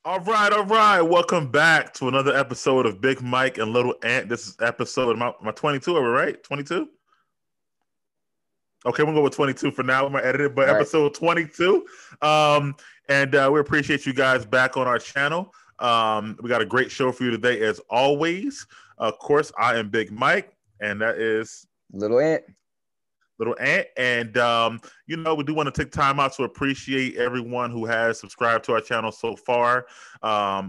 All right. Welcome back to another episode of Big Mike and Little Ant. This is episode my 22, are we right? 22? Okay, we'll go with 22 for now. I'm edited, but All right. episode 22. And we appreciate you guys back on our channel. We got a great show for you today, as always. Of course, I am Big Mike, and that is Little Ant. Little Ant. And, we do want to take time out to appreciate everyone who has subscribed to our channel so far.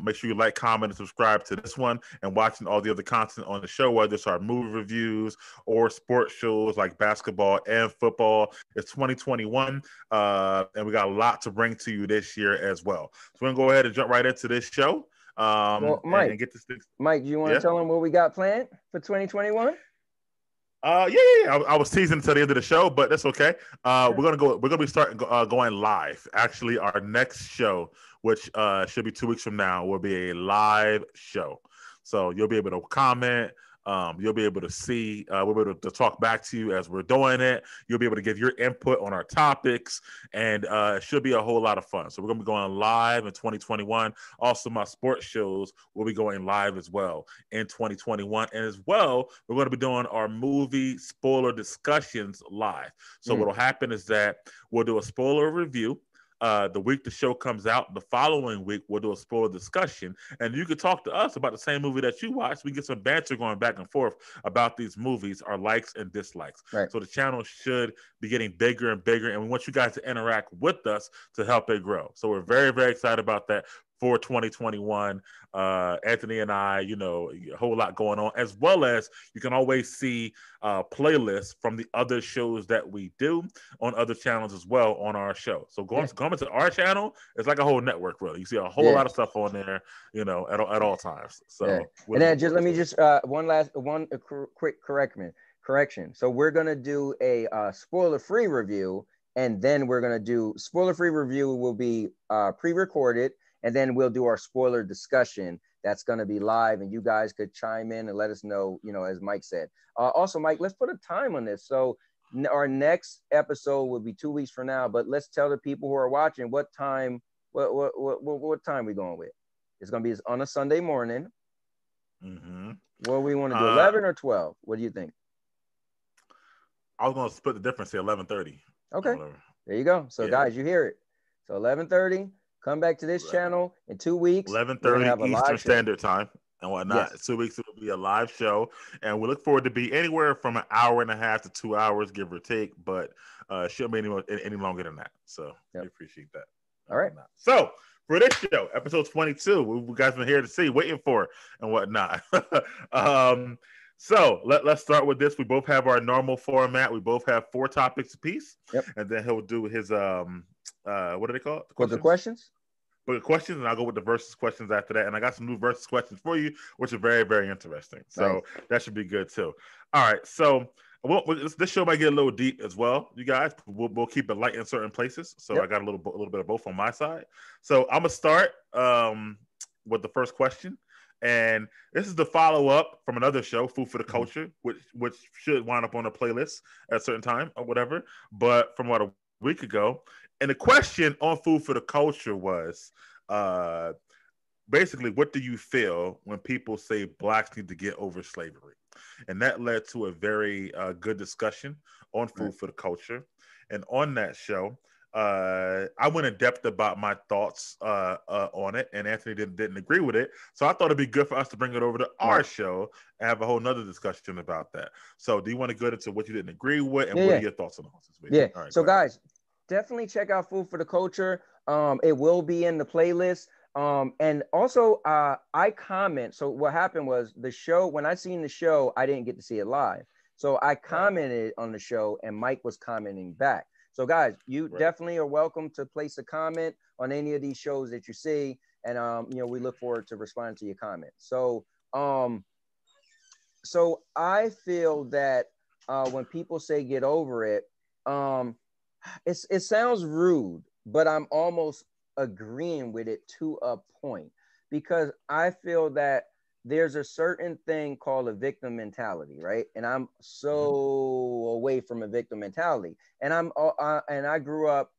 Make sure you like, comment, and subscribe to this one and watching all the other content on the show, whether it's our movie reviews or sports shows like basketball and football. It's 2021, and we got a lot to bring to you this year as well. So we're going to go ahead and jump right into this show Mike, and get this thing. Mike, do you want Yeah? to tell them what we got planned for 2021? Yeah. I was teasing until the end of the show, but that's okay. We're gonna be starting going live. Actually, our next show, which should be 2 weeks from now, will be a live show. So you'll be able to comment. You'll be able to see. We'll be able to talk back to you as we're doing it. You'll be able to give your input on our topics, and it should be a whole lot of fun. So we're gonna be going live in 2021. Also, my sports shows will be going live as well in 2021, and as well, we're going to be doing our movie spoiler discussions live. So what'll happen is that we'll do a spoiler review. The week the show comes out, the following week, we'll do a spoiler discussion. And you can talk to us about the same movie that you watched. We get some banter going back and forth about these movies, our likes and dislikes. Right. So the channel should be getting bigger and bigger. And we want you guys to interact with us to help it grow. So we're very, very excited about that for 2021. Anthony and I, a whole lot going on, as well as you can always see playlists from the other shows that we do on other channels as well on our show. So going to our channel, it's like a whole network, really. You see a whole lot of stuff on there, at all times. So and then let me one quick correction. So we're gonna do a spoiler-free review, and then we're gonna do spoiler-free review will be pre-recorded. And then we'll do our spoiler discussion. That's going to be live, and you guys could chime in and let us know, as Mike said. Also, Mike, let's put a time on this. So our next episode will be 2 weeks from now, but let's tell the people who are watching what time we going with. It's going to be on a Sunday morning. Mm-hmm. What do we want to do, 11 or 12? What do you think? I was going to split the difference here, 11:30. Okay, there you go. So guys, you hear it. So 11:30. Come back to this channel in 2 weeks. 11:30 Eastern Standard Time and whatnot. Yes. 2 weeks, it will be a live show. And we look forward to be anywhere from an hour and a half to 2 hours, give or take. But it shouldn't be any longer than that. So we appreciate that. All right. So for this show, episode 22, we guys been here to see, waiting for and whatnot. So let's start with this. We both have our normal format. We both have 4 topics apiece. Yep. And then he'll do his what do they call it? The questions? But the questions, and I'll go with the versus questions after that. And I got some new versus questions for you, which are very, very interesting. So that should be good too. All right. So this show might get a little deep as well, you guys. We'll keep it light in certain places. So I got a little bit of both on my side. So I'm gonna start with the first question. And this is the follow-up from another show, Food for the Culture, which should wind up on a playlist at a certain time or whatever. But from a week ago, and the question on Food for the Culture was basically, what do you feel when people say blacks need to get over slavery? And that led to a very good discussion on Food for the Culture. And on that show, I went in depth about my thoughts on it, and Anthony didn't agree with it. So I thought it'd be good for us to bring it over to our show and have a whole nother discussion about that. So do you want to go into what you didn't agree with, and what are your thoughts on all this? Yeah. All right, so guys, definitely check out Food for the Culture. It will be in the playlist. And also I comment. So what happened was the show, when I seen the show, I didn't get to see it live. So I commented on the show, and Mike was commenting back. So guys, you definitely are welcome to place a comment on any of these shows that you see. And, we look forward to responding to your comments. So, so I feel that when people say get over it, it sounds rude, but I'm almost agreeing with it to a point, because I feel that there's a certain thing called a victim mentality, right? And I'm so away from a victim mentality. And I grew up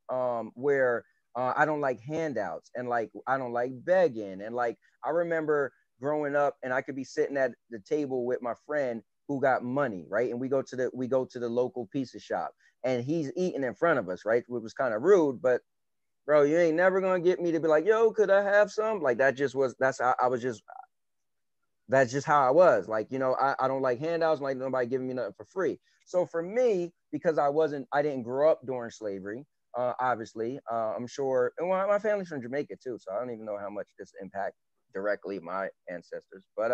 where I don't like handouts, and like I don't like begging. And like I remember growing up, and I could be sitting at the table with my friend who got money, right? And we go to the local pizza shop, and he's eating in front of us, right? Which was kind of rude, but bro, you ain't never gonna get me to be like, yo, could I have some? Like that's how I was just that's just how I was. Like, you know, I don't like handouts, like nobody giving me nothing for free. So for me, because I didn't grow up during slavery, obviously, I'm sure, and well, my family's from Jamaica too, so I don't even know how much this impact directly my ancestors. But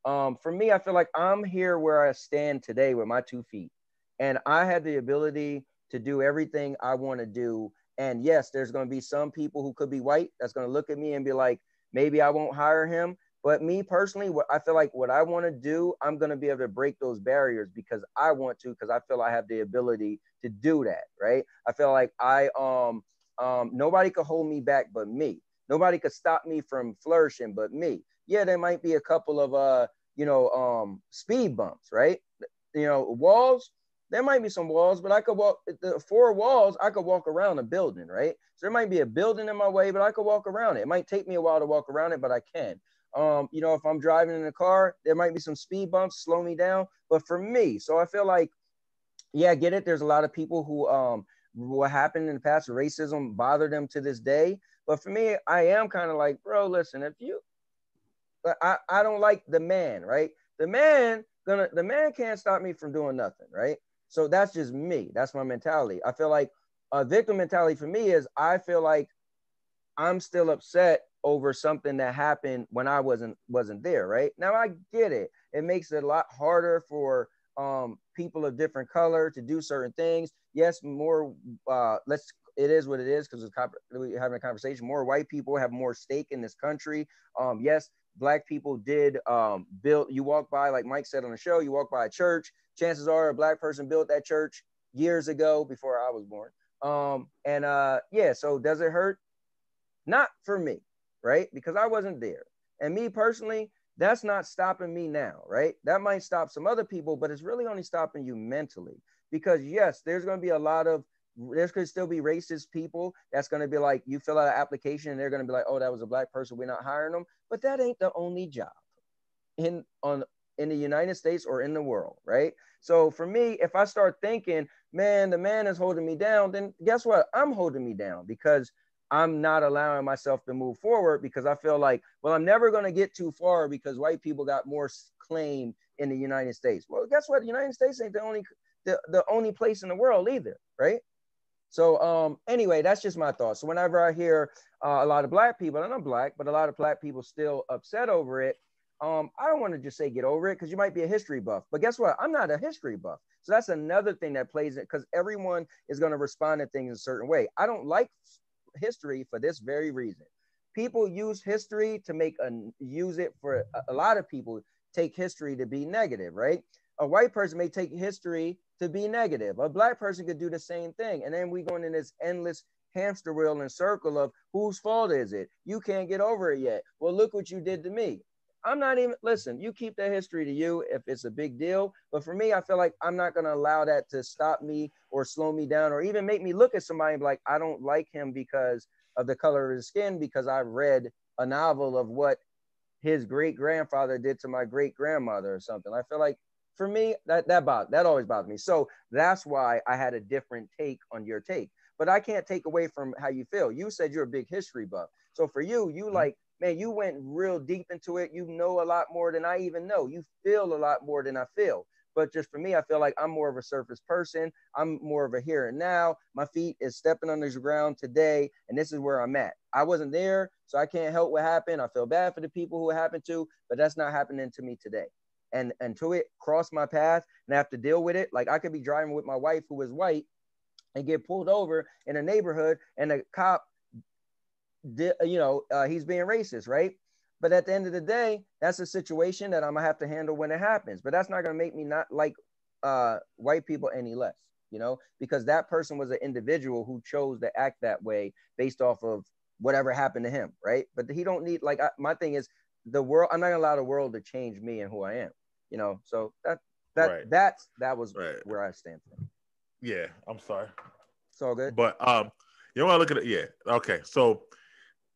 for me, I feel like I'm here where I stand today with my 2 feet, and I had the ability to do everything I want to do. And yes, there's going to be some people who could be white that's going to look at me and be like, maybe I won't hire him. But me personally, what I feel like what I want to do, I'm going to be able to break those barriers because I want to, because I feel I have the ability to do that, right? I feel like nobody could hold me back but me. Nobody could stop me from flourishing but me. Yeah, there might be a couple of speed bumps, right? You know, walls. There might be some walls, but I could walk the 4 walls. I could walk around a building, right? So there might be a building in my way, but I could walk around it. It might take me a while to walk around it, but I can. You know, if I'm driving in a car, there might be some speed bumps, slow me down. But for me, so I feel like, yeah, I get it. There's a lot of people who, what happened in the past, racism bothered them to this day. But for me, I am kind of like, bro, listen, I don't like the man, right? The man can't stop me from doing nothing, right? So that's just me. That's my mentality. I feel like a victim mentality for me is I feel like I'm still upset over something that happened when I wasn't there, right? Now I get it. It makes it a lot harder for people of different color to do certain things. Yes, more it is what it is because we're having a conversation. More white people have more stake in this country. Yes, black people did build. You walk by, like Mike said on the show, you walk by a church. Chances are a black person built that church years ago before I was born. Yeah, so does it hurt? Not for me, right? Because I wasn't there. And me personally, that's not stopping me now, right? That might stop some other people, but it's really only stopping you mentally. Because yes, there's going to be there could still be racist people that's going to be like, you fill out an application and they're going to be like, oh, that was a black person, we're not hiring them. But that ain't the only job in the United States or in the world, right? So for me, if I start thinking, man, the man is holding me down, then guess what? I'm holding me down because I'm not allowing myself to move forward because I feel like, well, I'm never going to get too far because white people got more claim in the United States. Well, guess what? The United States ain't the only place in the world either, right? So anyway, that's just my thoughts. So whenever I hear a lot of black people, and I'm black, but a lot of black people still upset over it, I don't want to just say get over it because you might be a history buff. But guess what? I'm not a history buff. So that's another thing that plays it because everyone is going to respond to things a certain way. I don't like history for this very reason. People use history to use it for a lot of people take history to be negative, right? A white person may take history to be negative. A black person could do the same thing. And then we go in this endless hamster wheel and circle of whose fault is it? You can't get over it yet. Well, look what you did to me. I'm not even, listen, you keep that history to you if it's a big deal. But for me, I feel like I'm not going to allow that to stop me or slow me down or even make me look at somebody and be like, I don't like him because of the color of his skin, because I read a novel of what his great grandfather did to my great grandmother or something. I feel like for me, that always bothered me. So that's why I had a different take on your take. But I can't take away from how you feel. You said you're a big history buff. So for you, like, man, you went real deep into it. You know a lot more than I even know. You feel a lot more than I feel. But just for me, I feel like I'm more of a surface person. I'm more of a here and now. My feet is stepping on the ground today, and this is where I'm at. I wasn't there, so I can't help what happened. I feel bad for the people who it happened to, but that's not happening to me today. And until it crossed my path and I have to deal with it, like I could be driving with my wife who is white and get pulled over in a neighborhood and the cop, he's being racist, right? But at the end of the day, that's a situation that I'm gonna have to handle when it happens. But that's not gonna make me not like white people any less, because that person was an individual who chose to act that way based off of whatever happened to him, right? But he don't need my thing is the world. I'm not gonna allow the world to change me and who I am, So that was right. Where I stand from. Yeah, I'm sorry. It's all good. But You don't want to look at it. Yeah. Okay. So,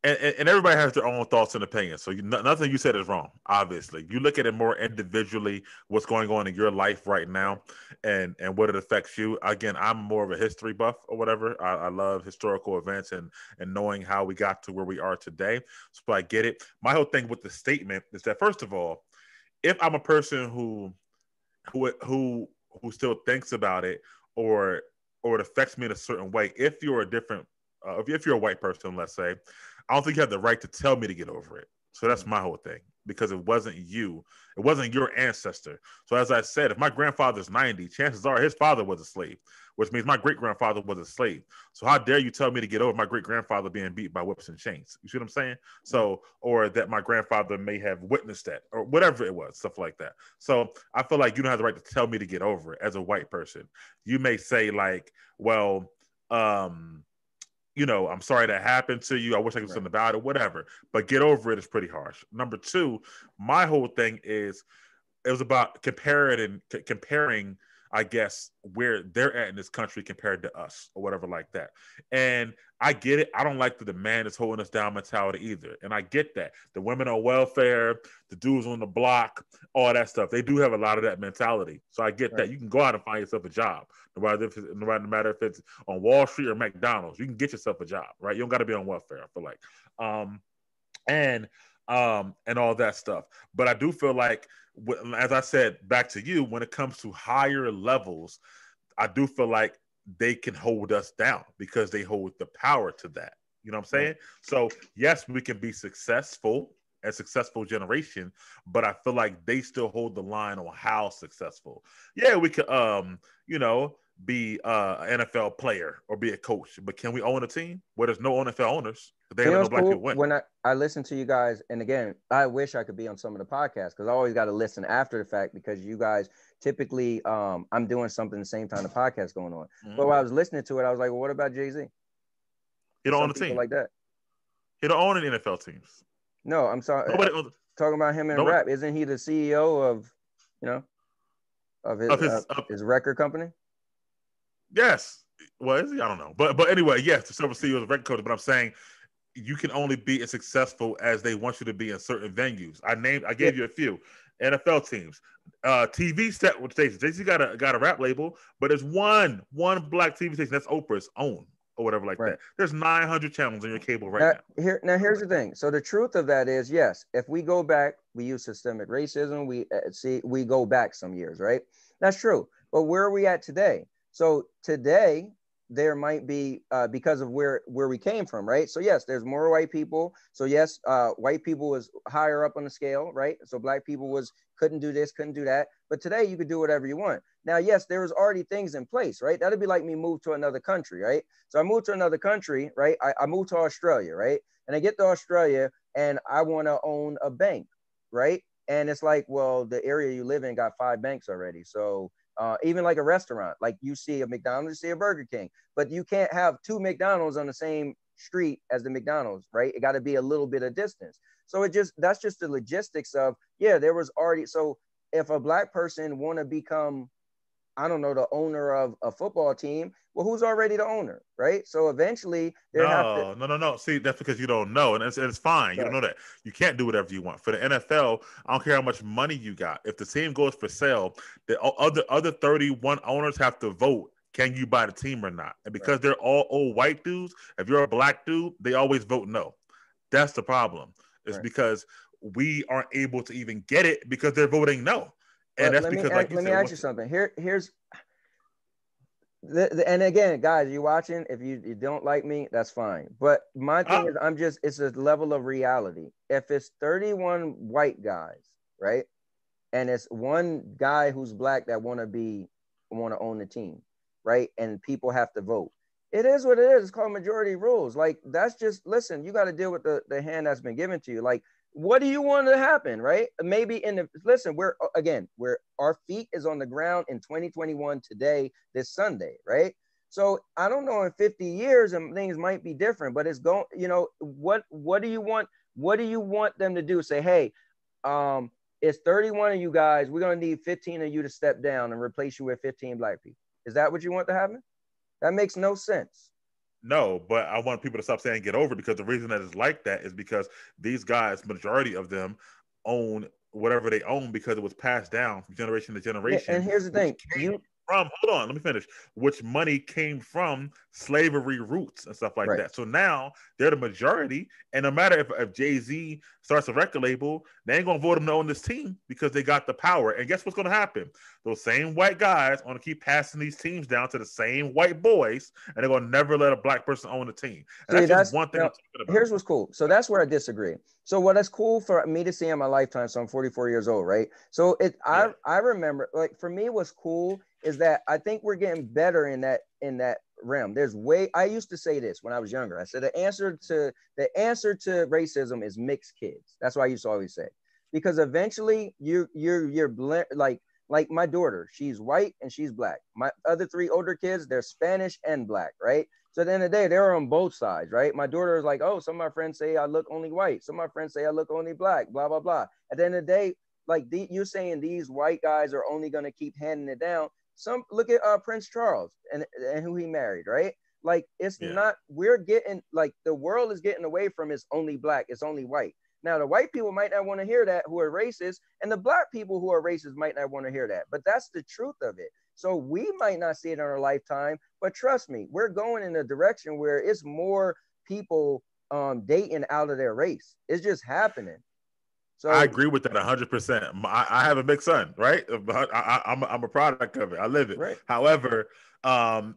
and everybody has their own thoughts and opinions. So nothing you said is wrong. Obviously, you look at it more individually. What's going on in your life right now, and what it affects you. Again, I'm more of a history buff or whatever. I love historical events and knowing how we got to where we are today. So I get it. My whole thing with the statement is that, first of all, if I'm a person who still thinks about it, or it affects me in a certain way, if you're a different if you're a white person, let's say, I don't think you have the right to tell me to get over it. So that's my whole thing, because it wasn't you. It wasn't your ancestor. So as I said, if my grandfather's 90, chances are his father was a slave, which means my great-grandfather was a slave. So how dare you tell me to get over my great-grandfather being beat by whips and chains? You see what I'm saying? So, or that my grandfather may have witnessed that, or whatever it was, stuff like that. So I feel like you don't have the right to tell me to get over it as a white person. You may say like, well, I'm sorry that happened to you. I wish I could do something about it, whatever. But get over it is pretty harsh. Number two, my whole thing is it was about comparing, I guess, where they're at in this country compared to us or whatever like that. And I get it. I don't like the man is holding us down mentality either. And I get that. The women on welfare, the dudes on the block, all that stuff. They do have a lot of that mentality. So I get that. You can go out and find yourself a job. No matter if it's on Wall Street or McDonald's, you can get yourself a job, right? You don't got to be on welfare, I feel like. And all that stuff. But I do feel like, as I said back to you, when it comes to higher levels, I do feel like they can hold us down because they hold the power to that. You know what I'm saying? So yes, we can be successful, a successful generation, but I feel like they still hold the line on how successful. Yeah, we could, be an NFL player or be a coach, but can we own a team where there's no NFL owners? They have no black people win. When I listen to you guys, and again, I wish I could be on some of the podcasts because I always got to listen after the fact because you guys typically, I'm doing something the same time the podcast going on. But while I was listening to it, I was like, well, what about Jay-Z? He don't own a team like that. He don't own any NFL teams. No, I'm sorry. Talking about him in rap. Isn't he the CEO of his record company? Yes. Well, is he? I don't know. But anyway, yes, the several CEOs of record companies. But I'm saying you can only be as successful as they want you to be in certain venues. I gave you a few NFL teams, TV stations. Jay-Z got a rap label, but there's one black TV station that's Oprah's own or whatever like that. There's 900 channels on your cable now. Here's the thing. So the truth of that is, yes, if we go back, we use systemic racism. We go back some years, right? That's true. But where are we at today? So today, there might be because of where we came from, right? So yes, there's more white people. So yes, white people was higher up on the scale, right? So black people couldn't do this, couldn't do that. But today you could do whatever you want. Now, yes, there was already things in place, right? That'd be like me move to another country, right? So I moved to another country, right? I moved to Australia, right? And I get to Australia and I want to own a bank, right? And it's like, well, the area you live in got 5 banks already. So even like a restaurant, like you see a McDonald's, you see a Burger King, but you can't have 2 McDonald's on the same street as the McDonald's, right? It got to be a little bit of distance. So that's just the logistics of, there was already, so if a black person want to become, I don't know, the owner of a football team, well, who's already the owner, right? So eventually No. See, that's because you don't know, and it's fine. You don't know that. You can't do whatever you want. For the NFL, I don't care how much money you got. If the team goes for sale, the other 31 owners have to vote. Can you buy the team or not? And because they're all old white dudes, if you're a black dude, they always vote no. That's the problem. It's because we aren't able to even get it because they're voting no. And that's because, like you said, let me ask you something. Here's and again, guys, you watching, if you don't like me, that's fine. But my thing is, it's a level of reality. If it's 31 white guys, right? And it's one guy who's black that want to own the team, right? And people have to vote. It is what it is. It's called majority rules. Like, that's just, listen, you got to deal with the hand that's been given to you. Like, what do you want to happen, right? Maybe where our feet is on the ground in 2021 today, this Sunday, right? So I don't know, in 50 years and things might be different, but it's going, what do you want? What do you want them to do? Say, hey, it's 31 of you guys. We're going to need 15 of you to step down and replace you with 15 black people. Is that what you want to happen? That makes no sense. No, but I want people to stop saying get over it, because the reason that it's like that is because these guys, majority of them, own whatever they own because it was passed down from generation to Yeah, generation, and here's the which thing. came from, hold on, let me finish, which money came from slavery roots and stuff like Right. that. So now they're the majority, and no matter if Jay-Z starts a record label, they ain't gonna vote him to own this team because they got the power. And guess what's gonna happen? Those same white guys are gonna keep passing these teams down to the same white boys, and they're gonna never let a black person own the team. And See, that's just that's one thing now, I'm talking about. here's what's cool. So that's where I disagree. So what is cool for me to see in my lifetime, so I'm 44 years old, right? So Yeah. I remember, like, for me, what's cool is that I think we're getting better in that realm. I used to say this when I was younger. I said the answer to racism is mixed kids. That's what I used to always say. Because eventually you're blend, like my daughter, she's white and she's black. My other three older kids, they're Spanish and black, right? So at the end of the day, they're on both sides, right? My daughter is like, oh, some of my friends say I look only white. Some of my friends say I look only black, blah, blah, blah. At the end of the day, like you're saying these white guys are only going to keep handing it down. Some look at Prince Charles and who he married, right? Like it's not, we're getting, like the world is getting away from it's only black, it's only white. Now, the white people might not want to hear that who are racist, and the black people who are racist might not want to hear that. But that's the truth of it. So we might not see it in our lifetime, but trust me, we're going in a direction where it's more people dating out of their race. It's just happening. So I agree with that 100%. I have a big son, right? I'm a product of it. I live it. right. However,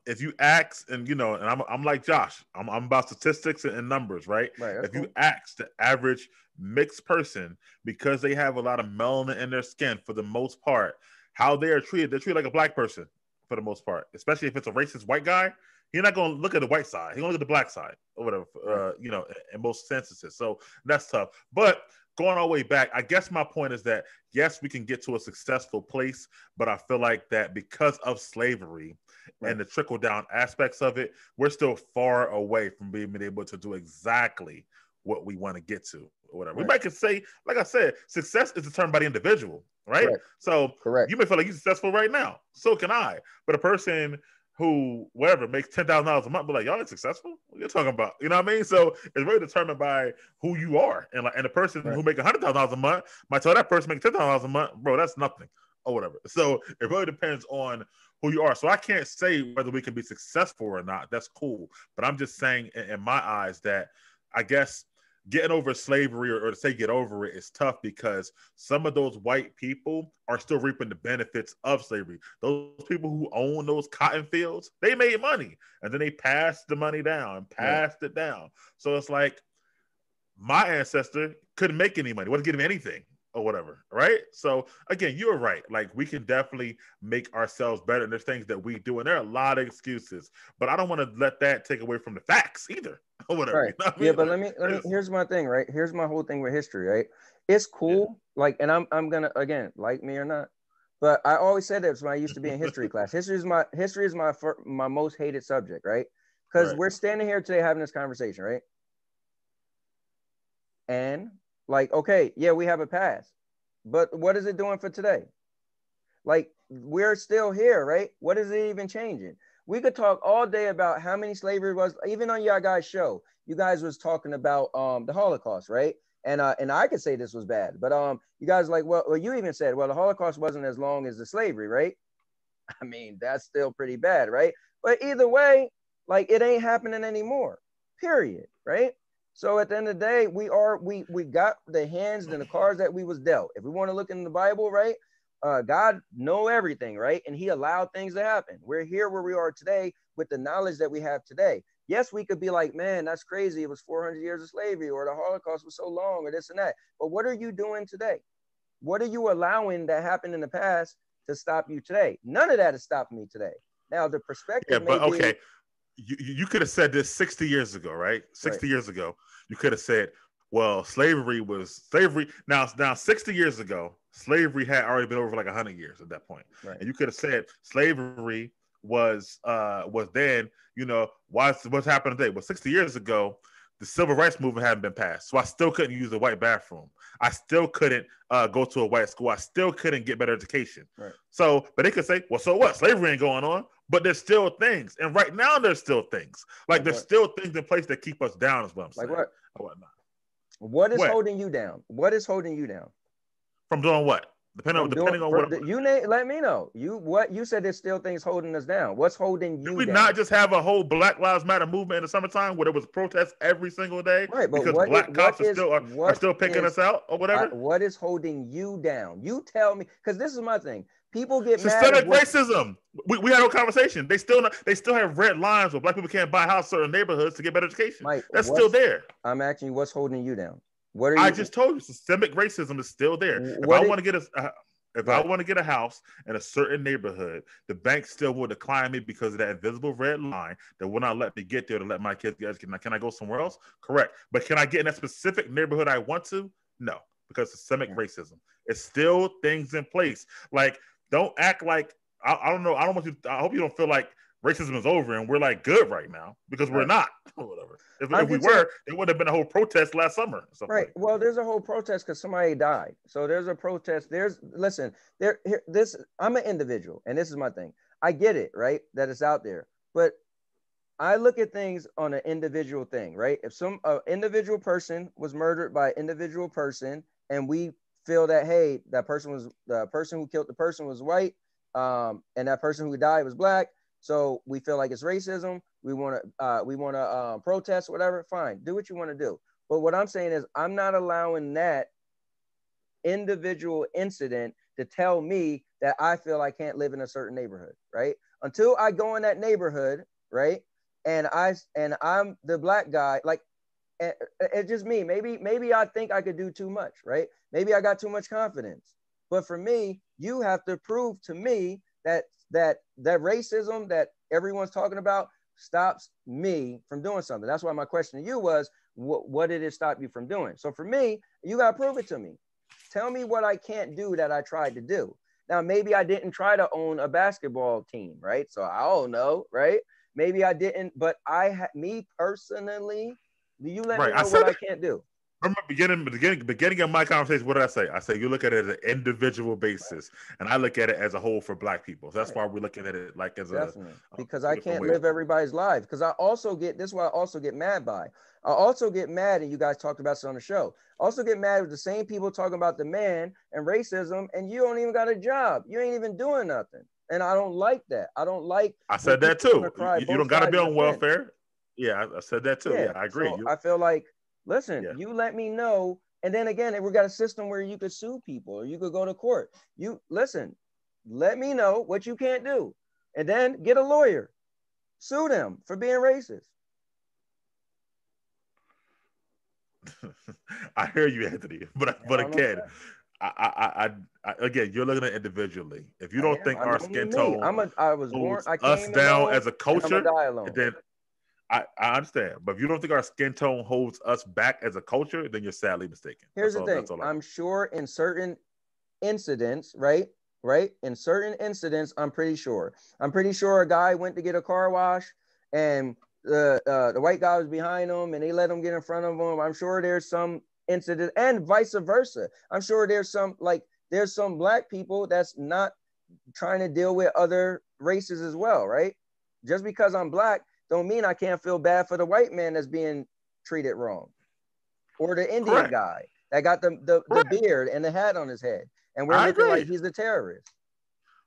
if you ask, and and I'm like Josh, I'm about statistics and numbers, right? Right. That's If cool. you ask the average mixed person, because they have a lot of melanin in their skin, for the most part, how they're treated like a black person for the most part. Especially if it's a racist white guy, you're not going to look at the white side. He's going to look at the black side or whatever. Right. In most instances. So that's tough, but going all the way back, I guess my point is that yes, we can get to a successful place, but I feel like that because of slavery Right. and the trickle down aspects of it, we're still far away from being able to do exactly what we want to get to or whatever. Right. We might could say, like I said, success is determined by the individual, right? Correct. So Correct. you may feel like you're successful right now. So can I. But a person who whatever makes $10,000 a month, but like y'all ain't successful. What you're talking about, you know what I mean? So it's really determined by who you are, and the person Right. who make $100,000 a month might tell that person make $10,000 a month, bro, that's nothing or whatever. So it really depends on who you are. So I can't say whether we can be successful or not. That's cool, but I'm just saying in my eyes that I guess getting over slavery or to say get over it is tough because some of those white people are still reaping the benefits of slavery. Those people who own those cotton fields, they made money and then they passed the money down and passed it down. So it's like my ancestor couldn't make any money, wasn't getting anything or whatever, right? So again, you're right. Like we can definitely make ourselves better. And there's things that we do, and there are a lot of excuses, but I don't want to let that take away from the facts either or whatever. Right. You know what I Yeah, mean? but Like, let me here's my thing, right? Here's my whole thing with history, right? It's cool, like, and I'm gonna, again, like me or not, but I always said this when I used to be in history class. History is my most hated subject, right? Because right. we're standing here today having this conversation, right? And like, okay, yeah, we have a past, but what is it doing for today? Like, we're still here, right? What is it even changing? We could talk all day about how many slavery was, even on your guys' show. You guys was talking about the Holocaust, right? And I could say this was bad, but you guys like, well, you even said, well, the Holocaust wasn't as long as the slavery, right? I mean, that's still pretty bad, right? But either way, like it ain't happening anymore. Period, right? So at the end of the day, we got the hands and the cards that we was dealt. If we want to look in the Bible, right? God know everything, right? And he allowed things to happen. We're here where we are today with the knowledge that we have today. Yes, we could be like, man, that's crazy. It was 400 years of slavery, or the Holocaust was so long, or this and that. But what are you doing today? What are you allowing that happened in the past to stop you today? None of that is stopping me today. Now, the Yeah, perspective may but okay, be you could have said this 60 years ago, right? 60 years ago, you could have said, well, slavery was slavery. Now 60 years ago, slavery had already been over for like 100 years at that point. right. And you could have said slavery was then, what's happening today? Well, 60 years ago, the civil rights movement hadn't been passed. So I still couldn't use a white bathroom. I still couldn't go to a white school. I still couldn't get better education. Right. So, but they could say, well, so what? Slavery ain't going on. but there's still things. And right now there's still things. Like there's still things in place that keep us down is what I'm saying. Like what? Or whatnot. What is holding you down? What is holding you down? From doing what? Depending on what let me know. You said there's still things holding us down. What's holding you down? Did we not just have a whole Black Lives Matter movement in the summertime where there was protests every single day? Right, but because black cops are still picking us out or whatever? What is holding you down? You tell me, because this is my thing. People get mad. Systemic racism. We had a conversation. They still have red lines where black people can't buy a house in certain neighborhoods to get better education. Mike, that's still there. I'm asking you, what's holding you down? I just told you, systemic racism is still there. If I want to get a house in a certain neighborhood, the bank still will decline me because of that invisible red line that will not let me get there to let my kids get educated. Now, can I go somewhere else? Correct. But can I get in that specific neighborhood I want to? No, because systemic racism. It's still things in place. Like, don't act like I don't know. I hope you don't feel like racism is over and we're like good right now, because we're not. Or whatever. If we were, there would have been a whole protest last summer. Right. Like. Well, there's a whole protest because somebody died. So there's a protest. I'm an individual, and this is my thing. I get it, right? That it's out there, but I look at things on an individual thing, right? If some individual person was murdered by an individual person, and we feel that, hey, the person who killed the person was white, and that person who died was black. So we feel like it's racism. We want to protest, whatever. Fine, do what you want to do. But what I'm saying is, I'm not allowing that individual incident to tell me that I feel I can't live in a certain neighborhood, right? Until I go in that neighborhood, right? And I'm the black guy. Like, it's just me. Maybe I think I could do too much, right? Maybe I got too much confidence. But for me, you have to prove to me that racism that everyone's talking about stops me from doing something. That's why my question to you was, what did it stop you from doing? So for me, you got to prove it to me. Tell me what I can't do that I tried to do. Now, maybe I didn't try to own a basketball team, right? So I don't know, right? Maybe I didn't, but me personally, you let me know what I can't do. Remember beginning of my conversation, what did I say? I say you look at it as an individual basis, and I look at it as a whole for black people. So that's why we're looking at it like as definitely. Because I can't live everybody's life. Because this is what I also get mad by. I also get mad, and you guys talked about this on the show. I also get mad with the same people talking about the man and racism, and you don't even got a job. You ain't even doing nothing. And I don't like that. I said that too. You don't got to be on welfare. Yeah, I said that too. Yeah, I agree. So I feel like, listen, you let me know. And then again, we got a system where you could sue people or you could go to court. You listen, let me know what you can't do. And then get a lawyer. Sue them for being racist. I hear you, Anthony. But again, again, you're looking at it individually. If you don't think our skin tone holds us down as a culture, then I understand. But if you don't think our skin tone holds us back as a culture, then you're sadly mistaken. Here's the thing. I'm sure in certain incidents, right? In certain incidents, I'm pretty sure a guy went to get a car wash and the white guy was behind him and they let him get in front of him. I'm sure there's some incident, and vice versa. I'm sure there's some black people that's not trying to deal with other races as well, right? Just because I'm black don't mean I can't feel bad for the white man that's being treated wrong, or the Indian guy that got the beard and the hat on his head, and we're looking like he's the terrorist.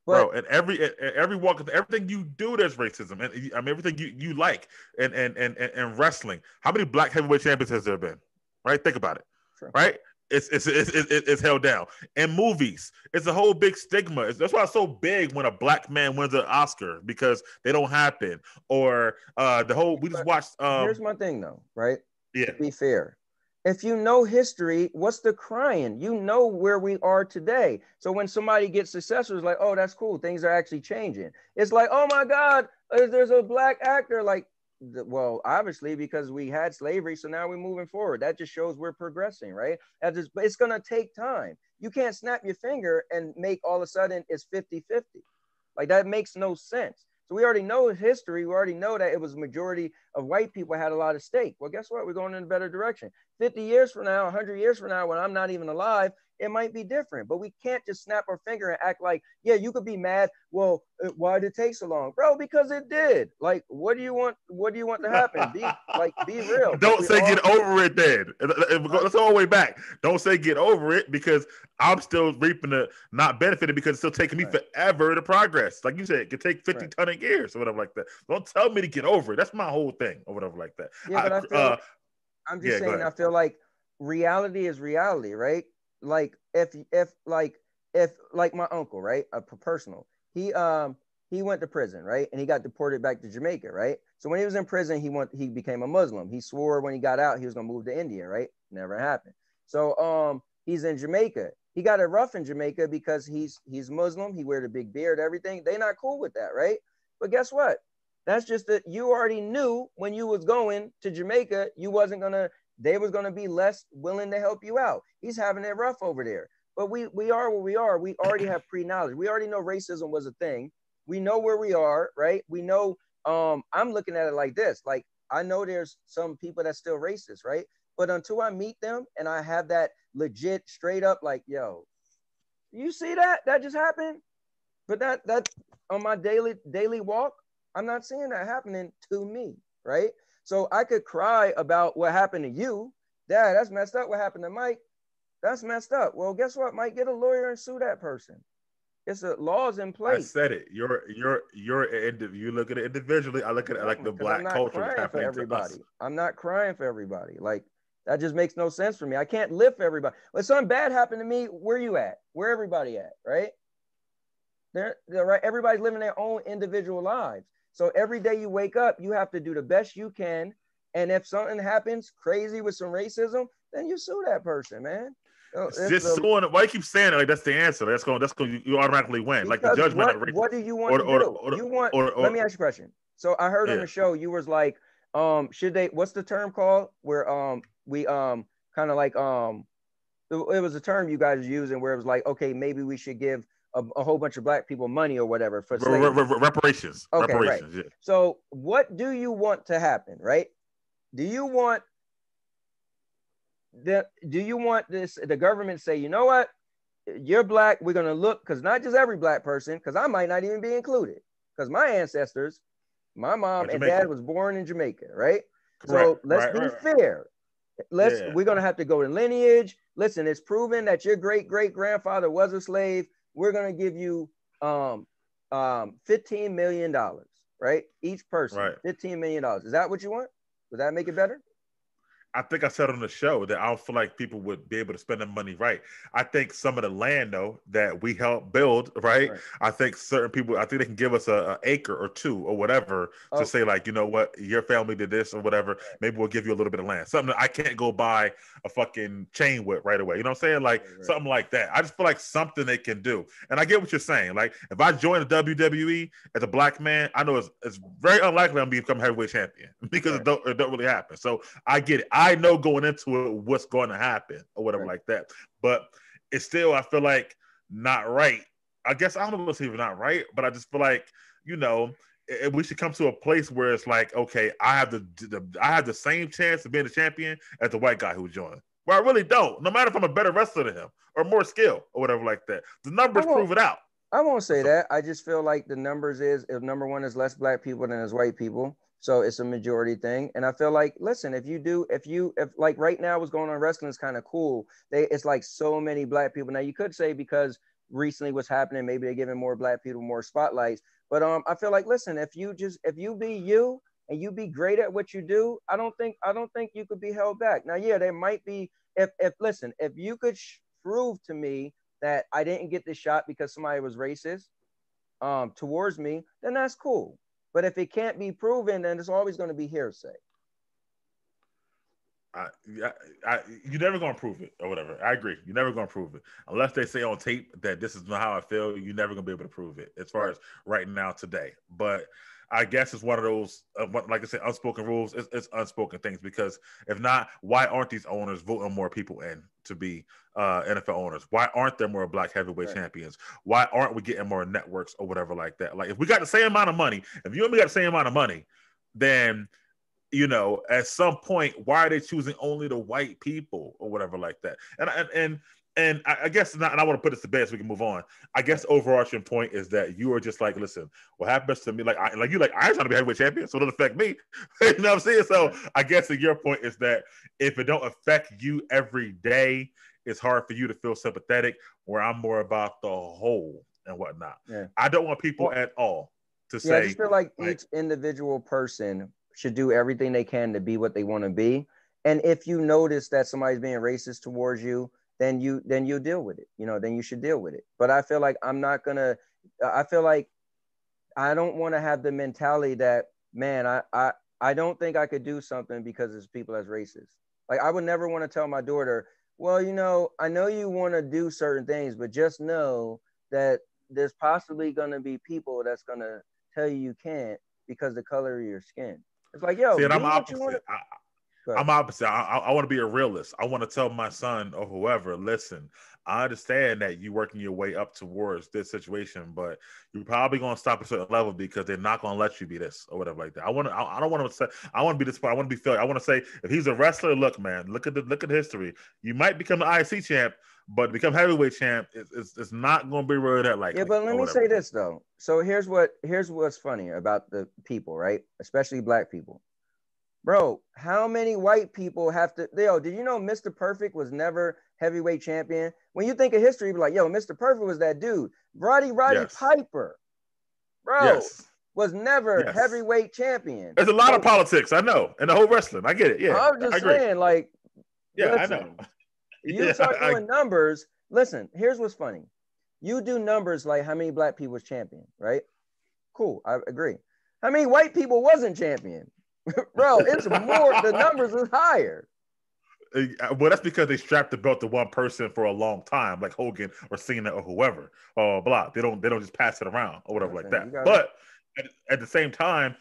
But, bro, and every walk of everything you do, there's racism, and I mean everything you like, and wrestling. How many black heavyweight champions has there been? Right, think about it. Sure. Right, it's held down. In movies, it's a whole big stigma. That's why it's so big when a black man wins an Oscar, because they don't happen. Or we just watched. Here's my thing, though. Right? Yeah. To be fair, if you know history, what's the crying? You know where we are today. So when somebody gets successful, it's like, oh, that's cool. Things are actually changing. It's like, oh my God, there's a black actor. Like, well, obviously, because we had slavery, so now we're moving forward. That just shows we're progressing, right? But it's going to take time. You can't snap your finger and make all of a sudden it's 50-50. Like, that makes no sense. So we already know history. We already know that it was a majority of white people had a lot of stake. Well, guess what? We're going in a better direction. 50 years from now, 100 years from now, when I'm not even alive, it might be different. But we can't just snap our finger and act like, yeah, you could be mad. Well, why did it take so long, bro? Because it did. Like, what do you want? What do you want to happen? Be real. Don't say get over it then. Let's all the way back. Don't say get over it, because I'm still reaping the not benefiting, because it's still taking me forever to progress. Like you said, it could take 50 ton of years or whatever like that. Don't tell me to get over it. That's my whole thing or whatever like that. Yeah, but I'm just saying, I feel like reality is reality, right? Like if my uncle, right? Personal. He went to prison, right? And he got deported back to Jamaica, right? So when he was in prison, he became a Muslim. He swore when he got out he was gonna move to India, right? Never happened. So he's in Jamaica. He got it rough in Jamaica because he's Muslim. He wear the big beard, everything. They not cool with that, right? But guess what? That's just that you already knew when you was going to Jamaica, they was gonna be less willing to help you out. He's having it rough over there. But we are where we are. We already have pre-knowledge. We already know racism was a thing. We know where we are, right? We know, I'm looking at it like this. Like, I know there's some people that's still racist, right? But until I meet them and I have that legit straight up, like, yo, you see that? That just happened? But that on my daily walk, I'm not seeing that happening to me, right? So I could cry about what happened to you. Dad, that's messed up. What happened to Mike? That's messed up. Well, guess what? Mike, get a lawyer and sue that person. It's a laws in place. I said it. You look at it individually. I look at it like the black culture that's happening to us. I'm not crying for everybody. Like, that just makes no sense for me. I can't live for everybody. When something bad happened to me, where you at? Where everybody at, right? They're right. Everybody's living their own individual lives. So every day you wake up, you have to do the best you can. And if something happens crazy with some racism, then you sue that person, man. Just suing. Why you keep saying it? Like that's the answer. That's going. You automatically win. Like the judgment. What do you want to do? Let me ask you a question. So I heard on the show you was like, should they? What's the term called? Where we kind of like it was a term you guys using where it was like, okay, maybe we should give a whole bunch of black people money or whatever for reparations. Okay, reparations. Right. Yeah. So what do you want to happen? Right? Do you want the government say, you know what, you're black, we're going to look, because not just every black person, because I might not even be included, because my ancestors, my mom and dad was born in Jamaica, right? Correct. So let's be fair. We're going to have to go to lineage. Listen, it's proven that your great grandfather was a slave. We're going to give you $15 million, right? Each person, right. $15 million. Is that what you want? Would that make it better? I think I said on the show that I don't feel like people would be able to spend the money right. I think some of the land, though, that we help build, right? I think certain people, I think they can give us an acre or two or whatever to say, like, you know what, your family did this or whatever. Maybe we'll give you a little bit of land. Something that I can't go buy a fucking chain with right away. You know what I'm saying? Like something like that. I just feel like something they can do. And I get what you're saying. Like if I join the WWE as a black man, I know it's very unlikely I'm going to become heavyweight champion because it don't really happen. So I get it. I know going into it what's going to happen or whatever like that, but it's still, I feel like, not right. I guess I don't know if it's even not right, but I just feel like, you know, we should come to a place where it's like, okay, I have the same chance of being a champion as the white guy who joined. Well, I really don't. No matter if I'm a better wrestler than him or more skill or whatever like that. The numbers prove it out. I won't say that. I just feel like the numbers is, if number one is less black people than there's white people. So it's a majority thing. And I feel like, listen, if like right now what's going on in wrestling is kind of cool. It's like so many black people. Now you could say because recently what's happening, maybe they're giving more black people more spotlights. But I feel like, listen, if you be you and you be great at what you do, I don't think you could be held back. Now, yeah, there might be, if you could prove to me that I didn't get the shot because somebody was racist towards me, then that's cool. But if it can't be proven, then it's always going to be hearsay. You're never going to prove it or whatever. I agree. You're never going to prove it. Unless they say on tape that this is not how I feel, you're never going to be able to prove it as far as right now today. But I guess it's one of those, like I said, unspoken rules. It's unspoken things, because if not, why aren't these owners voting more people in to be NFL owners? Why aren't there more black heavyweight champions? Why aren't we getting more networks or whatever like that? Like if we got the same amount of money, if you and me got the same amount of money, then, you know, at some point, why are they choosing only the white people or whatever like that? And And I guess not, and I want to put this to bed so we can move on. I guess overarching point is that you are just like, listen, what happens to me? Like I ain't trying to be heavyweight champion, so it doesn't affect me. You know what I'm saying? So I guess your point is that if it don't affect you every day, it's hard for you to feel sympathetic. Where I'm more about the whole and whatnot. Yeah. I don't want people at all to say. I just feel like each individual person should do everything they can to be what they want to be. And if you notice that somebody's being racist towards you, then you deal with it. Then you should deal with it. But I feel like I feel like I don't want to have the mentality that, man, I don't think I could do something because it's people that's racist. Like I would never want to tell my daughter, well, I know you want to do certain things, but just know that there's possibly going to be people that's going to tell you can't because the color of your skin. It's like, yo, see, I'm opposite. I'm opposite. I want to be a realist. I want to tell my son or whoever, listen, I understand that you're working your way up towards this situation, but you're probably going to stop at a certain level because they're not going to let you be this or whatever like that. I don't want to say, I want to be this, I want to be fair. I want to say, if he's a wrestler, look, man, look at the history. You might become an IC champ, but to become heavyweight champ, it's not going to be really that likely. Yeah, but let me say this though. So here's what's funny about the people, right? Especially black people. Bro, how many white people have to? Did you know Mr. Perfect was never heavyweight champion? When you think of history, you're like, yo, Mr. Perfect was that dude. Roddy Piper, bro, was never heavyweight champion. There's a lot of politics, I know, and the whole wrestling. I get it. Yeah, I'm just saying, like, I know. You start doing numbers. Listen, here's what's funny. You do numbers like how many black people was champion, right? Cool, I agree. How many white people wasn't champion? Bro, it's more. The numbers is higher. Well, that's because they strapped the belt to one person for a long time, like Hogan or Cena or whoever. Blah. They don't just pass it around or whatever like that. But at the same time,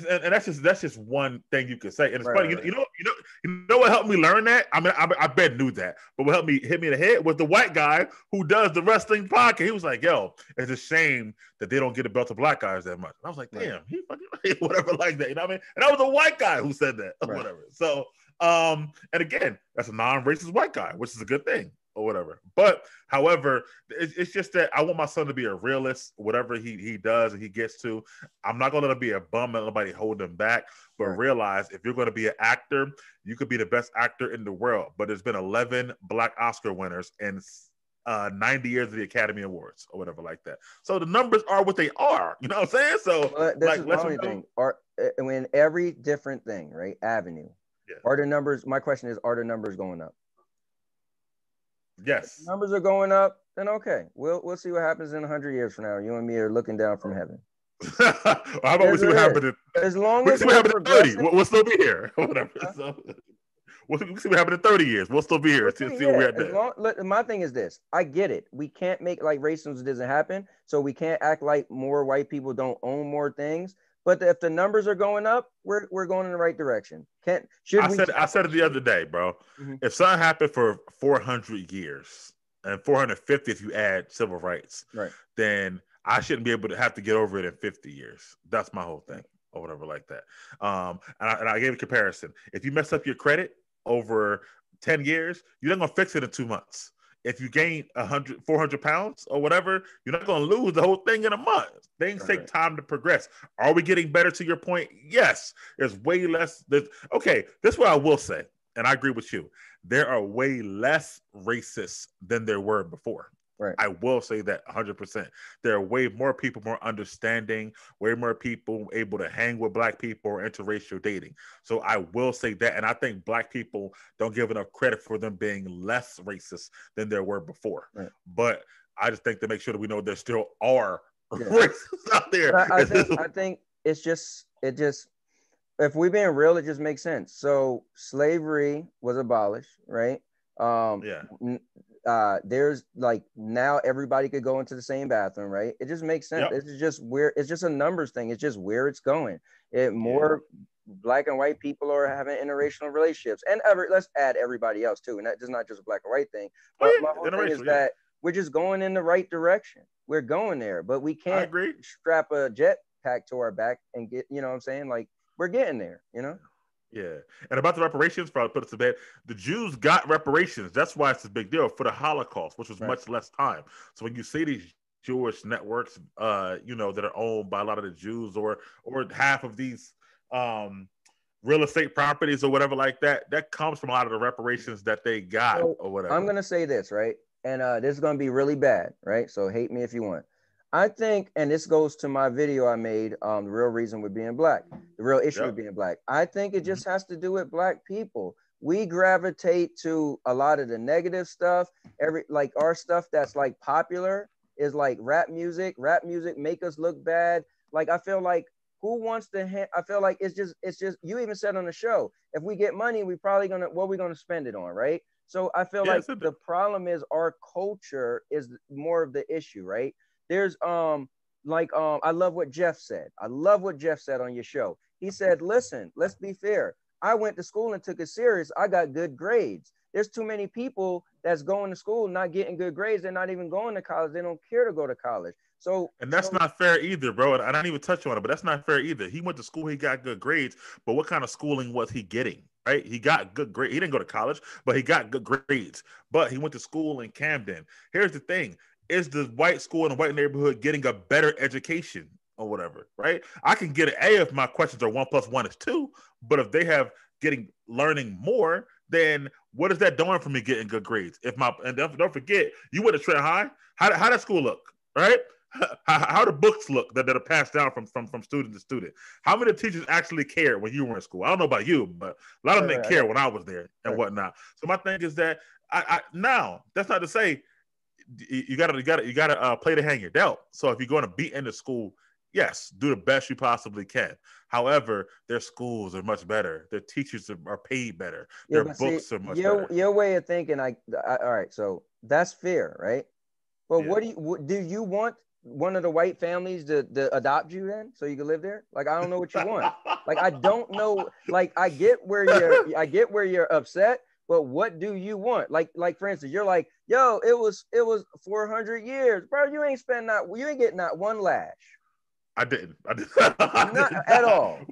and that's just one thing you could say. And it's funny, you know what helped me learn that? I mean, I bet knew that, but what helped me hit me in the head was the white guy who does the wrestling podcast. He was like, "Yo, it's a shame that they don't get a belt to black guys that much." And I was like, "Damn, he fucking whatever like that." You know what I mean? And that was a white guy who said that or whatever. So, and again, that's a non-racist white guy, which is a good thing. Or whatever. But however, it's just that I want my son to be a realist, whatever he does and he gets to. I'm not going to be a bum and nobody hold him back, but realize if you're going to be an actor, you could be the best actor in the world. But there's been 11 black Oscar winners and 90 years of the Academy Awards or whatever like that. So the numbers are what they are. You know what I'm saying? So this is the only thing. In every different thing, right? Avenue. Yeah. Are the numbers? My question is, are the numbers going up? Yes. If the numbers are going up, then okay. We'll see what happens in 100 years from now. You and me are looking down from heaven. How about we see what happens as long as we happen in 30? We'll still be here. Whatever. So, we'll see what happens in 30 years. We'll still be here. See where we're at. My thing is this. I get it. We can't make like racism doesn't happen. So we can't act like more white people don't own more things. But if the numbers are going up, we're going in the right direction. I said it the other day, bro. Mm-hmm. If something happened for 400 years and 450 if you add civil rights, then I shouldn't be able to have to get over it in 50 years. That's my whole thing or whatever like that. And I gave a comparison. If you mess up your credit over 10 years, you're not going to fix it in 2 months. If you gain 400 pounds or whatever, you're not going to lose the whole thing in a month. Things take time to progress. Are we getting better to your point? Yes. There's way less. Okay, this is what I will say, and I agree with you. There are way less racists than there were before. Right. I will say that 100%. There are way more people more understanding, way more people able to hang with black people or interracial dating. So I will say that. And I think black people don't give enough credit for them being less racist than there were before. Right. But I just think to make sure that we know there still are racists out there. I think it just, if we're being real, it just makes sense. So slavery was abolished, right? There's like now everybody could go into the same bathroom, right? It just makes sense. It's just where it's just a numbers thing. It's just where it's going. More black and white people are having interracial relationships, and let's add everybody else too. And that's not just a black and white thing. But my whole thing is that we're just going in the right direction. We're going there, but we can't strap a jet pack to our back and get. You know what I'm saying? Like we're getting there. You know. Yeah. And about the reparations, probably put it to bed. The Jews got reparations. That's why it's a big deal for the Holocaust, which was Right. much less time. So when you see these Jewish networks, that are owned by a lot of the Jews, or half of these um, real estate properties or whatever like that, that comes from a lot of the reparations that they got So or I'm whatever. gonna say this, right? And this is gonna be really bad, right? So hate me if you want. I think, and this goes to my video I made, the real reason with being black, the real issue with Yep. being black. I think it Mhm. just has to do with black people. We gravitate to a lot of the negative stuff. Like our stuff that's like popular is like rap music. Rap music make us look bad. Like I feel like who wants to? I feel like it's just. You even said on the show, if we get money, we probably gonna what we gonna spend it on, right? So I feel like Yes, it the problem is our culture is more of the issue, right? There's I love what Jeff said. I love what Jeff said on your show. He said, "Listen, let's be fair. I went to school and took it serious. I got good grades. There's too many people that's going to school not getting good grades. They're not even going to college. They don't care to go to college. So And that's so not fair either, bro. And I didn't even touch on it, but that's not fair either. He went to school, he got good grades, but what kind of schooling was he getting? Right? He got good grades. He didn't go to college, but he got good grades. But he went to school in Camden. Here's the thing: is the white school in the white neighborhood getting a better education or whatever? Right? I can get an A if my questions are 1+1 is 2, but if they have getting learning more, then what is that doing for me getting good grades? If my and don't forget, you went to Trent High. How did school look? Right? How the books look that are passed down from student to student. How many teachers actually care when you were in school? I don't know about you, but a lot of them didn't right, I care got when I was there and right. whatnot. So my thing is that I now that's not to say you gotta play to hang your dealt. So if you're going to be in the school, yes, do the best you possibly can. However, their schools are much better. Their teachers are paid better. Yeah, Their but see, books are much your better. your way of thinking, all right, so that's fair, right? But Yeah. what do you want one of the white families to adopt you then so you can live there? Like I don't know what you want. Like I don't know. Like I get where you're upset, but what do you want? Like for instance, you're like, yo, it was 400 years, bro. You ain't getting not one lash, I didn't. I did. I not did at not. all.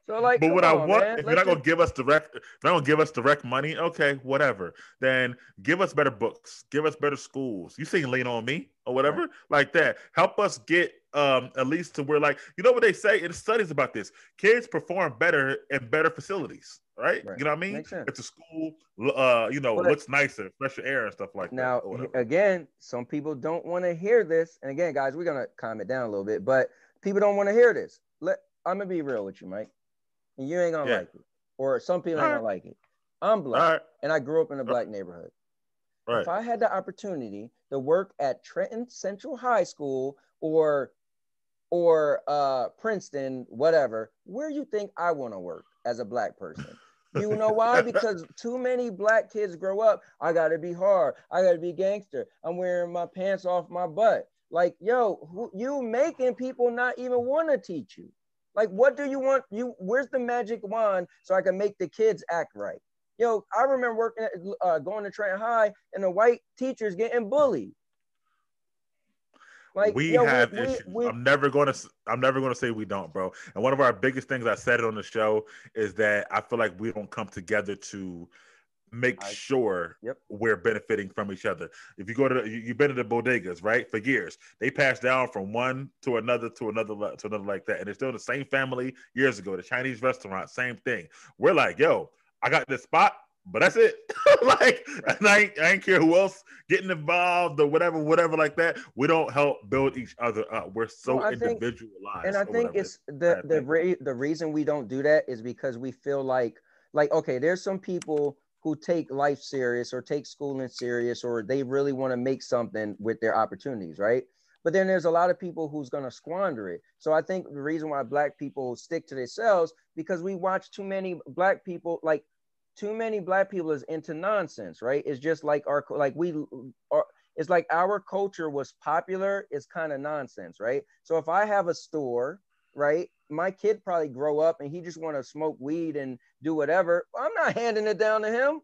So like, But come what I on, want, man. if you're Let's not just gonna give us direct, if you're not gonna give us direct money, okay, whatever. Then give us better books, give us better schools. You sing "Lean on Me" or right, whatever like that. Help us get at least to where, like, you know what they say in studies about this, kids perform better in better facilities, right? right. You know what I mean? Makes sense. If the school But looks nicer, fresher air and stuff like that now, or whatever. again, some people don't want to hear this. And again, guys, we're gonna calm it down a little bit, but people don't want to hear this. I'm gonna be real with you, Mike, and you ain't gonna Yeah. like it, or some people All ain't right. gonna like it. I'm All black, right. and I grew up in a Okay. black neighborhood. If Right. I had the opportunity to work at Trenton Central High School or Princeton, whatever, where you think I want to work as a black person? You know why? Because too many black kids grow up. I gotta be hard. I gotta be gangster. I'm wearing my pants off my butt. Like, yo, you making people not even want to teach you. Like, what do you want? Where's the magic wand so I can make the kids act right? Yo, I remember going to Trent High and the white teachers getting bullied. Like, We yo, we have we issues. we I'm never gonna say we don't, bro. And one of our biggest things I said it on the show is that I feel like we don't come together to make I sure yep. we're benefiting from each other. If you go to you've been to the bodegas, right? For years. They passed down from one to another to another like that. And it's still the same family years ago. The Chinese restaurant, same thing. We're like, yo, I got this spot, but that's it. Like, Right. and I ain't care who else getting involved or whatever like that. We don't help build each other up. We're Well, so I think, and individualized I or think whatever. It's it's the a bad the thing. re- the reason we don't do that is because we feel like okay, there's some people who take life serious or take schooling serious or they really want to make something with their opportunities, right? But then there's a lot of people who's going to squander it. So I think the reason why black people stick to themselves because we watch too many black people is into nonsense, right? It's just like are it's like our culture was popular, it's kind of nonsense, right? So if I have a store, right, my kid probably grow up and he just want to smoke weed and do whatever. I'm not handing it down to him.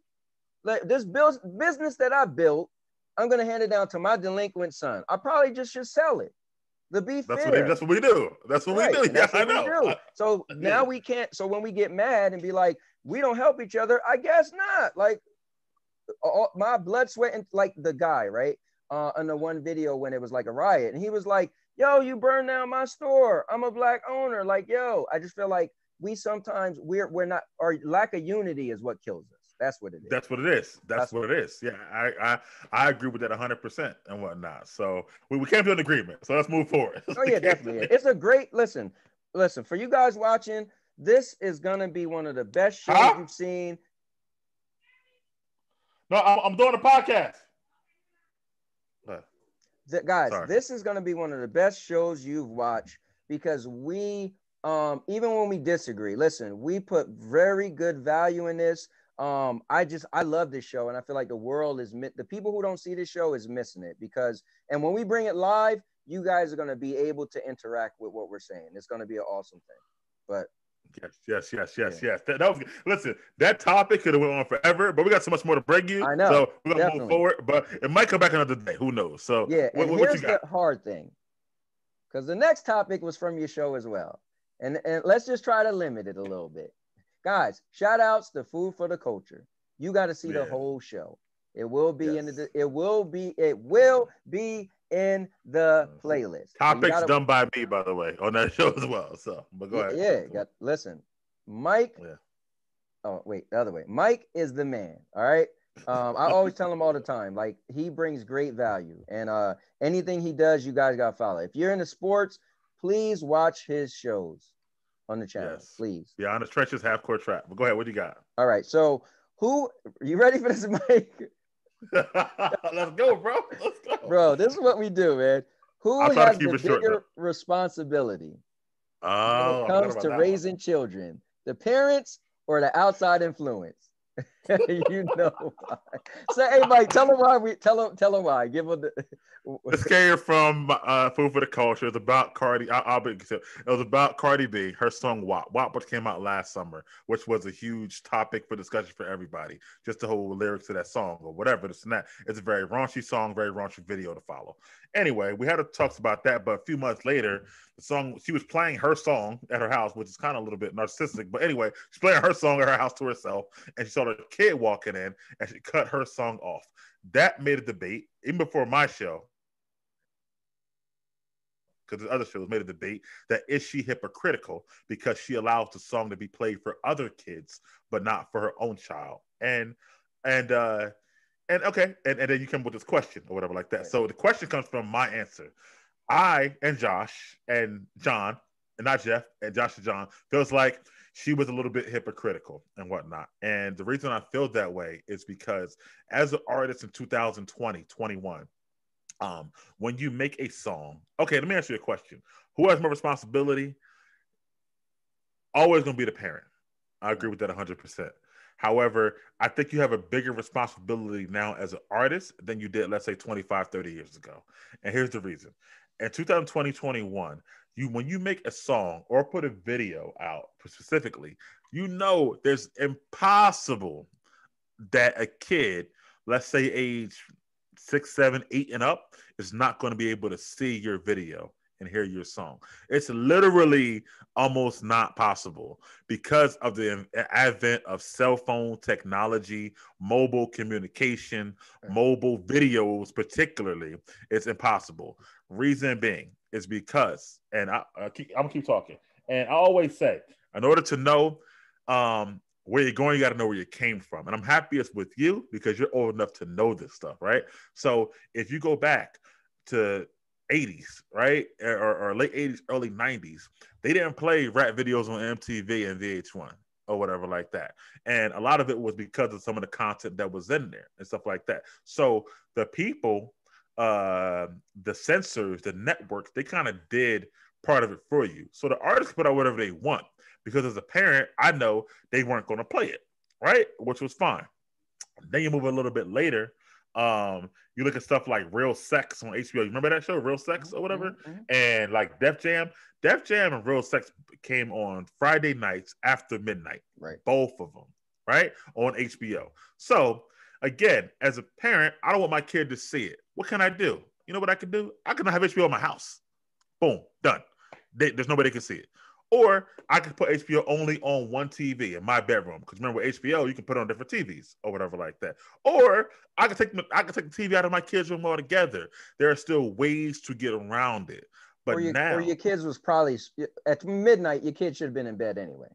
Like this business that I built, I'm gonna hand it down to my delinquent son. I probably just should sell it. To be That's fair. what we do. That's what we do. And Yeah, that's what we do. So now we can't. So when we get mad and be like, we don't help each other, I guess not. Like my blood, sweat, and like the guy, right? On the one video when it was like a riot, and he was like, "Yo, you burned down my store. I'm a black owner." Like, yo, I just feel like we're not. Our lack of unity is what kills us. That's what it is. That's what it is. That's what it is. Yeah, I agree with that 100% and whatnot. So we came to an agreement. So let's move forward. Oh yeah, definitely. It's a great listen for you guys watching. This is gonna be one of the best shows you've seen. No, I'm doing a podcast. Guys, this is gonna be one of the best shows you've watched because we even when we disagree, listen, we put very good value in this. I love this show, and I feel like the world is the people who don't see this show is missing it because and when we bring it live, you guys are gonna be able to interact with what we're saying. It's gonna be an awesome thing. But yes. That was listen. That topic could have went on forever, but we got so much more to bring you. I know. So we're gonna move forward, but it might come back another day. Who knows? So yeah. And here's the hard thing, because the next topic was from your show as well, and let's just try to limit it a little bit, guys. Shout outs to Food for the Culture. You got to see the whole show. It will be it will be in the playlist. Topics done by me, by the way, on that show as well. So, but go ahead. Yeah, listen, Mike. Yeah. Oh, wait, the other way. Mike is the man. All right. I always tell him all the time, like he brings great value, and anything he does, you guys gotta follow. If you're into sports, please watch his shows on the channel. Yes. Please. Beyond the Trenches, Half Court Trap. But go ahead. What do you got? All right. So, you ready for this, Mike? Let's go, bro. Let's go. Bro, this is what we do, man. Who has the bigger responsibility when it comes to raising children? The parents or the outside influence? You know why. So, hey, Mike, tell them why. Tell them why. Give them the. This came from Food for the Culture. It's about Cardi. It was about Cardi B. Her song "WAP." WAP, which came out last summer, which was a huge topic for discussion for everybody. Just the whole lyrics to that song or whatever. This and that. It's a very raunchy song, very raunchy video to follow. Anyway, we had talks about that, but a few months later, the song she was playing her song at her house, which is kind of a little bit narcissistic. But anyway, she's playing her song at her house to herself, and she saw a kid walking in, and she cut her song off. That made a debate even before my show. Because the other shows made a debate that is she hypocritical because she allows the song to be played for other kids but not for her own child. And then you come with this question or whatever like that. So the question comes from my answer. I and Josh and John, and not Jeff, and Josh and John, feels like she was a little bit hypocritical and whatnot. And the reason I feel that way is because as an artist in 2020, 21, when you make a song, okay, let me ask you a question. Who has more responsibility? Always going to be the parent. I agree with that 100%. However, I think you have a bigger responsibility now as an artist than you did, let's say, 25, 30 years ago. And here's the reason. In 2020, 21, when you make a song or put a video out specifically, you know there's impossible that a kid, let's say age 6, 7, 8 and up, is not going to be able to see your video and hear your song. It's literally almost not possible because of the advent of cell phone technology, mobile communication, mobile videos particularly. It's impossible. Reason being is because, and I'm gonna keep talking, and I always say, in order to know where you're going, you got to know where you came from. And I'm happiest with you because you're old enough to know this stuff, right? So if you go back to 80s, right? Or late 80s, early 90s, they didn't play rap videos on MTV and VH1 or whatever like that. And a lot of it was because of some of the content that was in there and stuff like that. So the people, the censors, the networks, they kind of did part of it for you. So the artists put out whatever they want. Because as a parent, I know they weren't going to play it, right? Which was fine. Then you move a little bit later. You look at stuff like Real Sex on HBO. You remember that show, Real Sex or whatever? Mm-hmm. And like Def Jam and Real Sex came on Friday nights after midnight. Right. Both of them, right? On HBO. So again, as a parent, I don't want my kid to see it. What can I do? You know what I can do? I can have HBO in my house. Boom, done. There's no way they can see it. Or I could put HBO only on one TV in my bedroom, because remember with HBO you can put it on different TVs or whatever like that. Or I could take the TV out of my kids' room altogether. There are still ways to get around it. But or your kids was probably at midnight. Your kids should have been in bed anyway.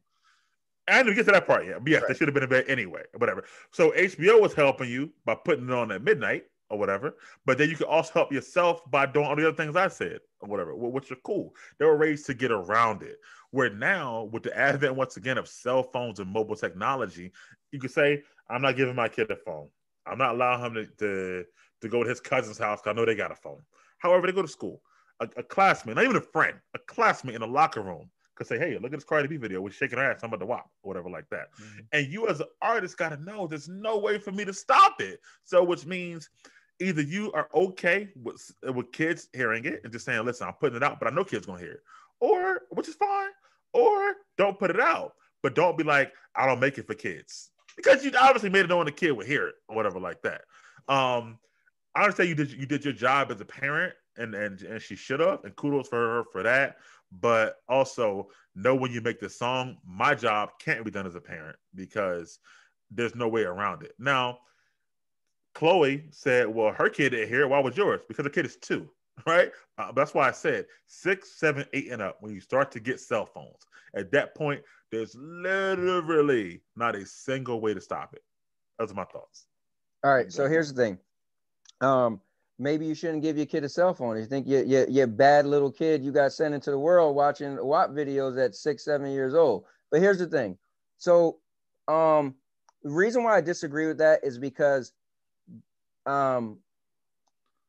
I didn't get to that part yet. But yes, Right. They should have been in bed anyway, or whatever. So HBO was helping you by putting it on at midnight or whatever. But then you can also help yourself by doing all the other things I said or whatever, which are cool. There were ways to get around it. Where now, with the advent once again of cell phones and mobile technology, you could say, I'm not giving my kid a phone. I'm not allowing him to go to his cousin's house because I know they got a phone. However, they go to school. A classmate, not even a friend, a classmate in the locker room could say, hey, look at this Cardi B video. We're shaking her ass. I'm about to WAP or whatever like that. Mm-hmm. And you as an artist got to know there's no way for me to stop it. So which means either you are okay with kids hearing it and just saying, listen, I'm putting it out, but I know kids going to hear it. Or, which is fine, or don't put it out. But don't be like, I don't make it for kids. Because you obviously made it knowing the kid would hear it or whatever like that. I understand you did your job as a parent, and she should have, and kudos for her for that. But also know when you make the song, my job can't be done as a parent because there's no way around it. Now, Chloe said, well, her kid didn't hear it. Why was yours? Because the kid is 2, right? That's why I said 6, 7, 8 and up, when you start to get cell phones. At that point, there's literally not a single way to stop it. Those are my thoughts. All right. So here's the thing. Maybe you shouldn't give your kid a cell phone. You think you're bad little kid you got sent into the world watching WAP videos at 6, 7 years old. But here's the thing. So the reason why I disagree with that is because I'm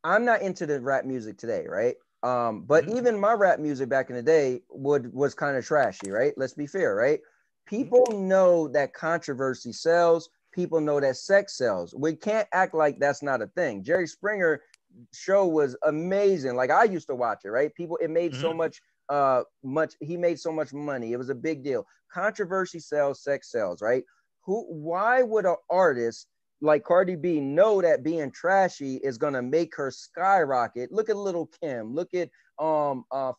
not into the rap music today, right? But even my rap music back in the day was kind of trashy, right? Let's be fair, right? People know that controversy sells. People know that sex sells. We can't act like that's not a thing. Jerry Springer show was amazing. Like, I used to watch it, right? It made so much, he made so much money. It was a big deal. Controversy sells, sex sells, right? Why would an artist like Cardi B know that being trashy is gonna make her skyrocket? Look at Lil' Kim, look at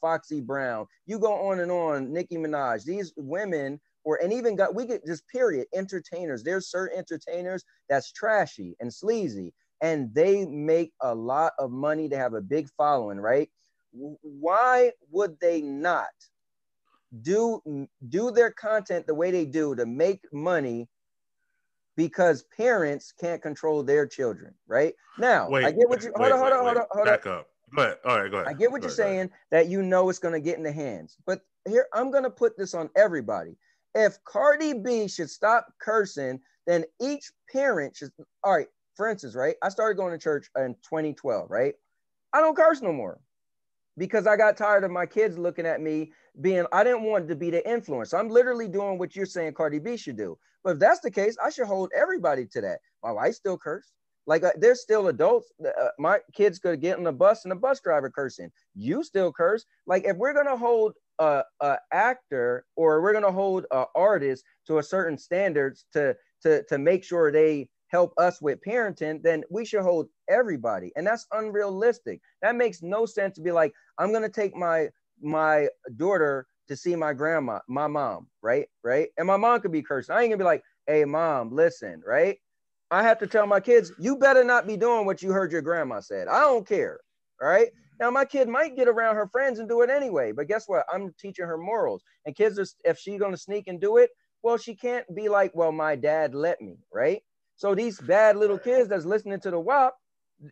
Foxy Brown. You go on and on, Nicki Minaj. These women, and even we get just period entertainers. There's certain entertainers that's trashy and sleazy, and they make a lot of money. They have a big following, right? Why would they not do their content the way they do to make money? Because parents can't control their children, right? Now, I get what you hold on. Back up. But all right, go ahead. I get what you're saying, that you know it's gonna get in the hands. But here, I'm gonna put this on everybody. If Cardi B should stop cursing, then each parent should. All right, for instance, right? I started going to church in 2012, right? I don't curse no more because I got tired of my kids looking at me I didn't want to be the influence. I'm literally doing what you're saying Cardi B should do. But if that's the case, I should hold everybody to that. My wife still curse. Like, there's still adults. My kids could get on the bus and the bus driver cursing. You still curse. Like, if we're going to hold a actor, or we're going to hold an artist to a certain standards to make sure they help us with parenting, then we should hold everybody. And that's unrealistic. That makes no sense to be like, I'm going to take my daughter to see my grandma, my mom, right? And my mom could be cursing. I ain't gonna be like, hey, mom, listen, right? I have to tell my kids, you better not be doing what you heard your grandma said. I don't care, all right? Now, my kid might get around her friends and do it anyway, but guess what? I'm teaching her morals. And kids, if she's gonna sneak and do it, well, she can't be like, well, my dad let me, right? So these bad little kids that's listening to the WAP,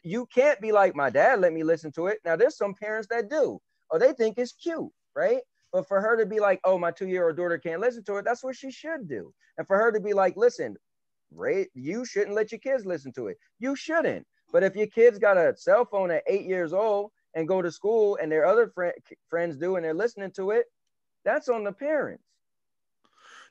you can't be like, my dad let me listen to it. Now, there's some parents that do, or they think it's cute, right? But for her to be like, oh, my 2-year-old daughter can't listen to it, that's what she should do. And for her to be like, listen, Ray, you shouldn't let your kids listen to it. You shouldn't. But if your kids got a cell phone at 8 years old and go to school and their other friends do and they're listening to it, that's on the parents.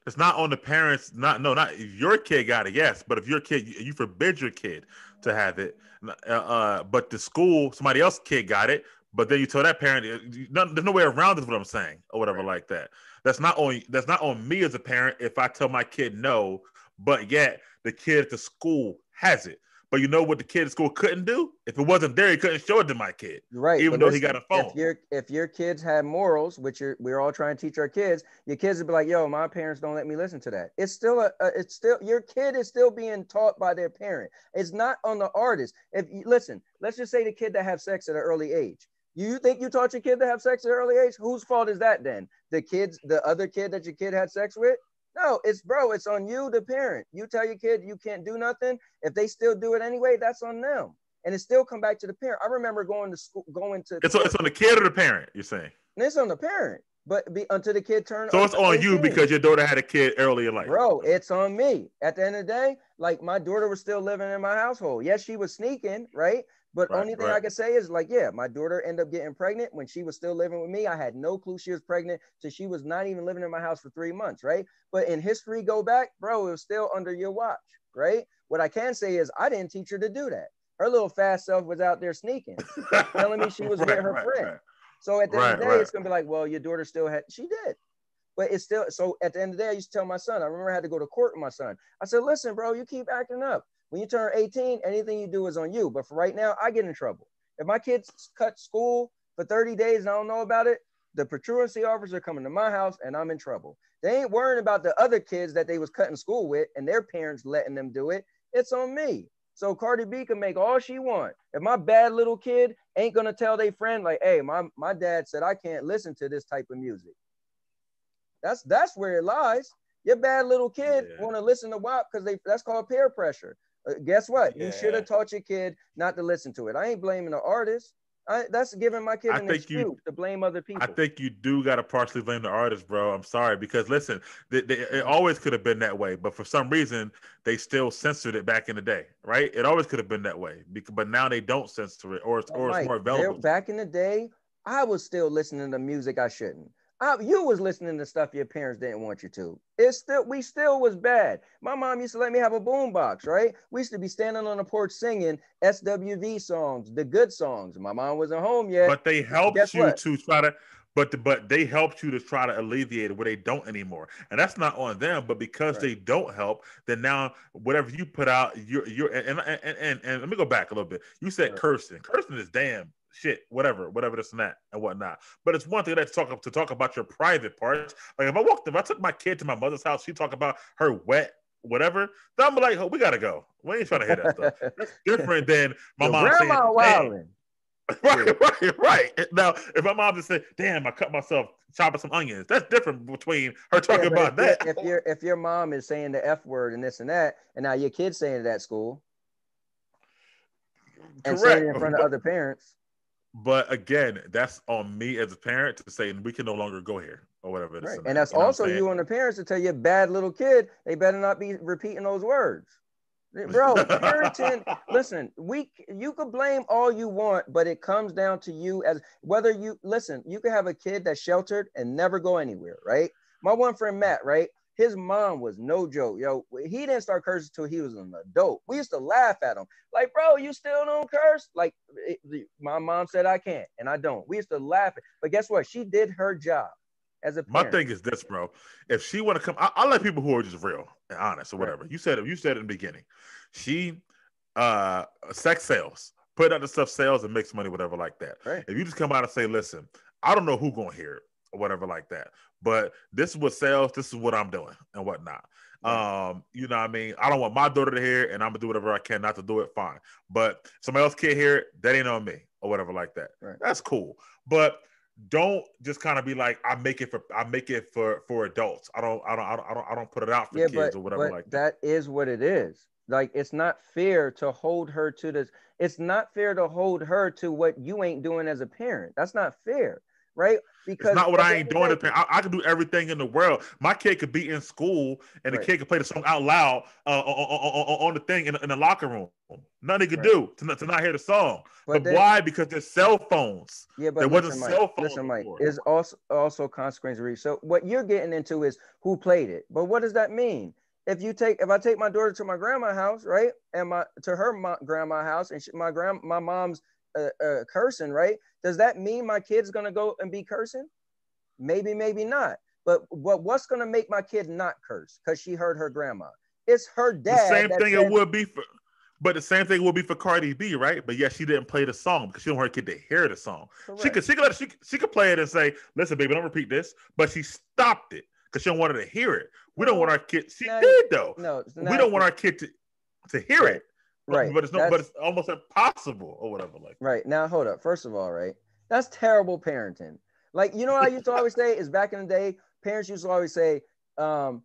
It's not on the parents. Not if your kid got it, yes. But if your kid, you forbid your kid to have it. But the school, somebody else's kid got it. But then you tell that parent, there's no way around it, what I'm saying, or whatever like that. That's not on me as a parent if I tell my kid no, but yet the kid at the school has it. But you know what the kid at school couldn't do? If it wasn't there, he couldn't show it to my kid. Right. Even though he got a phone. If your kids had morals, which we're all trying to teach our kids, your kids would be like, yo, my parents don't let me listen to that. It's still your kid is still being taught by their parent. It's not on the artist. Listen, let's just say the kid that have sex at an early age. You think you taught your kid to have sex at an early age? Whose fault is that then? The other kid that your kid had sex with? No, it's on you, the parent. You tell your kid you can't do nothing. If they still do it anyway, that's on them. And it still come back to the parent. I remember going to school, It's on the kid or the parent, you're saying? And it's on the parent, but until the kid turns. So it's on 18. You because your daughter had a kid early in life. Bro, it's on me. At the end of the day, like my daughter was still living in my household. Yes, she was sneaking, right? But only thing I can say is like, yeah, my daughter ended up getting pregnant when she was still living with me. I had no clue she was pregnant. So she was not even living in my house for 3 months, right? But in history, go back, bro, it was still under your watch, right? What I can say is I didn't teach her to do that. Her little fast self was out there sneaking, telling me she was with her friend. Right. So at the end of the day, it's going to be like, well, your daughter she did. But it's still, so at the end of the day, I used to tell my son, I remember I had to go to court with my son. I said, listen, bro, you keep acting up. When you turn 18, anything you do is on you. But for right now, I get in trouble. If my kids cut school for 30 days and I don't know about it, the truancy officer coming to my house and I'm in trouble. They ain't worrying about the other kids that they was cutting school with and their parents letting them do it. It's on me. So Cardi B can make all she want. If my bad little kid ain't gonna tell their friend like, hey, my dad said I can't listen to this type of music. That's where it lies. Your bad little kid want to listen to WAP because that's called peer pressure. Guess what? You should have taught your kid not to listen to it. I ain't blaming the artist. That's giving my kid an excuse to blame other people. I think you do got to partially blame the artist, bro. I'm sorry, because listen, it always could have been that way, but for some reason they still censored it back in the day, right? It always could have been that way, but now they don't censor it, or it's more available. Back in the day, I was still listening to music I shouldn't. You was listening to stuff your parents didn't want you to. We still was bad. My mom used to let me have a boombox, right? We used to be standing on the porch singing SWV songs, the good songs. My mom wasn't home yet. But they helped you to try to, but they helped you to try to alleviate it where they don't anymore. And that's not on them, but because they don't help, then now whatever you put out, and let me go back a little bit. You said cursing. Cursing is damn shit, whatever this and that and whatnot. But it's one thing to talk about your private parts. Like if I took my kid to my mother's house, she talk about her wet whatever, then I'm like, oh, we gotta go. We ain't trying to hear that stuff. That's different than my mom saying, right. Now, if my mom just said, damn, I cut myself chopping some onions, that's different between her talking about that. If your mom is saying the F word and this and that, and now your kid's saying it at school and saying it in front of other parents. But again, that's on me as a parent to say we can no longer go here or whatever. Right. And that's also you and the parents to tell your bad little kid they better not be repeating those words. Bro, parenting, listen, you could blame all you want, but it comes down to you as whether you could have a kid that's sheltered and never go anywhere, right? My one friend Matt, right? His mom was no joke. Yo, he didn't start cursing until he was an adult. We used to laugh at him. Like, bro, you still don't curse? Like, my mom said I can't, and I don't. We used to laugh. But guess what? She did her job as a parent. My thing is this, bro. If she want to come, I like people who are just real and honest or whatever. Right. You said it in the beginning. She, sex sales, put out the stuff sales and makes money, whatever like that. Right. If you just come out and say, listen, I don't know who gonna hear it or whatever like that, but this is what sells, this is what I'm doing and whatnot. Right. You know what I mean? I don't want my daughter to hear it, and I'm gonna do whatever I can not to do it, fine. But somebody else can't hear it, that ain't on me or whatever like that. Right. That's cool. But don't just kind of be like, I make it for adults. I don't put it out for kids or whatever like that. That is what it is. Like, it's not fair to hold her to this. It's not fair to hold her to what you ain't doing as a parent. That's not fair, right? Because it's not what I ain't doing as a parent. I can do everything in the world. My kid could be in school and the kid could play the song out loud on the thing in the locker room. Nothing he could do to not hear the song. But why? Because there's cell phones. Yeah, but there wasn't cell phones. Listen, Mike, is also consequences. So what you're getting into is who played it. But what does that mean? If I take my daughter to my grandma's house, right, and to her grandma's house, and my mom's cursing, right? Does that mean my kid's gonna go and be cursing? Maybe, maybe not. But what's gonna make my kid not curse? Because she heard her grandma. It's her dad. The same thing it would be for. But the same thing will be for Cardi B, right? But yeah, she didn't play the song because she don't want her kid to hear the song. Correct. She could play it and say, "Listen, baby, don't repeat this." But she stopped it because she don't want her to hear it. We don't want our kid. She did though. No, we don't want our kid to hear right. it. Right. But it's almost impossible or whatever. Like right now, hold up. First of all, right, that's terrible parenting. Like, you know what I used to always say is back in the day, parents used to always say, don't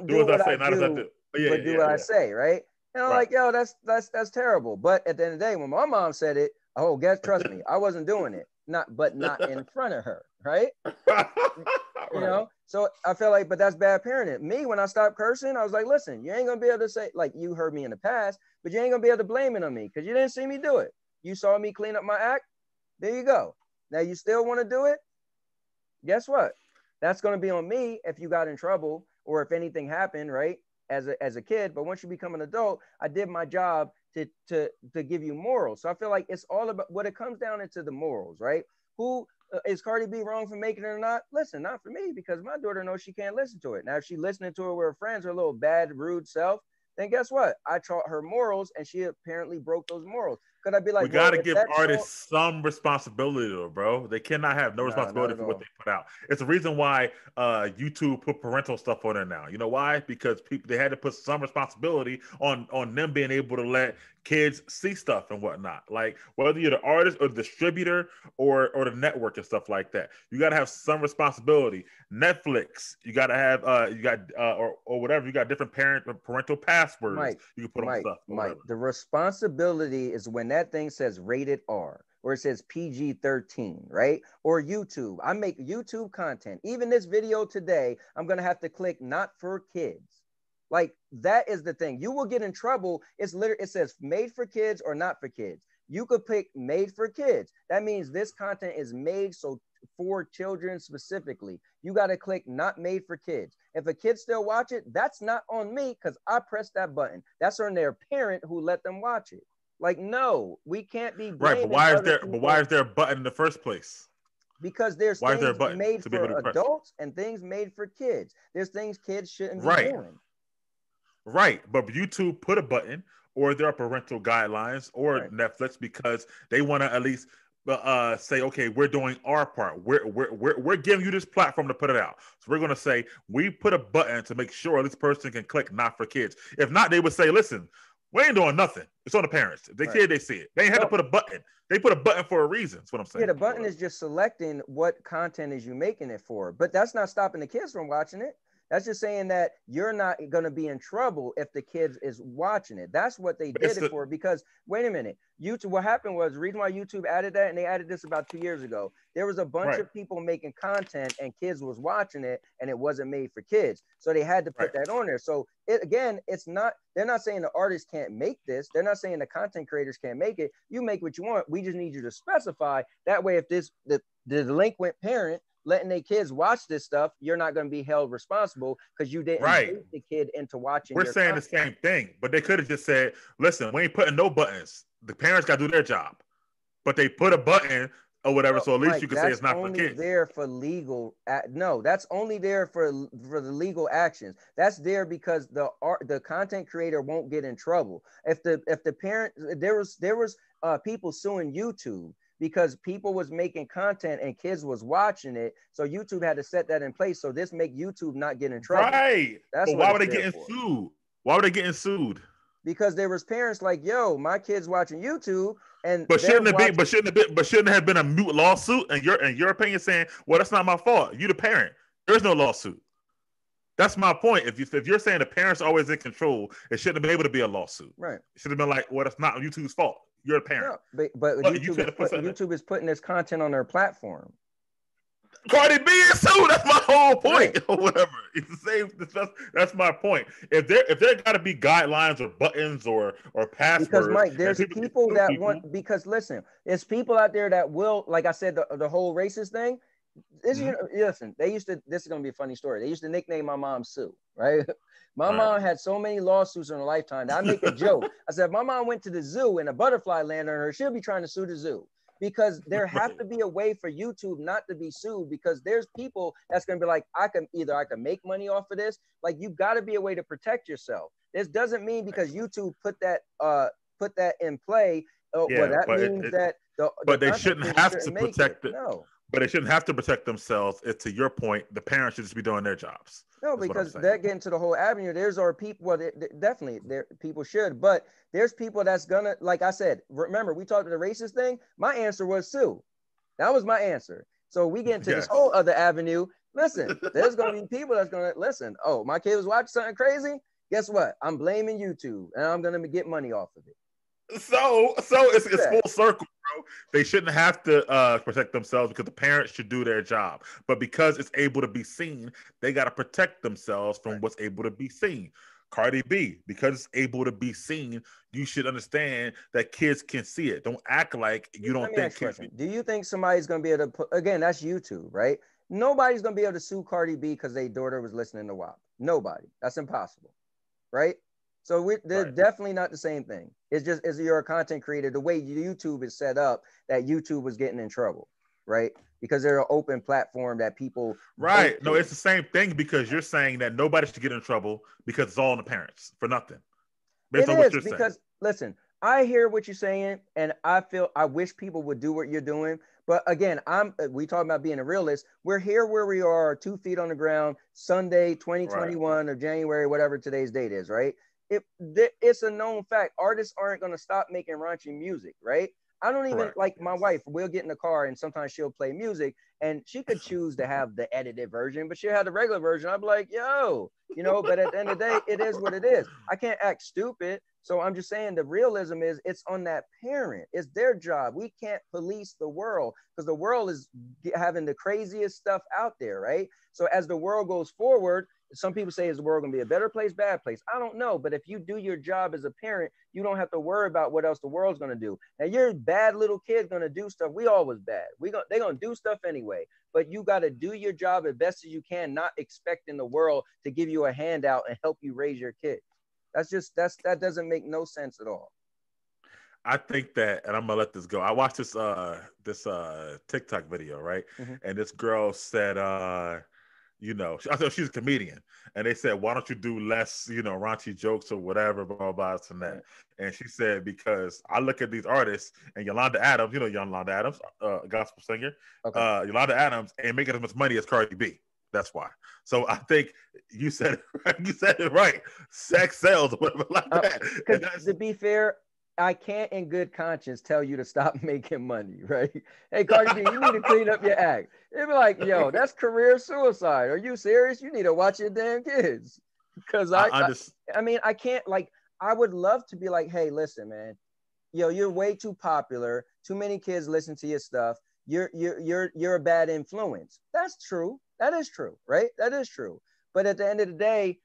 do what I do, but do what I say, right? And I'm like, yo, that's terrible. But at the end of the day, when my mom said it, oh, trust me, I wasn't doing it. Not in front of her, right? You know, so I feel like, but that's bad parenting. Me, when I stopped cursing, I was like, listen, you ain't gonna be able to say, like, you heard me in the past, but you ain't gonna be able to blame it on me because you didn't see me do it. You saw me clean up my act. There you go. Now you still want to do it? Guess what? That's gonna be on me if you got in trouble or if anything happened, right? As a kid, but once you become an adult, I did my job to give you morals. So I feel like it's all about what it comes down into the morals, right? Who is Cardi B wrong for making it or not? Listen, not for me, because my daughter knows she can't listen to it. Now, if she's listening to it with her friends, her little bad, rude self, then guess what? I taught her morals, and she apparently broke those morals. Could I be like, we got to give artists some responsibility, though, bro? They cannot have no responsibility for what they put out. It's the reason why YouTube put parental stuff on there now. You know why? Because they had to put some responsibility on them being able to let kids see stuff and whatnot. Like whether you're the artist or the distributor or the network and stuff like that, you got to have some responsibility. Netflix, you got to have or whatever. You got different parental passwords. You can put on stuff. Mike, the responsibility is when that thing says rated R or it says PG-13, right? Or YouTube. I make YouTube content. Even this video today, I'm gonna have to click not for kids. Like that is the thing. You will get in trouble. It says made for kids or not for kids. You could pick made for kids. That means this content is made for children specifically. You got to click not made for kids. If a kid still watch it, that's not on me because I pressed that button. That's on their parent who let them watch it. Like, no, we can't be blaming. Right, but why is there a button in the first place? Because there's things made for adults and things made for kids. There's things kids shouldn't be doing. Right, but YouTube put a button, or there are parental guidelines, or Netflix, because they want to at least say, okay, we're doing our part. We're giving you this platform to put it out. So we're going to say we put a button to make sure this person can click not for kids. If not, they would say, listen, we ain't doing nothing. It's on the parents. If they see it, they see it. They ain't had to put a button. They put a button for a reason. That's what I'm saying. Yeah, the button is just selecting what content is you making it for. But that's not stopping the kids from watching it. That's just saying that you're not going to be in trouble if the kids is watching it. That's what they did it for. Because wait a minute, YouTube. What happened was the reason why YouTube added that, and they added this about 2 years ago. There was a bunch of people making content, and kids was watching it, and it wasn't made for kids. So they had to put that on there. So it's not. They're not saying the artists can't make this. They're not saying the content creators can't make it. You make what you want. We just need you to specify that way. If the delinquent parent letting their kids watch this stuff, you're not going to be held responsible because you didn't take the kid into watching. We're saying content. The same thing, but they could have just said, listen, we ain't putting no buttons. The parents got to do their job, but they put a button or whatever. So at least you can say it's not for kids. There for legal. No, that's only there for the legal actions. That's there because the content creator won't get in trouble. If the parent, there was people suing YouTube because people was making content and kids was watching it. So YouTube had to set that in place. So this make YouTube not get in trouble. Right. That's but why were they getting sued? Why were they getting sued? Because there was parents like, yo, my kid's watching YouTube. But shouldn't it have been a moot lawsuit? And your opinion saying, well, that's not my fault. You the parent. There's no lawsuit. That's my point. If you're saying the parents are always in control, it shouldn't have been able to be a lawsuit. Right. It should have been like, well, that's not YouTube's fault. You're a parent. No, but YouTube is putting this content on their platform. Cardi B is too. That's my whole point. Or whatever. It's the same. That's my point. If there got to be guidelines or buttons or passwords. Because Mike, there's people that want. Because listen, there's people out there that will, like I said, the whole racist thing. Listen, they used to. This is gonna be a funny story. They used to nickname my mom Sue, right? My mom had so many lawsuits in her lifetime that I make a joke. I said, my mom went to the zoo and a butterfly landed on her. She'll be trying to sue the zoo. Because there have to be a way for YouTube not to be sued, because there's people that's going to be like, I can make money off of this. Like, you got to be a way to protect yourself. This doesn't mean because YouTube put that in play. Well, Yeah, that but means that the they content shouldn't creator have to shouldn't make it. protect it. No. But they shouldn't have to protect themselves. It's, to your point, the parents should just be doing their jobs. No, Is what I'm because saying. that get into the whole avenue. There's our people. Well, definitely, there people should, but there's people that's gonna, like I said. Remember, we talked about the racist thing. My answer was sue. That was my answer. So we get into this whole other avenue. Listen, there's gonna be people that's gonna listen. Oh, my kid was watching something crazy. Guess what? I'm blaming YouTube, and I'm gonna get money off of it. So it's full circle, bro. They shouldn't have to protect themselves because the parents should do their job. But because it's able to be seen, they got to protect themselves from what's able to be seen. Cardi B, because it's able to be seen, you should understand that kids can see it. Don't act like you don't think kids. Do you think somebody's going to be able to put, again, that's YouTube, right? Nobody's going to be able to sue Cardi B because their daughter was listening to WAP. Nobody. That's impossible, right? So they're definitely not the same thing. It's just, as you're a content creator, the way YouTube is set up, that YouTube was getting in trouble, right? Because they're an open platform that people. Right. No, it's the same thing, because you're saying that nobody should get in trouble because it's all on the parents for nothing. It is because, listen, I hear what you're saying, and I wish people would do what you're doing. But again, we talking about being a realist. We're here where we are, 2 feet on the ground, Sunday, 2021 or January, whatever today's date is, right? It's a known fact. Artists aren't going to stop making raunchy music, right? I don't even like my wife. We'll get in the car and sometimes she'll play music, and she could choose to have the edited version, but she'll have the regular version. I'd be like, yo, but at the end of the day, it is what it is. I can't act stupid. So I'm just saying the realism is it's on that parent. It's their job. We can't police the world because the world is having the craziest stuff out there, right? So as the world goes forward, some people say, is the world going to be a better place, bad place? I don't know. But if you do your job as a parent, you don't have to worry about what else the world's going to do. Now, your bad little kid's going to do stuff. We all was bad. They're going to do stuff anyway. But you got to do your job as best as you can, not expecting the world to give you a handout and help you raise your kid. That doesn't make no sense at all. I think that, and I'm gonna let this go. I watched this TikTok video, right? Mm-hmm. And this girl said, I thought she's a comedian, and they said, why don't you do less, raunchy jokes or whatever, blah, blah, blah, and that. And she said, because I look at these artists, and Yolanda Adams, Yolanda Adams, gospel singer, Yolanda Adams ain't making as much money as Cardi B. That's why. So I think you said it right. Sex sells, or whatever like that. To be fair, I can't in good conscience tell you to stop making money, right? Hey, Cardi B, you need to clean up your act. They'd be like, yo, that's career suicide. Are you serious? You need to watch your damn kids. Because I mean, I can't, I would love to be like, hey, listen, man, you're way too popular. Too many kids listen to your stuff. You're a bad influence. That's true. That is true, right? That is true. But at the end of the day,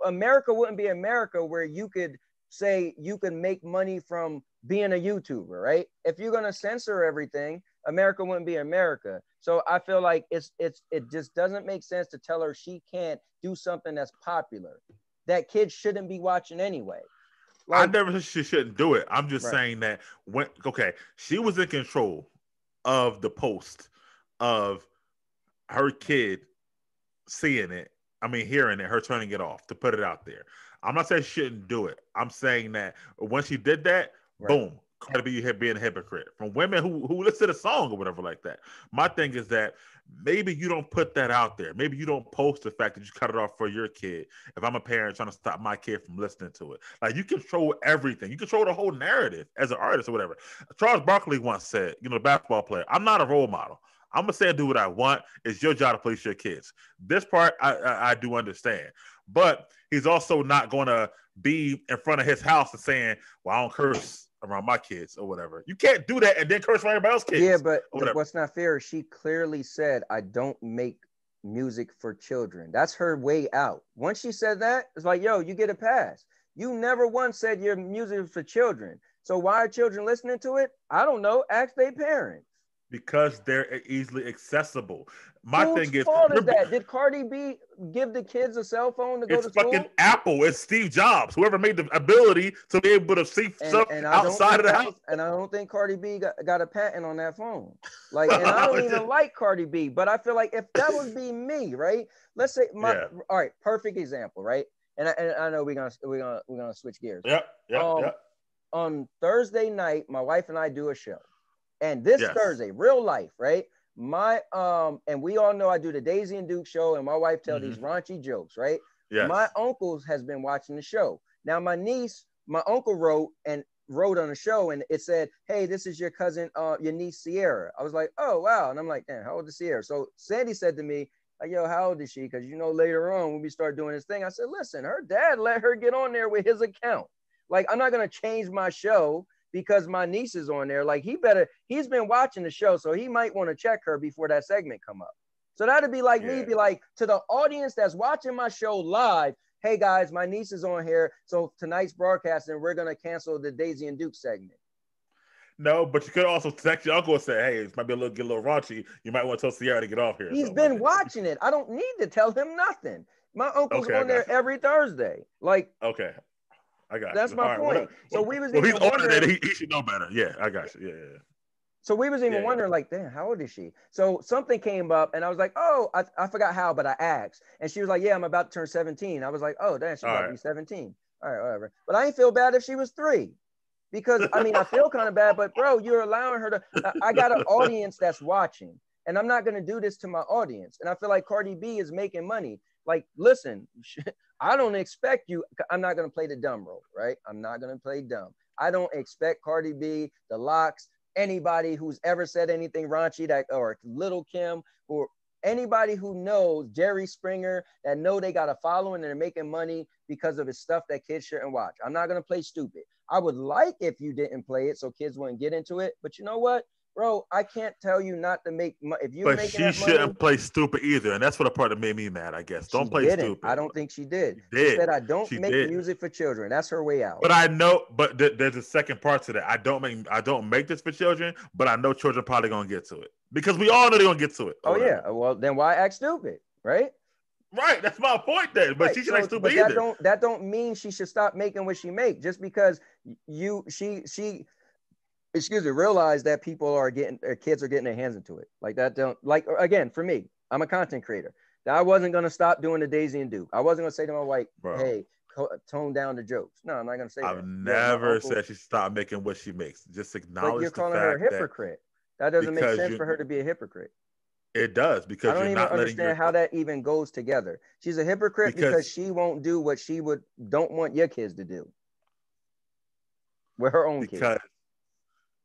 America wouldn't be America where you could say you can make money from being a YouTuber, right? If you're gonna censor everything, America wouldn't be America. So I feel like it just doesn't make sense to tell her she can't do something that's popular that kids shouldn't be watching anyway. I never said she shouldn't do it. I'm just saying that she was in control of the post of her kid seeing it. I mean, hearing it, her turning it off to put it out there. I'm not saying she shouldn't do it. I'm saying that when she did that, boom, Cardi B being a hypocrite. From women who listen to the song or whatever like that. My thing is that maybe you don't put that out there. Maybe you don't post the fact that you cut it off for your kid. If I'm a parent trying to stop my kid from listening to it. You control everything. You control the whole narrative as an artist or whatever. Charles Barkley once said, the basketball player, I'm not a role model. I'm going to say and do what I want. It's your job to police your kids. This part I do understand. But he's also not going to be in front of his house and saying, well, I don't curse around my kids or whatever. You can't do that and then curse around everybody else's kids. Yeah, but what's not fair is she clearly said, I don't make music for children. That's her way out. Once she said that, it's like, yo, you get a pass. You never once said your music is for children. So why are children listening to it? I don't know. Ask their parents. Because they're easily accessible. My thing is, fault is that? Did Cardi B give the kids a cell phone to go to school? It's fucking Apple. It's Steve Jobs. Whoever made the ability to be able to see stuff outside of the house. And I don't think Cardi B got a patent on that phone. And I don't even like Cardi B, but I feel like if that would be me, right? Let's say all right, perfect example, right? and I know we're gonna switch gears. Yep. On Thursday night, my wife and I do a show, and this Thursday, real life, right? And we all know I do the Daisy and Duke show, and my wife tell these raunchy jokes, right? Yes. My uncles has been watching the show. Now my uncle wrote on the show, and it said, "Hey, this is your cousin, your niece Sierra." I was like, "Oh wow," and I'm like, "Damn, how old is Sierra?" So Sandy said to me, like, "Yo, how old is she?" Because later on when we start doing this thing, I said, "Listen, her dad let her get on there with his account. Like, I'm not gonna change my show because my niece is on there. Like, he's been watching the show, so he might want to check her before that segment come up." So that'd be like me, be like, to the audience that's watching my show live, "Hey guys, my niece is on here, so tonight's broadcasting, we're gonna cancel the Daisy and Duke segment." No, but you could also text your uncle and say, "Hey, it might be get a little raunchy. You might want to tell Sierra to get off here." He's been watching it. I don't need to tell him nothing. My uncle's on there every Thursday. Like, okay, I got that's you. my point. So we was he's older than he should know better. Yeah, I got you. Yeah. So we was even wondering, like, damn, how old is she? So something came up, and I was like, oh, I forgot how, but I asked, and she was like, yeah, I'm about to turn 17. I was like, oh, damn, she's about to be 17. All right, whatever. But I ain't feel bad if she was 3. Because, I mean, I feel kind of bad, but bro, you're allowing her to, I got an audience that's watching, and I'm not going to do this to my audience. And I feel like Cardi B is making money. Like, listen, I don't expect you, I'm not going to play the dumb role, right? I'm not going to play dumb. I don't expect Cardi B, the Locks, anybody who's ever said anything raunchy, or Little Kim, or anybody who knows Jerry Springer, that know they got a following and they're making money because of his stuff that kids shouldn't watch. I'm not going to play stupid. I would like if you didn't play it so kids wouldn't get into it. But you know what, bro? I can't tell you not to make money. If you're making that money, she shouldn't play stupid either. And that's what the part that made me mad, I guess. Don't play stupid. I don't think she did. She said, I don't make music for children. That's her way out. But I know, but there's a second part to that. I don't make this for children, but I know children probably going to get to it. Because we all know they're going to get to it. Oh, yeah. Well, then why act stupid, right? Right, that's my point then. But she shouldn't act stupid either. That don't mean she should stop making what she make. Just because she realize that kids are getting their hands into it. Like that again, for me, I'm a content creator. I wasn't going to stop doing the Daisy and Duke. I wasn't going to say to my wife, hey, tone down the jokes. No, I'm not going to say that. I've never said she stopped making what she makes. Just acknowledge but you're calling her a hypocrite. That doesn't make sense for her to be a hypocrite. It does, because I don't even understand how that even goes together. She's a hypocrite because she won't do what she don't want your kids to do with her own kids.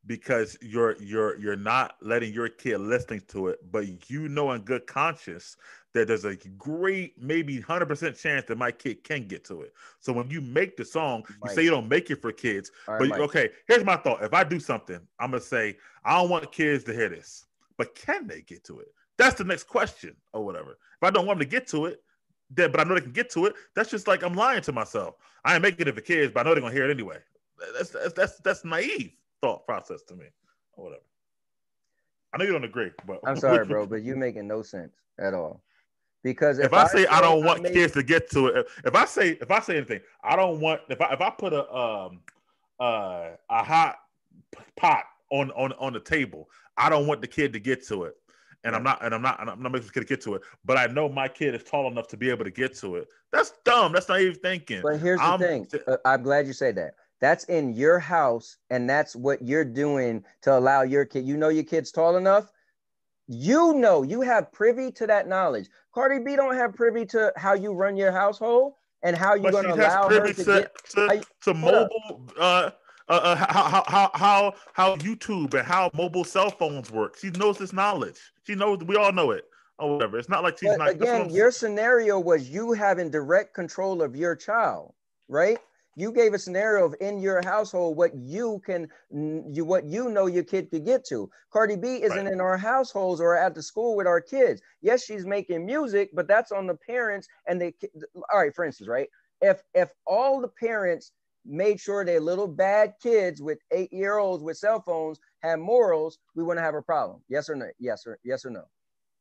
Because you're not letting your kid listening to it, but you know in good conscience that there's a great, maybe 100% chance that my kid can get to it. So when you make the song, you say you don't make it for kids, okay, here's my thought. If I do something, I'm going to say, I don't want kids to hear this, but can they get to it? That's the next question or whatever. If I don't want them to get to it, but I know they can get to it, that's just like I'm lying to myself. I ain't making it for kids, but I know they're going to hear it anyway. That's naive thought process to me or whatever. I know you don't agree, but I'm sorry, bro, but you're making no sense at all. Because if I say I don't want kids to get to it, if I say anything, I don't want, if I put a hot pot on the table, I don't want the kid to get to it. And I'm not making the kid get to it, but I know my kid is tall enough to be able to get to it. That's dumb. That's naive thinking. But here's the thing. I'm glad you said that. That's in your house, and that's what you're doing to allow your kid. You know your kid's tall enough. You have privy to that knowledge. Cardi B don't have privy to how you run your household and how you're going to allow her to mobile. How YouTube and how mobile cell phones work. She knows this knowledge. She knows, we all know it or whatever. It's not like she's not. Again, your scenario was you having direct control of your child, right? You gave a scenario of in your household what you know your kid could get to. Cardi B isn't in our households or at the school with our kids. Yes, she's making music, but that's on the parents and all right, for instance, right? If all the parents made sure their little bad kids with 8-year-olds with cell phones had morals, we wouldn't have a problem. Yes or no? Yes or no?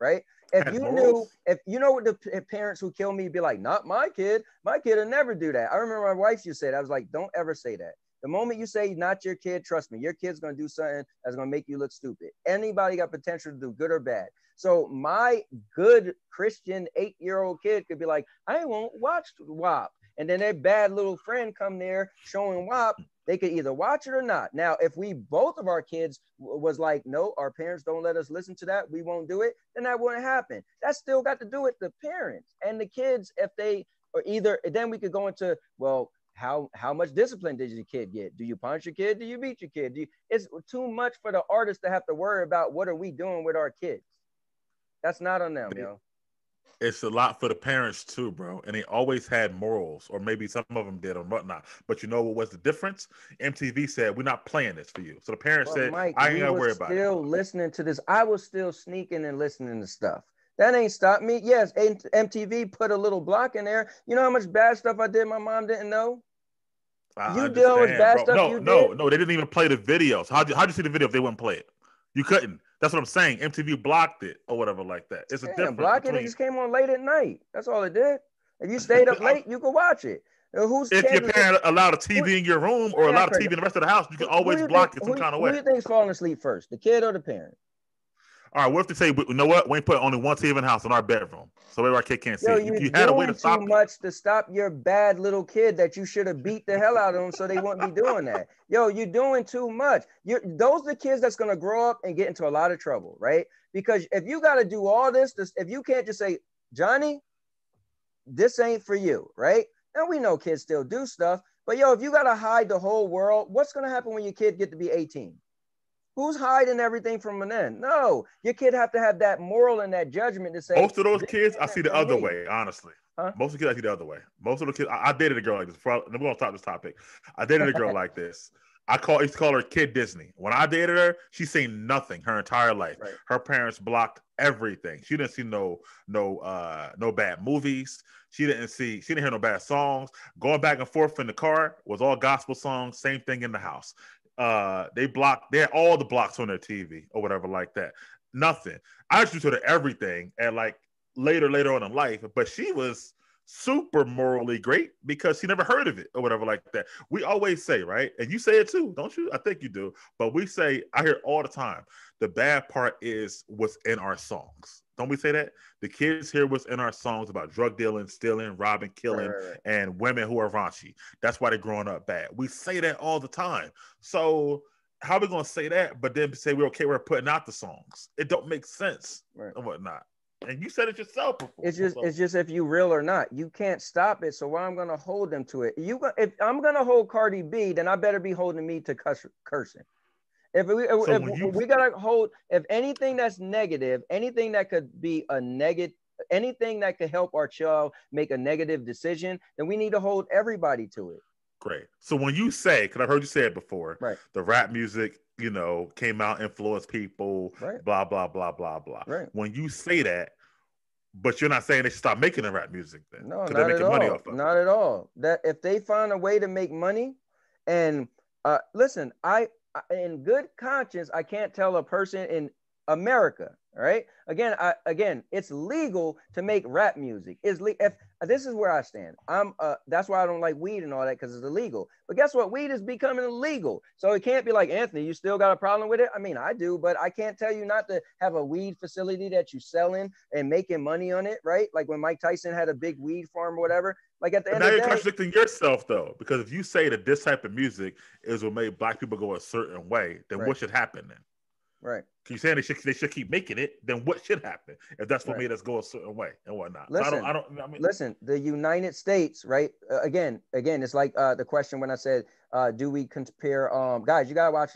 Right? If you know what the parents who kill me be like, not my kid will never do that. I remember my wife used to say that. I was like, don't ever say that. The moment you say not your kid, trust me, your kid's gonna do something that's gonna make you look stupid. Anybody got potential to do good or bad. So my good Christian 8-year-old kid could be like, I won't watch WAP. and then their bad little friend come there showing WAP, they could either watch it or not. Now, if we both of our kids was like, no, our parents don't let us listen to that, we won't do it, then that wouldn't happen. That still got to do with the parents and the kids. If they or either, then we could go into, well, how much discipline did your kid get? Do you punch your kid? Do you beat your kid? It's too much for the artists to have to worry about what are we doing with our kids. That's not on them, yo. It's a lot for the parents too, bro. And they always had morals, or maybe some of them did or whatnot. But you know what was the difference? MTV said, we're not playing this for you. So the parents said, Mike, I ain't got to worry about it. Still listening to this. I was still sneaking and listening to stuff. That ain't stopped me. Yes, MTV put a little block in there. You know how much bad stuff I did my mom didn't know? You deal with bad stuff you did? No, they didn't even play the videos. How'd you see the video if they wouldn't play it? You couldn't. That's what I'm saying. MTV blocked it or whatever like that. It's a difference. Block it. It just came on late at night. That's all it did. If you stayed up late, you could watch it. If your parent allowed a TV in your room or allowed a TV in the rest of the house, you can always block it some kind of way. Who do you think's falling asleep first, the kid or the parent? All right, what if they say, you know what? We ain't put only one TV in the house in our bedroom, so maybe our kid can't see it. You had a way to stop too much to stop your bad little kid that you should have beat the hell out of them so they wouldn't be doing that. Yo, you're doing too much. Those are the kids that's going to grow up and get into a lot of trouble, right? Because if you got to do all this, if you can't just say, Johnny, this ain't for you, right? And we know kids still do stuff, but yo, if you got to hide the whole world, what's going to happen when your kid get to be 18? Who's hiding everything from an end? No, your kid have to have that moral and that judgment to say. Most of those kids, I see the other way, honestly. Huh? Most of the kids, I see the other way. Most of the kids, I dated a girl like this. We're going to stop this topic. I dated a girl like this. I used to call her Kid Disney. When I dated her, she seen nothing her entire life. Right. Her parents blocked everything. She didn't see no bad movies. She didn't hear no bad songs. Going back and forth in the car was all gospel songs. Same thing in the house. They had all the blocks on their TV or whatever like that. Nothing. I introduced her to everything and like later on in life, but she was super morally great because she never heard of it or whatever like that. We always say, right? And you say it too, don't you? I think you do. But we say, I hear all the time, the bad part is what's in our songs. Don't we say that? The kids hear what's in our songs about drug dealing, stealing, robbing, killing, right. And women who are raunchy. That's why they're growing up bad. We say that all the time. So how are we going to say that, but then say we're okay, we're putting out the songs? It don't make sense, right, and whatnot. And you said it yourself before. It's just if you real or not. You can't stop it. So why I'm going to hold them to it? If I'm going to hold Cardi B, then I better be holding me to cursing. If we gotta hold, if anything that's negative, anything that could be a negative, anything that could help our child make a negative decision, then we need to hold everybody to it. Great. So when you say, because I've heard you say it before, right, the rap music, came out, influenced people, right, blah, blah, blah, blah, blah. Right. When you say that, but you're not saying they should stop making the rap music then. No, not at all. Money off of not it. At all. That if they find a way to make money, and listen, in good conscience, I can't tell a person in America, right? Again, it's legal to make rap music. If this is where I stand. That's why I don't like weed and all that, because it's illegal. But guess what? Weed is becoming illegal. So it can't be like, Anthony, you still got a problem with it? I mean, I do, but I can't tell you not to have a weed facility that you selling and making money on it, right? Like when Mike Tyson had a big weed farm or whatever. Like at the end of the day, now you're contradicting yourself though, because if you say that this type of music is what made Black people go a certain way, then right, what should happen then? Right. You're saying they should keep making it, then what should happen if that's what made us go a certain way and whatnot? Listen, listen, the United States, right? Again, it's like the question when I said, do we compare, guys, you gotta watch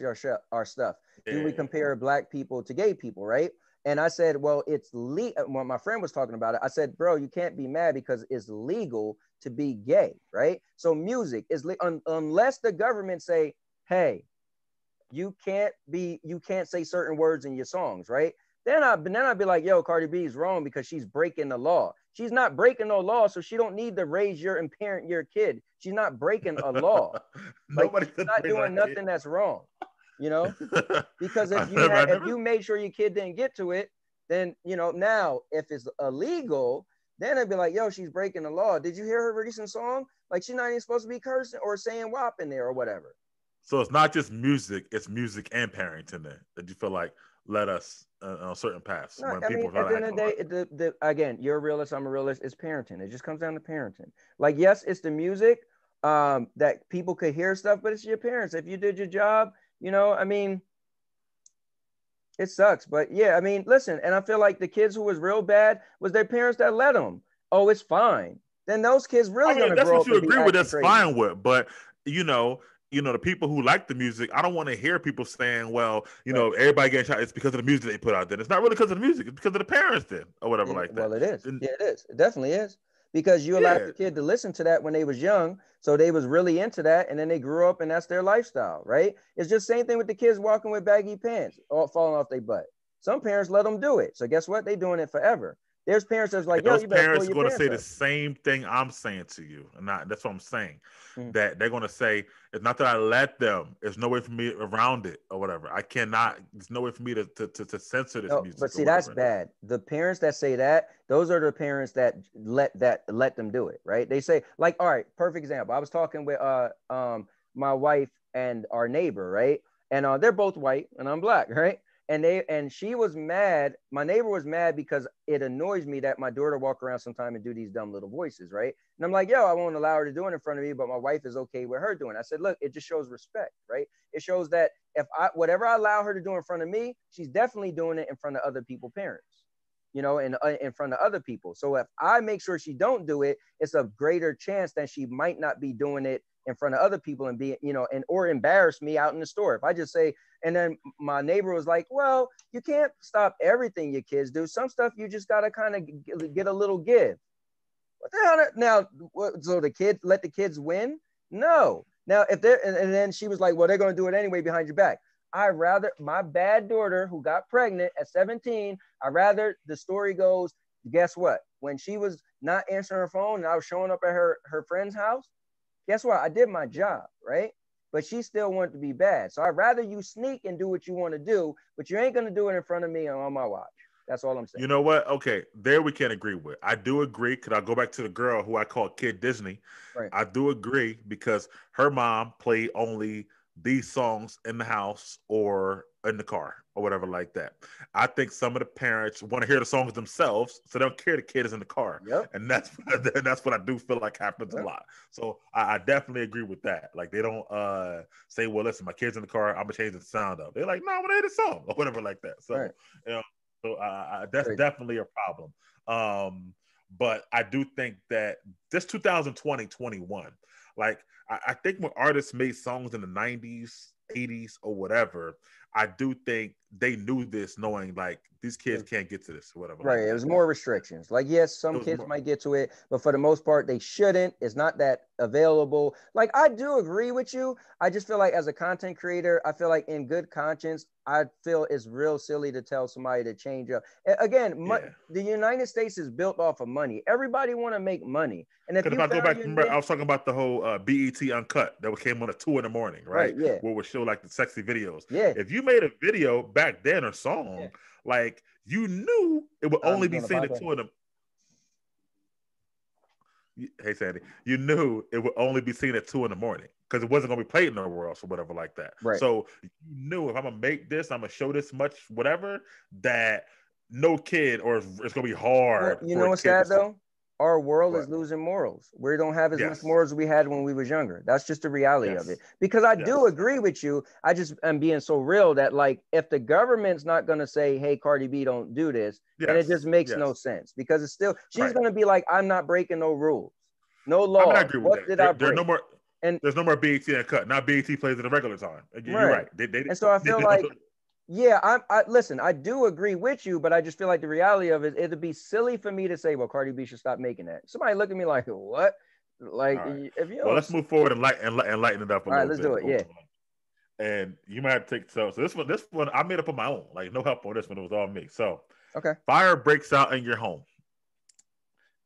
our stuff. Yeah. Do we compare Black people to gay people, right? And I said, well, it's when my friend was talking about it, I said, bro, you can't be mad because it's legal to be gay, right? So music is unless the government say, hey, you can't say certain words in your songs, right? Then I'd be like, yo, Cardi B is wrong because she's breaking the law. She's not breaking no law, so she don't need to raise and parent your kid. She's not breaking a law. Like, she's not doing nothing that's wrong, Because if you made sure your kid didn't get to it, then now if it's illegal, then it'd be like, yo, she's breaking the law. Did you hear her recent song? Like, she's not even supposed to be cursing or saying WAP in there or whatever. So it's not just music, it's music and parenting there that you feel like let us on certain paths No, when I people mean, are trying at the to end act of the hard. day, again, you're a realist, I'm a realist. It's parenting. It just comes down to parenting. Like, yes, it's the music that people could hear stuff, but it's your parents. If you did your job, I mean, it sucks. But yeah, I mean, listen, and I feel like the kids who was real bad was their parents that let them. Oh, it's fine. Then those kids I really mean, if gonna that's grow what up you and be agree with, acting that's crazy. fine with. But you know, the people who like the music, I don't want to hear people saying, "Well, Right. everybody getting shot. It's because of the music they put out there." It's not really because of the music. It's because of the parents, then, or whatever Yeah, like that. well, it is. And Yeah, it is. It definitely is. Because you allowed yeah, the kid to listen to that when they was young, so they was really into that, and then they grew up and that's their lifestyle, right? It's just same thing with the kids walking with baggy pants, all falling off their butt. Some parents let them do it, so guess what? They doing it forever. There's parents that's like, and yo, those you better pull parents are your going to pants say the up. same thing I'm saying to you, and that's what I'm saying. Mm. That they're going to say it's not that I let them. There's no way for me around it, or whatever. I cannot. There's no way for me to censor this No, but music or see, that's whatever. bad. The parents that say that, those are the parents that let them do it, right? They say, like, all right, perfect example. I was talking with my wife and our neighbor, right? And they're both white and I'm black, right? And she was mad. My neighbor was mad because it annoys me that my daughter walk around sometime and do these dumb little voices, right? And I'm like, yo, I won't allow her to do it in front of me, but my wife is okay with her doing it. I said, look, it just shows respect, right? It shows that if whatever I allow her to do in front of me, she's definitely doing it in front of other people's parents, in front of other people. So if I make sure she don't do it, it's a greater chance that she might not be doing it in front of other people and be, and or embarrass me out in the store. If I just say, and then my neighbor was like, well, you can't stop everything your kids do. Some stuff you just got to kind of get a little give. What the hell? Now, so let the kids win? No. Now, if they're, and then she was like, well, they're going to do it anyway behind your back. I rather my bad daughter who got pregnant at 17, I rather the story goes, guess what? When she was not answering her phone and I was showing up at her friend's house, guess what? I did my job, right? But she still wanted to be bad. So I'd rather you sneak and do what you want to do, but you ain't going to do it in front of me on my watch. That's all I'm saying. You know what? Okay, there we can agree with. I do agree. Could I go back to the girl who I call Kid Disney? Right. I do agree because her mom played only these songs in the house or in the car or whatever like that. I think some of the parents want to hear the songs themselves, so they don't care the kid is in the car, Yep. and that's what I do feel like happens a Yep. lot. So I definitely agree with that. Like they don't say, "Well, listen, my kid's in the car. I'm gonna change the sound up." They're like, "No, I'm gonna hear the song" or whatever like that. Right. So you know, that's Crazy. definitely a problem. But I do think that this 2020, 21, like I think when artists made songs in the 90s, 80s, or whatever, I do think they knew this, knowing like these kids can't get to this or whatever Right. like It that. was more restrictions. Like, yes, It some was kids more. might get to it, but for the most part, they shouldn't. It's not that available. Like, I do agree with you. I just feel like as a content creator, I feel like in good conscience, I feel it's real silly to tell somebody to change up. Again, Yeah. the United States is built off of money. Everybody want to make money. And if Because if you I go found back, your remember I niche, was talking about the whole BET Uncut that came on at 2 in the morning, right? right? Yeah. Where would show like the sexy videos. Yeah. If you made a video back then or Yeah. song, like you knew it would I'm only be doing a seen at podcast. 2 in the. Hey Sandy, you knew it would only be seen at 2 in the morning because it wasn't gonna be played nowhere else or whatever like that. Right. So you knew if I'm gonna make this, I'm gonna show this much, whatever, that no kid or it's gonna be Well, hard you for know a what's kid to sad see. though? Our world is What? losing morals. We don't have as much Yes. morals as we had when we was younger. That's just the reality of it. Yes. Because I do Yes. agree with you. I just am being so real that like if the government's not gonna say, hey, Cardi B, don't do this, then it just Yes. makes no Yes. sense. Because it's still she's Right. gonna be like, I'm not breaking no rules, no I mean, I laws. agree with What that. did I There are no break? more. And There's no more BET and cut. Now BET plays at a regular time. You're right. right. They And so I feel like don't. yeah, I listen, I do agree with you, but I just feel like the reality of it, it'd be silly for me to say, well, Cardi B should stop making that. Somebody look at me like, what? Like, All right. if you Well, don't, let's move forward and lighten it up a all right, little let's bit. do it. Yeah. And you might have to take so this one I made up on my own. Like no help on this one. It was all me. So Okay. fire breaks out in your home,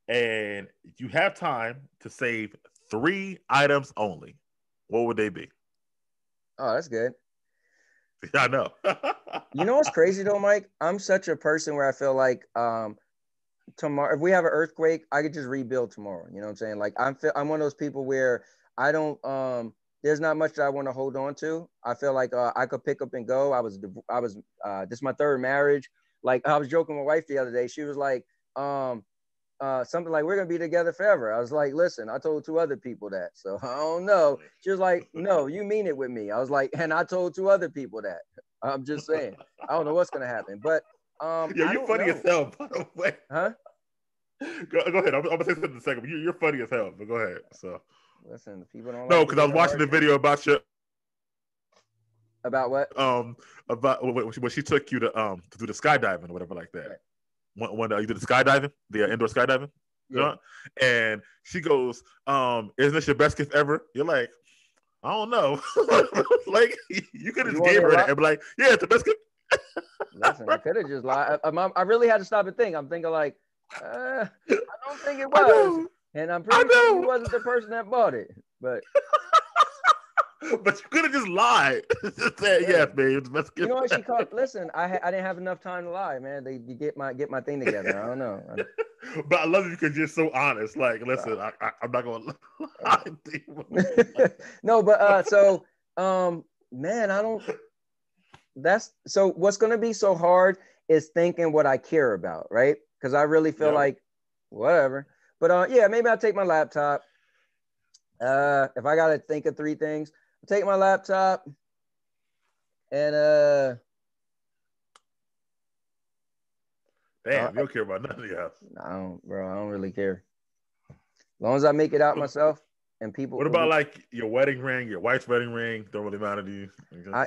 and you have time to save 3 items only. What would they be? Oh, that's good. I know. You know what's crazy though, Mike? I'm such a person where I feel like tomorrow, if we have an earthquake, I could just rebuild tomorrow. You know what I'm saying? Like I'm one of those people where I don't there's not much that I want to hold on to. I feel like I could pick up and go. I was this is my third marriage. Like I was joking with my wife the other day. She was like, something like, we're gonna be together forever. I was like, listen, I told 2 other people that, so I don't know. She was like, no, you mean it with me. I was like, and I told 2 other people that. I'm just saying, I don't know what's gonna happen, but Yeah, I you're don't funny know. as hell, by the way. Huh? Go ahead. I'm gonna say something in a second. But you're funny as hell. But go ahead. So Listen, people don't no, like to because I hear was the watching hard the truth. video about your About what? about when she took you to do the skydiving or whatever like that. Right. When you did the skydiving, the indoor skydiving, Yeah. and she goes, "Isn't this your best gift ever?" You're like, "I don't know." Like you could have You just want me gave to her lie? that and be like, "Yeah, it's the best gift." Listen, I could have just lied. I really had to stop and think. I'm thinking like, I don't think it I was, know, and I'm I pretty sure you know. wasn't the person that bought it. But But you could have just lied. Just said, yes, hey, man, it's the best you gift. know what she called? Listen, I didn't have enough time to lie, man. You get my thing together. I don't know. But I love you because you're so honest. Like, listen, I'm not gonna lie to you. No, but so man, I don't. That's so. What's gonna be so hard is thinking what I care about, right? Because I really feel Yep. like whatever. But yeah, maybe I'll take my laptop. If I gotta think of 3 things, I'll take my laptop and Damn, you don't care about nothing else. I don't, bro. I don't really care. As long as I make it out myself and people. What about like your wedding ring, your wife's wedding ring? Don't really matter to you.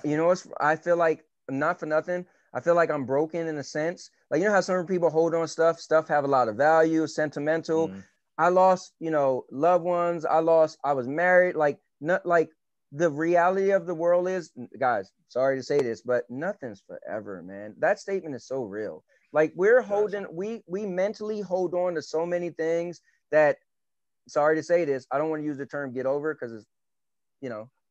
You know what's? I feel like not for nothing. I feel like I'm broken in a sense. Like you know how some people hold on stuff. Stuff have a lot of value, sentimental. I lost, loved ones. I was married. Like not like the reality of the world is, guys. Sorry to say this, but nothing's forever, man. That statement is so real. Like we're holding, we mentally hold on to so many things that. Sorry to say this. I don't want to use the term "get over" because it's,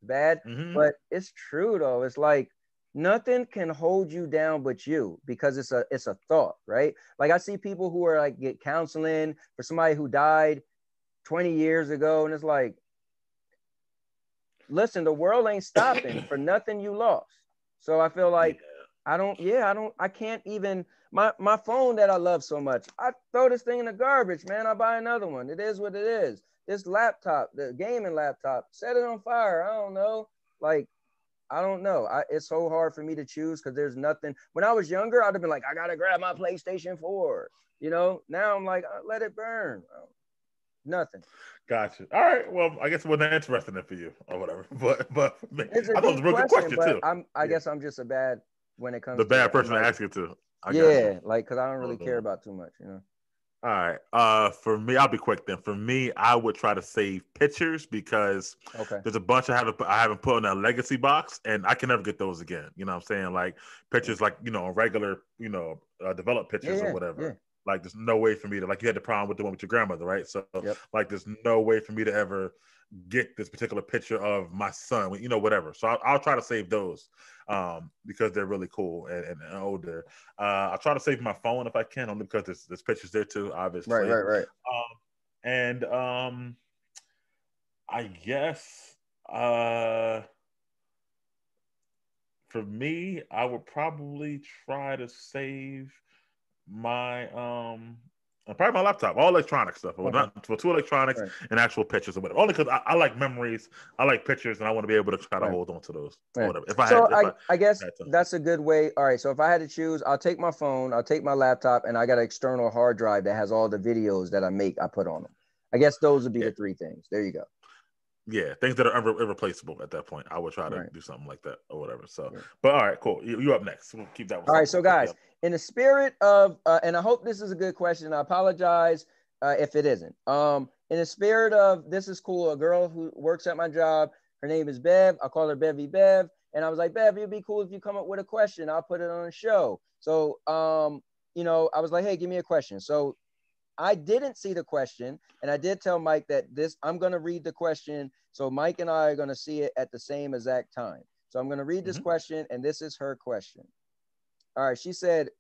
bad. But it's true though. It's like nothing can hold you down but you because it's a thought, right? Like I see people who are like get counseling for somebody who died 20 years ago, and it's like, listen, the world ain't stopping for nothing you lost. So I feel like I can't even my phone that I love so much. I throw this thing in the garbage, man. I buy another one. It is what it is. This laptop, the gaming laptop, set it on fire. I don't know. Like, I don't know. It's so hard for me to choose because there's nothing. When I was younger, I'd have been like, I gotta grab my PlayStation 4. Now I'm like, let it burn. Nothing. Gotcha. All right. Well, I guess it wasn't interesting for you or whatever. But for me, It's a I thought it was a deep real good question, question but too. I guess I'm just a bad when it comes The to bad it. I'm person to like, ask it to. I got you. like because I don't really care about too much, All right. For me, I'll be quick then. For me, I would try to save pictures because Okay. there's a bunch I haven't put in that legacy box, and I can never get those again. You know what I'm saying? Like pictures, like regular, developed pictures or whatever. Yeah. Like there's no way for me to, like, you had the problem with the one with your grandmother, right? So Yep. like there's no way for me to ever get this particular picture of my son, whatever. So I'll try to save those because they're really cool and older. I'll try to save my phone if I can, only because there's pictures there too, obviously. Right. And I guess for me, I would probably try to save my probably my laptop, all electronic stuff. Well, not for 2 electronics and actual pictures or whatever. Only because I like memories, I like pictures, and I want to be able to try to hold on to those or whatever. I guess that's a good way. All right, so if I had to choose, I'll take my phone, I'll take my laptop, and I got an external hard drive that has all the videos that I put on them. I guess those would be the 3 things. There you go. Yeah, things that are irreplaceable at that point. I would try to do something like that or whatever. So, but all right, cool. You up next. We'll keep that one. All right, so guys, in the spirit of, and I hope this is a good question. I apologize if it isn't. In the spirit of, this is cool. A girl who works at my job, her name is Bev. I call her Bevy Bev. And I was like, Bev, it'd be cool if you come up with a question. I'll put it on the show. So, I was like, hey, give me a question. So I didn't see the question, and I did tell Mike that I'm going to read the question. So Mike and I are going to see it at the same exact time. So I'm going to read this question, and this is her question. All right. She said,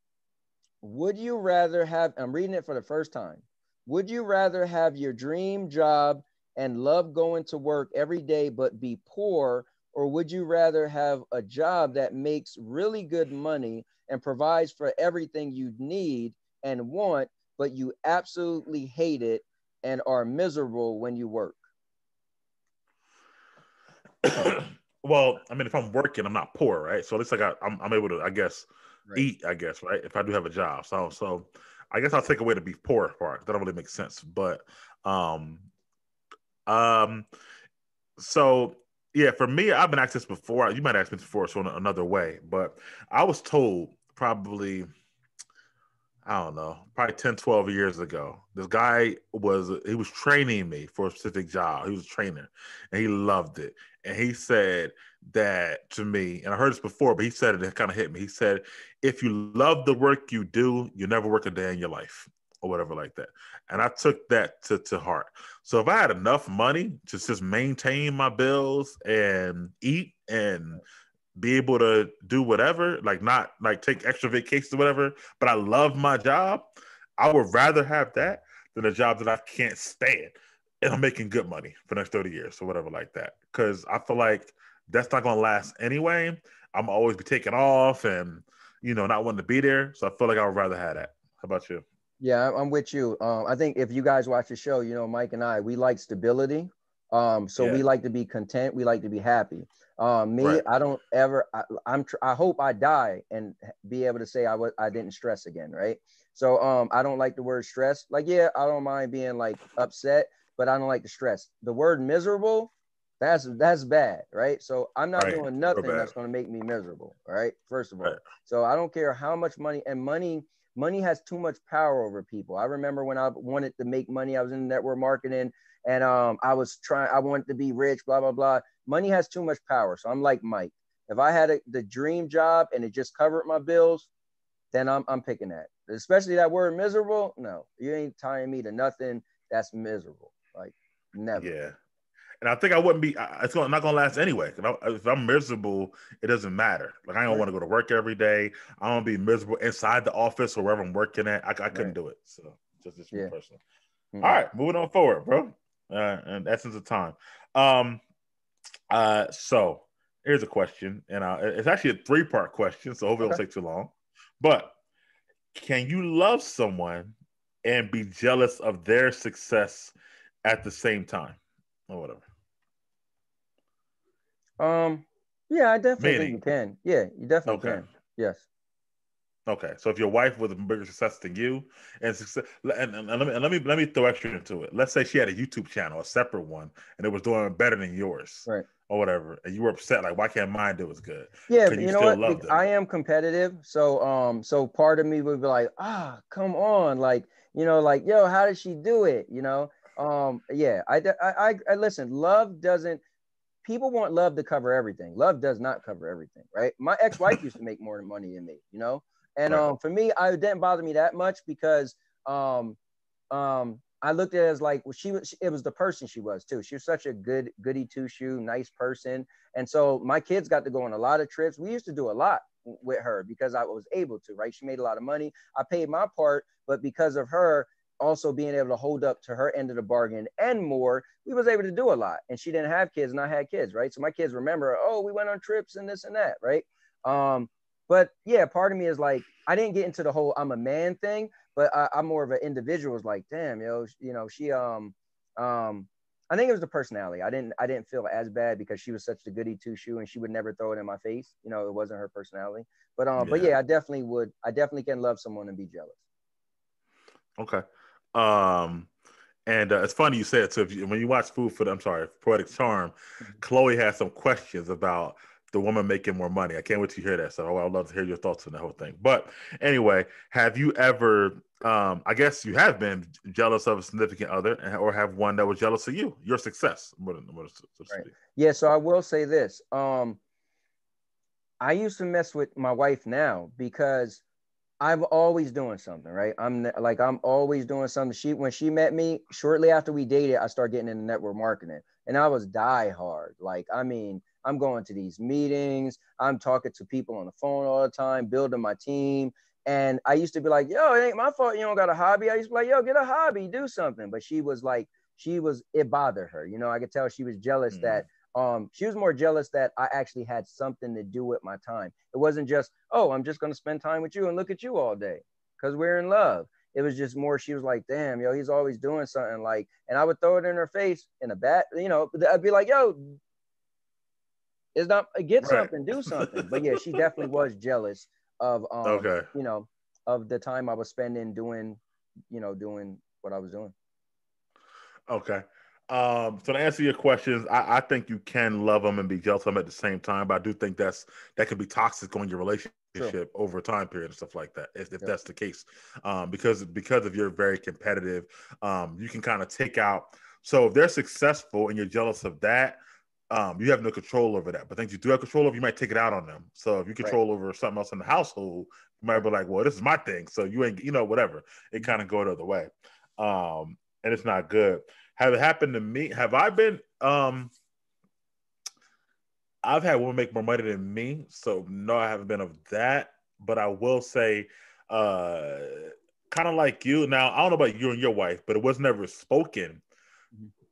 would you rather have, I'm reading it for the first time. Would you rather have your dream job and love going to work every day, but be poor? Or would you rather have a job that makes really good money and provides for everything you need and want, but you absolutely hate it and are miserable when you work? Well, I mean, if I'm working, I'm not poor, right? So at least I'm able to, I guess, Right. eat, I guess, right? If I do have a job. So I guess I'll take away the be poor part. That don't really make sense. But um um so yeah, for me, I've been asked this before. You might ask me before, so in another way, but I was told probably, I don't know, probably 10, 12 years ago. This guy he was training me for a specific job. He was a trainer and he loved it. And he said that to me, and I heard this before, but he said it kind of hit me. He said, if you love the work you do, you never work a day in your life or whatever like that. And I took that to heart. So if I had enough money to just maintain my bills and eat and be able to do whatever, like not like take extra vacations or whatever, but I love my job, I would rather have that than a job that I can't stand and I'm making good money for the next 30 years or whatever like that. Because I feel like that's not going to last anyway. I'm always be taking off and, not wanting to be there. So I feel like I would rather have that. How about you? Yeah, I'm with you. I think if you guys watch the show, Mike and I, we like stability. So Yeah. we like to be content. We like to be happy. Me, Right. I don't ever. I hope I die and be able to say I didn't stress again, right? So I don't like the word stress. Like, yeah, I don't mind being like upset, but I don't like the stress. The word miserable, that's bad, right? So I'm not Right. doing Real nothing bad. that's going to make me miserable, all right? First of Right. all, so I don't care how much money has too much power over people. I remember when I wanted to make money, I was in network marketing and I wanted to be rich, blah, blah, blah. Money has too much power. So I'm like Mike. If I had the dream job and it just covered my bills, then I'm picking that. Especially that word miserable. No, you ain't tying me to nothing that's miserable. Like, never. Yeah. And I think I wouldn't be. Not gonna last anyway. If I'm miserable, it doesn't matter. Like I don't Right. want to go to work every day. I don't be miserable inside the office or wherever I'm working at. I couldn't Right. do it. So just me Yeah. personally. All Mm-mm. right, moving on forward, bro. And essence of time. Um. So here's a question, and it's actually a 3-part question. So hopefully it Okay. don't take too long. But can you love someone and be jealous of their success at the same time, or whatever? Yeah, I definitely think you Meaning, can. Yeah, you definitely okay. can. Yes. Okay, so if your wife was a bigger success than you, and success, and let me throw extra into it. Let's say she had a YouTube channel, a separate one, and it was doing better than yours, Right. or whatever, and you were upset, like, why can't mine do as good? Yeah, Can but you you know still what? love them? I am competitive, so part of me would be like, come on, like, like, yo, how did she do it? Yeah, I listen. Love doesn't. People want love to cover everything. Love does not cover everything, right? My ex-wife used to make more money than me. And Right. for me, it didn't bother me that much because I looked at it as like, well, it was the person she was too. She was such a goody two shoe, nice person. And so my kids got to go on a lot of trips. We used to do a lot with her because I was able to, right? She made a lot of money. I paid my part, but because of her also being able to hold up to her end of the bargain and more, we was able to do a lot. And she didn't have kids and I had kids, right? So my kids remember, oh, we went on trips and this and that, right? But yeah, part of me is like, I didn't get into the whole I'm a man thing, but I'm more of an individual. Is like, damn, she I think it was the personality. I didn't feel as bad because she was such a goody two shoe and she would never throw it in my face. It wasn't her personality. But Yeah. yeah, I definitely would. I definitely can love someone and be jealous. Okay. Um. And it's funny you said, so when you watch Poetic Charm, Chloe has some questions about the woman making more money. I can't wait to hear that. So I'd love to hear your thoughts on the whole thing. But anyway, have you ever, I guess you have been jealous of a significant other or have one that was jealous of your success? Right. Yeah. So I will say this. I used to mess with my wife now because I'm always doing something, right? I'm always doing something. When she met me, shortly after we dated, I started getting into network marketing, and I was die hard. Like, I mean, I'm going to these meetings, I'm talking to people on the phone all the time, building my team. And I used to be like, yo, it ain't my fault you don't got a hobby. I used to be like, yo, get a hobby, do something. But it bothered her. I could tell she was jealous that She was more jealous that I actually had something to do with my time. It wasn't just, oh, I'm just gonna spend time with you and look at you all day because we're in love. It was just more, she was like, damn, yo, he's always doing something, like, and I would throw it in her face in a bat, you know, I'd be like, yo, it's not, get Right. something, do something. But yeah, she definitely was jealous of, Okay. you know, of the time I was spending doing, you know, doing what I was doing. Okay. So to answer your questions, I think you can love them and be jealous of them at the same time, but I do think that can be toxic on your relationship True. over a time period and stuff like that, if Yep. that's the case. Because of you're very competitive, you can kind of take out. So if they're successful and you're jealous of that, you have no control over that. But things you do have control over, you might take it out on them. So if you Right. control over something else in the household, you might be like, well, this is my thing. So you ain't, whatever. It kind of go the other way. And it's not good. Have it happened to me? Have I been? I've had women make more money than me, so no, I haven't been of that. But I will say, kind of like you. Now I don't know about you and your wife, but it was never spoken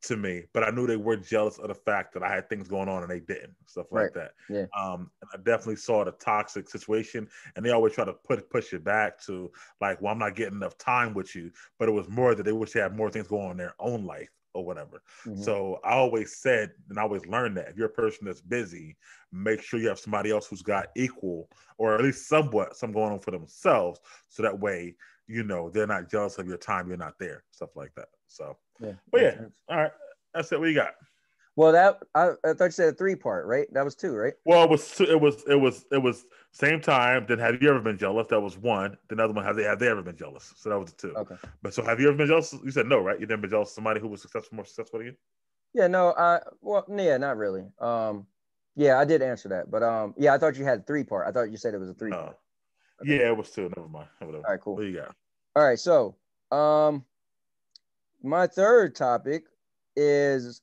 to me. But I knew they were jealous of the fact that I had things going on and they didn't, stuff Right. like that. Yeah. And I definitely saw the toxic situation, and they always try to push it back to like, well, I'm not getting enough time with you. But it was more that they wish they had more things going on in their own life or whatever. So I always said, and I always learned that if you're a person that's busy, make sure you have somebody else who's got equal or at least somewhat some going on for themselves. So that way, they're not jealous of your time. You're not there, stuff like that. So, Yeah. but yeah, all right. That's it. What you got? Well, I thought you said a 3-part, right? That was 2, right? Well, it was same time. Then have you ever been jealous? That was one. The other one, have they ever been jealous? So that was the 2. Okay. But so have you ever been jealous? You said no, right? You didn't been jealous of somebody who was more successful than you? Yeah, no, yeah, not really. Yeah, I did answer that, but yeah, I thought you had 3-part. I thought you said it was a 3-part. No. Okay. Yeah, it was 2. Never mind. Whatever. All right, cool. What you got? All right, so my third topic is,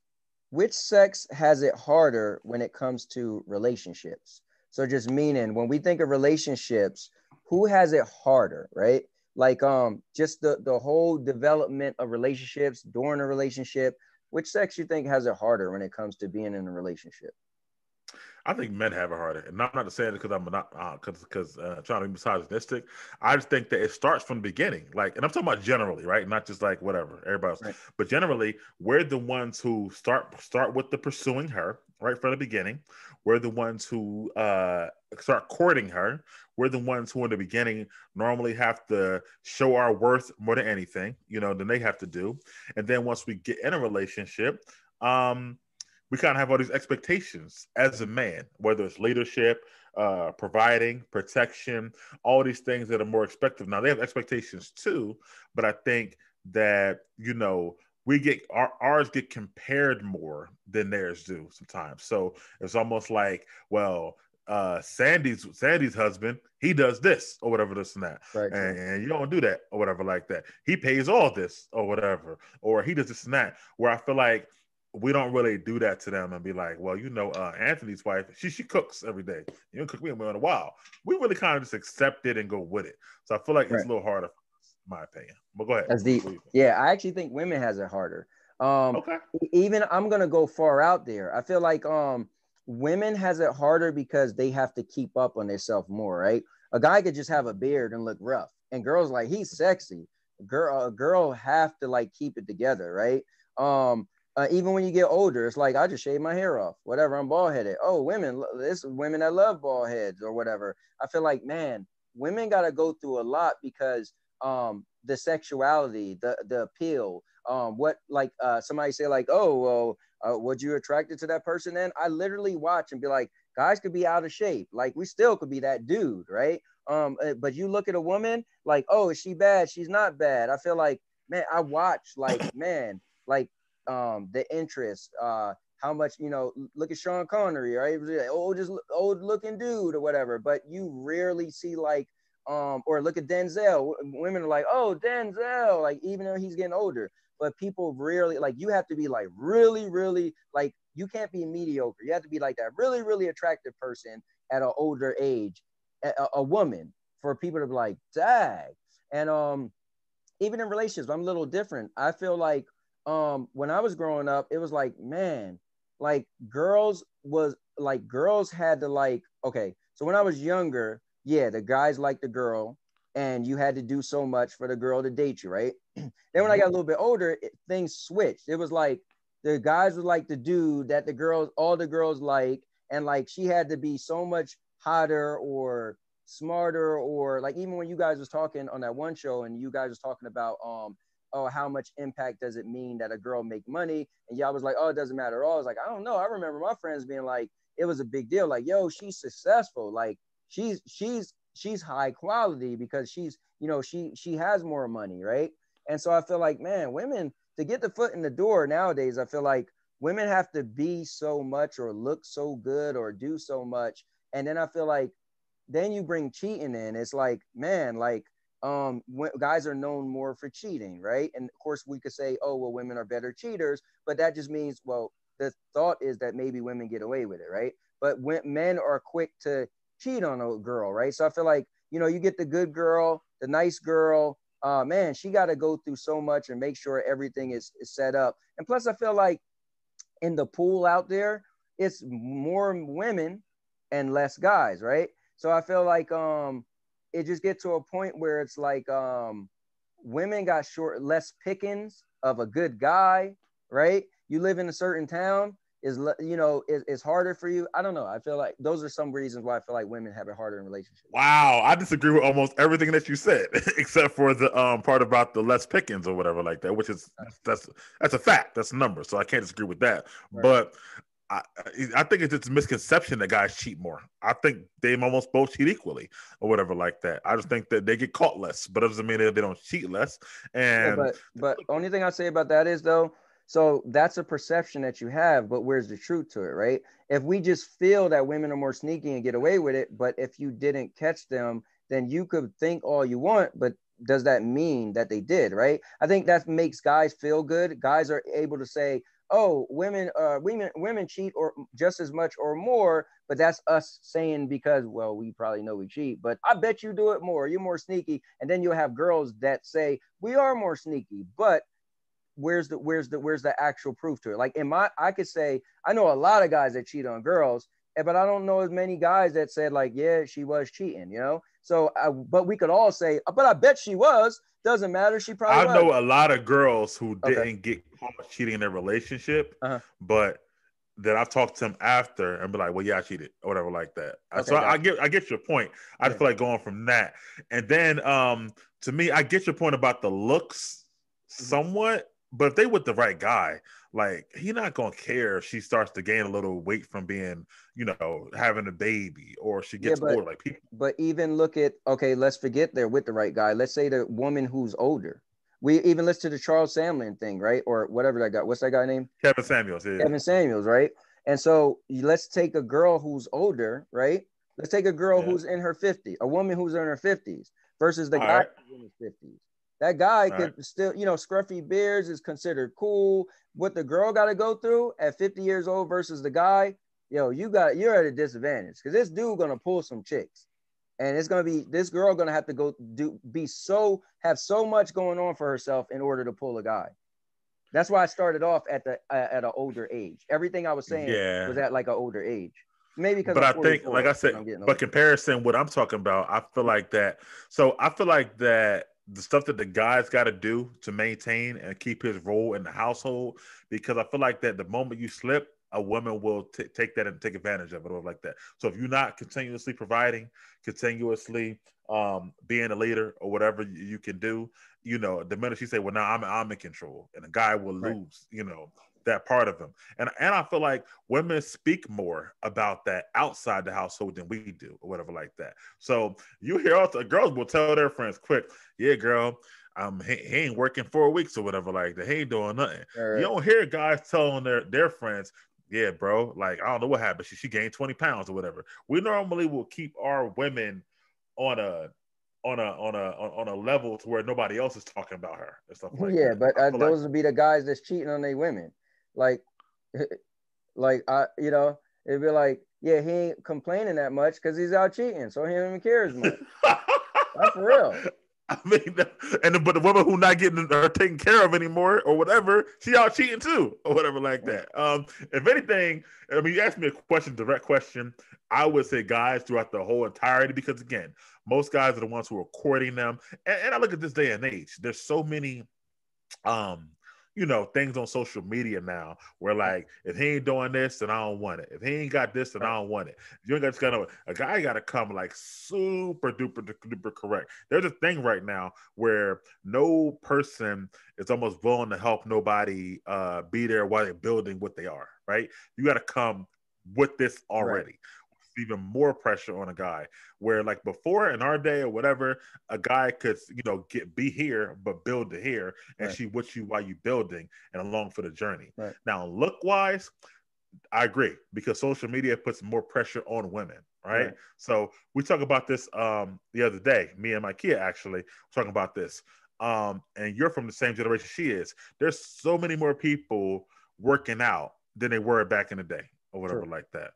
which sex has it harder when it comes to relationships? So just meaning, when we think of relationships, who has it harder, right? Like just the whole development of relationships during a relationship, which sex you think has it harder when it comes to being in a relationship? I think men have it harder, and I'm not saying it because I'm not because trying to be misogynistic. I just think that it starts from the beginning, like, and I'm talking about generally, right? Not just like whatever everybody else, Right. but generally, we're the ones who start with the pursuing her right from the beginning. We're the ones who start courting her. We're the ones who, in the beginning, normally have to show our worth more than anything, than they have to do. And then once we get in a relationship, we kind of have all these expectations as a man, whether it's leadership, providing, protection, all these things that are more expected. Now, they have expectations too, but I think that, we get ours get compared more than theirs do sometimes. So it's almost like, well, Sandy's husband, he does this or whatever, this and that, Right. and you don't do that or whatever like that. He pays all this or whatever, or he does this and that. Where I feel like we don't really do that to them and be like, well, Anthony's wife, she cooks every day. You don't cook me in a while. We really kind of just accept it and go with it. So I feel like it's a little harder, in my opinion. But go ahead. That's deep. Yeah, I actually think women has it harder. Okay. Even I'm gonna go far out there. I feel like women has it harder because they have to keep up on themselves more, right? A guy could just have a beard and look rough, and girls like, he's sexy. A girl have to like keep it together, right? Even when you get older, it's like, I just shave my hair off, whatever. I'm bald headed. Oh, this is women that love bald heads or whatever. I feel like, man, women got to go through a lot because the sexuality, the appeal, what, like somebody say like, oh, well, would you attracted to that person? Then I literally watch and be like, guys could be out of shape, like we still could be that dude, right? But you look at a woman like, oh, is she bad? She's not bad. I feel like, man, I watch like, man, like the interest, how much, look at Sean Connery, right? Old looking dude or whatever, but you rarely see like, or look at Denzel. Women are like, oh, Denzel, like, even though he's getting older, but people rarely, like, you have to be like really, really, like, you can't be mediocre. You have to be like that really, really attractive person at an older age, a woman, for people to be like, dag. And even in relationships, I'm a little different. I feel like when I was growing up, it was like, man, like girls had to like, okay, so when I was younger, yeah, the guys liked the girl and you had to do so much for the girl to date you, right? Then when I got a little bit older, things switched. It was like the guys would like the dude that all the girls like, and like she had to be so much hotter or smarter, or like even when you guys was talking on that one show and you guys was talking about oh, how much impact does it mean that a girl make money, and y'all was like, oh, it doesn't matter at all. I was like, I don't know. I remember my friends being like, it was a big deal, like, yo, she's successful, like she's high quality because she's, you know, she has more money, right? And so I feel like, man, women, to get the foot in the door nowadays, I feel like women have to be so much or look so good or do so much. And then I feel like then you bring cheating in. It's like, man, like guys are known more for cheating, right? And of course we could say, oh, well, women are better cheaters, but that just means, well, the thought is that maybe women get away with it, right? But when men are quick to cheat on a girl, right? So I feel like, you know, you get the good girl, the nice girl, man, she got to go through so much and make sure everything is set up. And plus I feel like in the pool out there, it's more women and less guys, right? So I feel like it just get to a point where it's like women got less pickings of a good guy, right? You live in a certain town, is harder for you. I don't know. I feel like those are some reasons why I feel like women have it harder in relationships. Wow, I disagree with almost everything that you said, except for the part about the less pickings or whatever like that, which is that's a fact. That's a number, so I can't disagree with that. Right. But I think it's just a misconception that guys cheat more. I think they almost both cheat equally or whatever like that. I just think that they get caught less, but it doesn't mean that they don't cheat less. And yeah, but only thing I say about that is though, so that's a perception that you have, but where's the truth to it, right? If we just feel that women are more sneaky and get away with it, but if you didn't catch them, then you could think all you want, but does that mean that they did, right? I think that makes guys feel good. Guys are able to say, oh, women cheat or just as much or more, but that's us saying because, well, we probably know we cheat, but I bet you do it more. You're more sneaky. And then you'll have girls that say we are more sneaky, but where's the actual proof to it? Like I could say, I know a lot of guys that cheat on girls, but I don't know as many guys that said like, yeah, she was cheating, you know? So, but we could all say, but I bet she was. Doesn't matter. She probably was. I know a lot of girls who didn't get caught cheating in their relationship, but that I've talked to them after and be like, well, yeah, I cheated or whatever like that. Okay, so I get your point. I just feel like going from that. And then to me, I get your point about the looks somewhat, but if they with the right guy, like he not gonna care if she starts to gain a little weight from being, you know, having a baby or she gets older. Like people. But even look at, okay, let's forget they're with the right guy. Let's say the woman who's older. We even listen to the Charles Samlin thing, right? Or whatever that guy. What's that guy name? Kevin Samuels. Yeah. Kevin Samuels, right? And so let's take a girl who's older, right? Let's take a girl who's in her 50s, a woman who's in her 50s versus the guy who's in his 50s. That guy could still, you know, scruffy beards is considered cool. What the girl got to go through at 50 years old versus the guy, yo, you're at a disadvantage because this dude gonna pull some chicks, and it's gonna be this girl gonna have to have so much going on for herself in order to pull a guy. That's why I started off at an older age. Everything I was saying was at like an older age. Maybe because, but I think, like I said, but comparison, what I'm talking about, I feel like that. So I feel like that the stuff that the guy's got to do to maintain and keep his role in the household, because I feel like that the moment you slip, a woman will take that and take advantage of it or like that. So if you're not continuously providing, continuously being a leader or whatever you can do, you know, the minute she say, well, now I'm in control, and the guy will lose, you know, that part of him. And I feel like women speak more about that outside the household than we do or whatever like that. So you hear also girls will tell their friends quick, yeah, girl, he ain't working 4 weeks or whatever like that. He ain't doing nothing. You don't hear guys telling their friends, yeah, bro, like, I don't know what happened. She gained 20 pounds or whatever. We normally will keep our women on a level to where nobody else is talking about her and stuff like that. But those would be the guys that's cheating on their women. Like you know, it'd be like, yeah, he ain't complaining that much because he's out cheating, so he don't even care as much. That's for real. I mean, but the woman who not getting her taken care of anymore or whatever, she out cheating too or whatever like that. If anything, I mean, you asked me a question, direct question. I would say guys throughout the whole entirety, because again, most guys are the ones who are courting them. And I look at this day and age. There's so many, things on social media now where like, if he ain't doing this, then I don't want it. If he ain't got this, then I don't want it. You ain't got this kind of a guy got to come like super duper correct. There's a thing right now where no person is almost willing to help nobody be there while they're building what they are. Right? You got to come with this already. Right. Even more pressure on a guy where like before in our day or whatever, a guy could be here but build to here and she with you while you building and along for the journey. Now look wise, I agree, because social media puts more pressure on women, right? So we talk about this the other day, me and my kid actually talking about this, and you're from the same generation she is. There's so many more people working out than they were back in the day or whatever like that.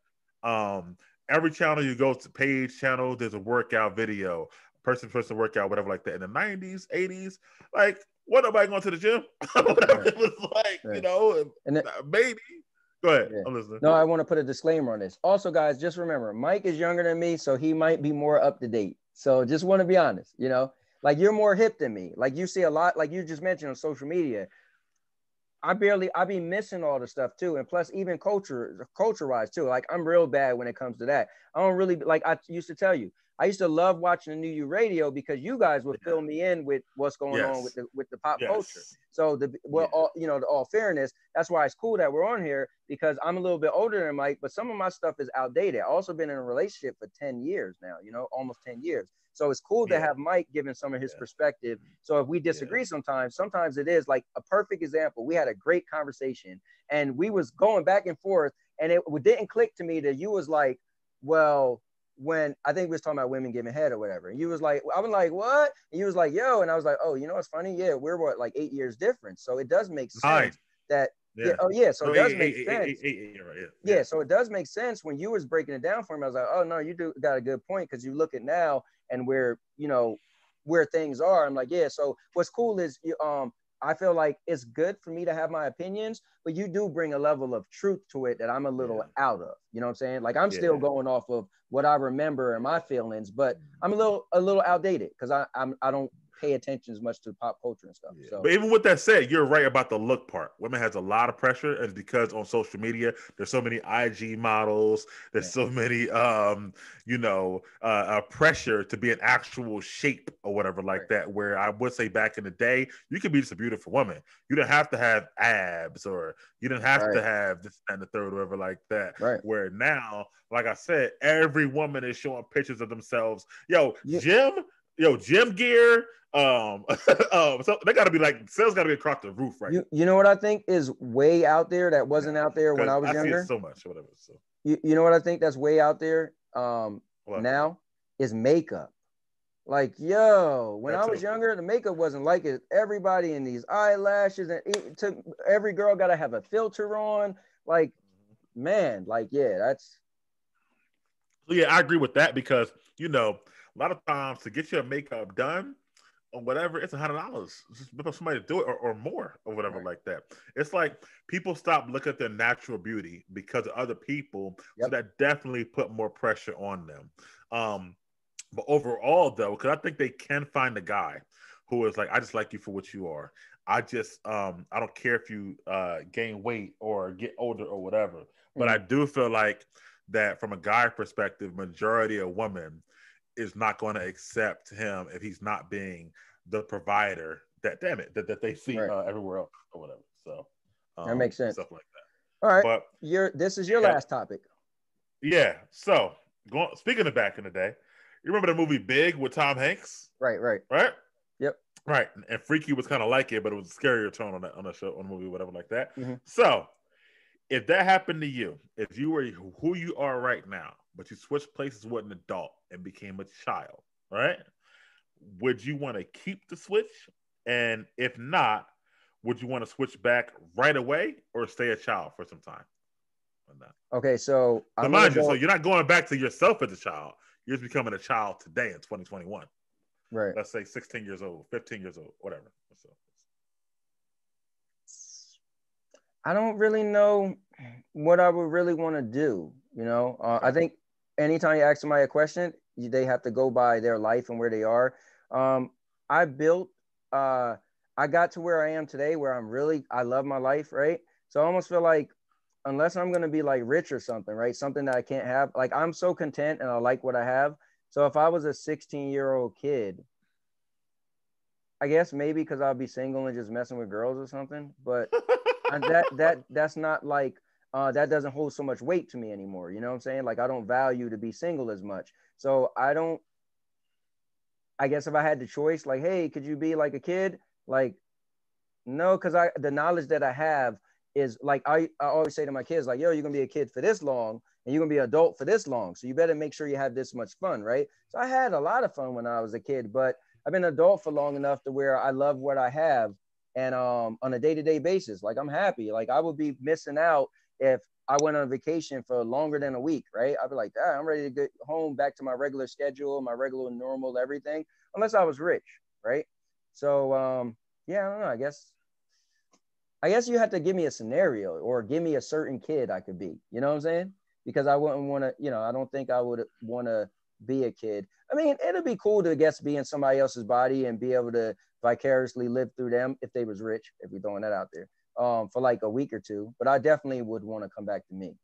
Every channel you go to, page channel, there's a workout video, person workout, whatever like that. In the 90s, 80s, like, what nobody going to the gym? It was like, and maybe. Go ahead. I'm listening. No, I want to put a disclaimer on this. Also, guys, just remember, Mike is younger than me, so he might be more up to date. So just want to be honest, like you're more hip than me. Like you see a lot, like you just mentioned on social media. I be missing all the stuff too. And plus even culture wise too. Like I'm real bad when it comes to that. I don't really, like I used to tell you, I used to love watching the New You Radio because you guys would fill me in with what's going on with the pop culture. So all fairness, that's why it's cool that we're on here, because I'm a little bit older than Mike, but some of my stuff is outdated. I also been in a relationship for 10 years now, almost 10 years. So it's cool to have Mike giving some of his perspective. So if we disagree sometimes it is like a perfect example. We had a great conversation and we was going back and forth, and it didn't click to me that you was like, well, when I think we was talking about women giving head or whatever. And you was like, I was like, what? And you was like, yo. And I was like, oh, it's funny. Yeah, we're like 8 years different. So it does make sense that so it does make sense. So it does make sense when you was breaking it down for me. I was like, oh no, you do got a good point, because you look at now and where things are. I'm like, so what's cool is I feel like it's good for me to have my opinions, but you do bring a level of truth to it that I'm a little out of. You know what I'm saying? Like I'm still going off of what I remember and my feelings, but I'm a little outdated because I don't pay attention as much to pop culture and stuff. So, but even with that said, you're right about the look part. Women has a lot of pressure, and because on social media there's so many IG models, there's so many pressure to be an actual shape or whatever like that. Where I would say back in the day, you could be just a beautiful woman. You didn't have to have abs, or you didn't have to have this and the third, or whatever like that. Where now, like I said, every woman is showing pictures of themselves. Gym gear. So they got to be like, sales got to be across the roof, right? You know what I think is way out there that wasn't out there when I was younger? See it so much, or whatever. So you know what I think that's way out there now is makeup. Like, when I was younger, the makeup wasn't like it. Everybody in these eyelashes, and every girl got to have a filter on. Like, man, like, that's. So I agree with that, because a lot of times to get your makeup done or whatever, it's $100 just for somebody to do it, or more, or whatever like that. It's like people stop looking at their natural beauty because of other people, so that definitely put more pressure on them. But overall, though, because I think they can find a guy who is like, I just like you for what you are. I don't care if you gain weight or get older or whatever. But I do feel like that from a guy perspective, majority of women is not going to accept him if he's not being the provider that they see everywhere else or whatever. So that makes sense. Stuff like that. All right, but this is your last topic. Yeah. So speaking of back in the day, you remember the movie Big with Tom Hanks? Right. Yep. Right. And Freaky was kind of like it, but it was a scarier tone on the show, on the movie, whatever like that. Mm-hmm. So if that happened to you, if you were who you are right now, but you switched places with an adult and became a child, right? Would you want to keep the switch? And if not, would you want to switch back right away or stay a child for some time? Okay, so mind you, so you're not going back to yourself as a child. You're just becoming a child today in 2021. Right. Let's say 16 years old, 15 years old, whatever. So, I don't really know what I would really want to do. You know, okay. I think anytime you ask somebody a question, they have to go by their life and where they are. Um, I built, I got to where I am today, where I love my life, right? So I almost feel like unless I'm gonna be like rich or something, right? Something that I can't have. Like I'm so content and I like what I have. So if I was a 16-year-old kid, I guess maybe because I'll be single and just messing with girls or something. But and that's not like that doesn't hold so much weight to me anymore. You know what I'm saying? Like I don't value to be single as much. So I don't. I guess if I had the choice, like, hey, could you be like a kid? Like, no, because the knowledge that I have is like I always say to my kids, like, yo, you're gonna be a kid for this long and you're gonna be an adult for this long. So you better make sure you have this much fun, right? So I had a lot of fun when I was a kid, but I've been an adult for long enough to where I love what I have. And on a day-to-day basis, like I'm happy. Like I would be missing out if I went on vacation for longer than a week, right? I'd be like, ah, I'm ready to get home back to my regular schedule, my regular normal everything, unless I was rich, right? So yeah, I don't know. I guess you have to give me a scenario or give me a certain kid I could be. You know what I'm saying? Because I wouldn't want to, I don't think I would want to be a kid. I mean, it'd be cool to, I guess, be in somebody else's body and be able to vicariously live through them if they was rich, if we're throwing that out there, for like a week or two. But I definitely would want to come back to me.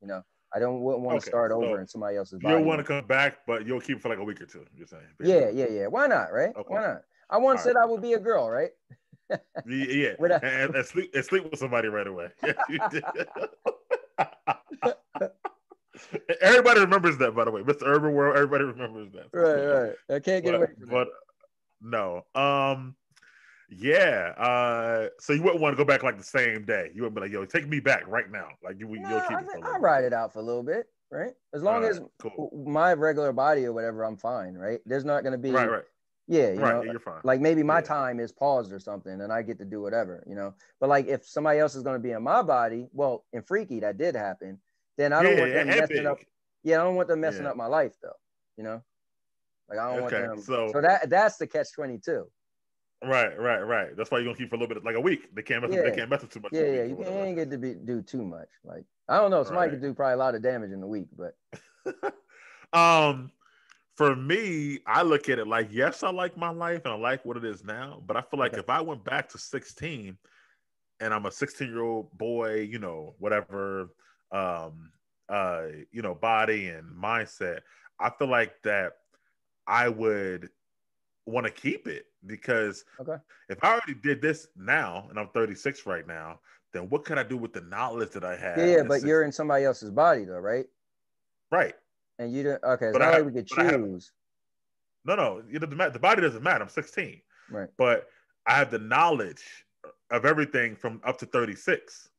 You know, wouldn't want to Okay. start over So in somebody else's you'll body. want to come back, but you'll keep it for like a week or two. You're saying, Yeah, basically. yeah. Why not, right? Okay. Why not? I once All said right. I would be a girl, right? Yeah, With and sleep with somebody right away. Yes, you did. Everybody remembers that, by the way, Mr. Urban World. Everybody remembers that. right. I can't get away from that. But no, yeah. So you wouldn't want to go back like the same day. You wouldn't be like, "Yo, take me back right now." Like you'll No, keep I it for a think little I'll bit. ride it out for a little bit, right? As All long right, as cool. my regular body or whatever, I'm fine, right? There's not going to Right, be, right, yeah, right. You're fine. like maybe my Yeah, time is paused or something and I get to do whatever, But like if somebody else is going to be in my body, well, in Freaky, that did happen, then I don't want yeah, them and messing up. big. Yeah, I don't want them messing Yeah. up my life though, you know? Like I don't want Okay, them. so So that's the catch 22. right. That's why you're gonna keep for a little bit, like a week. They can't mess. They Yeah. can't mess with too much in a Yeah. week You or whatever. ain't get to do too much. Like, I don't know. Somebody Right. could do probably a lot of damage in a week, but. um, for me, I look at it like, yes, I like my life and I like what it is now, but I feel like Okay. if I went back to 16 and I'm a 16-year-old boy, whatever, body and mindset, I feel like that I would want to keep it because Okay. if I already did this now and I'm 36 right now, then what could I do with the knowledge that I had Yeah, at but you're 16? in somebody else's body though, right? Right. And you didn't. Okay, it's But not like we could I have choose. no. It doesn't matter. The body doesn't matter. I'm 16, Right. but I have the knowledge of everything from up to 36.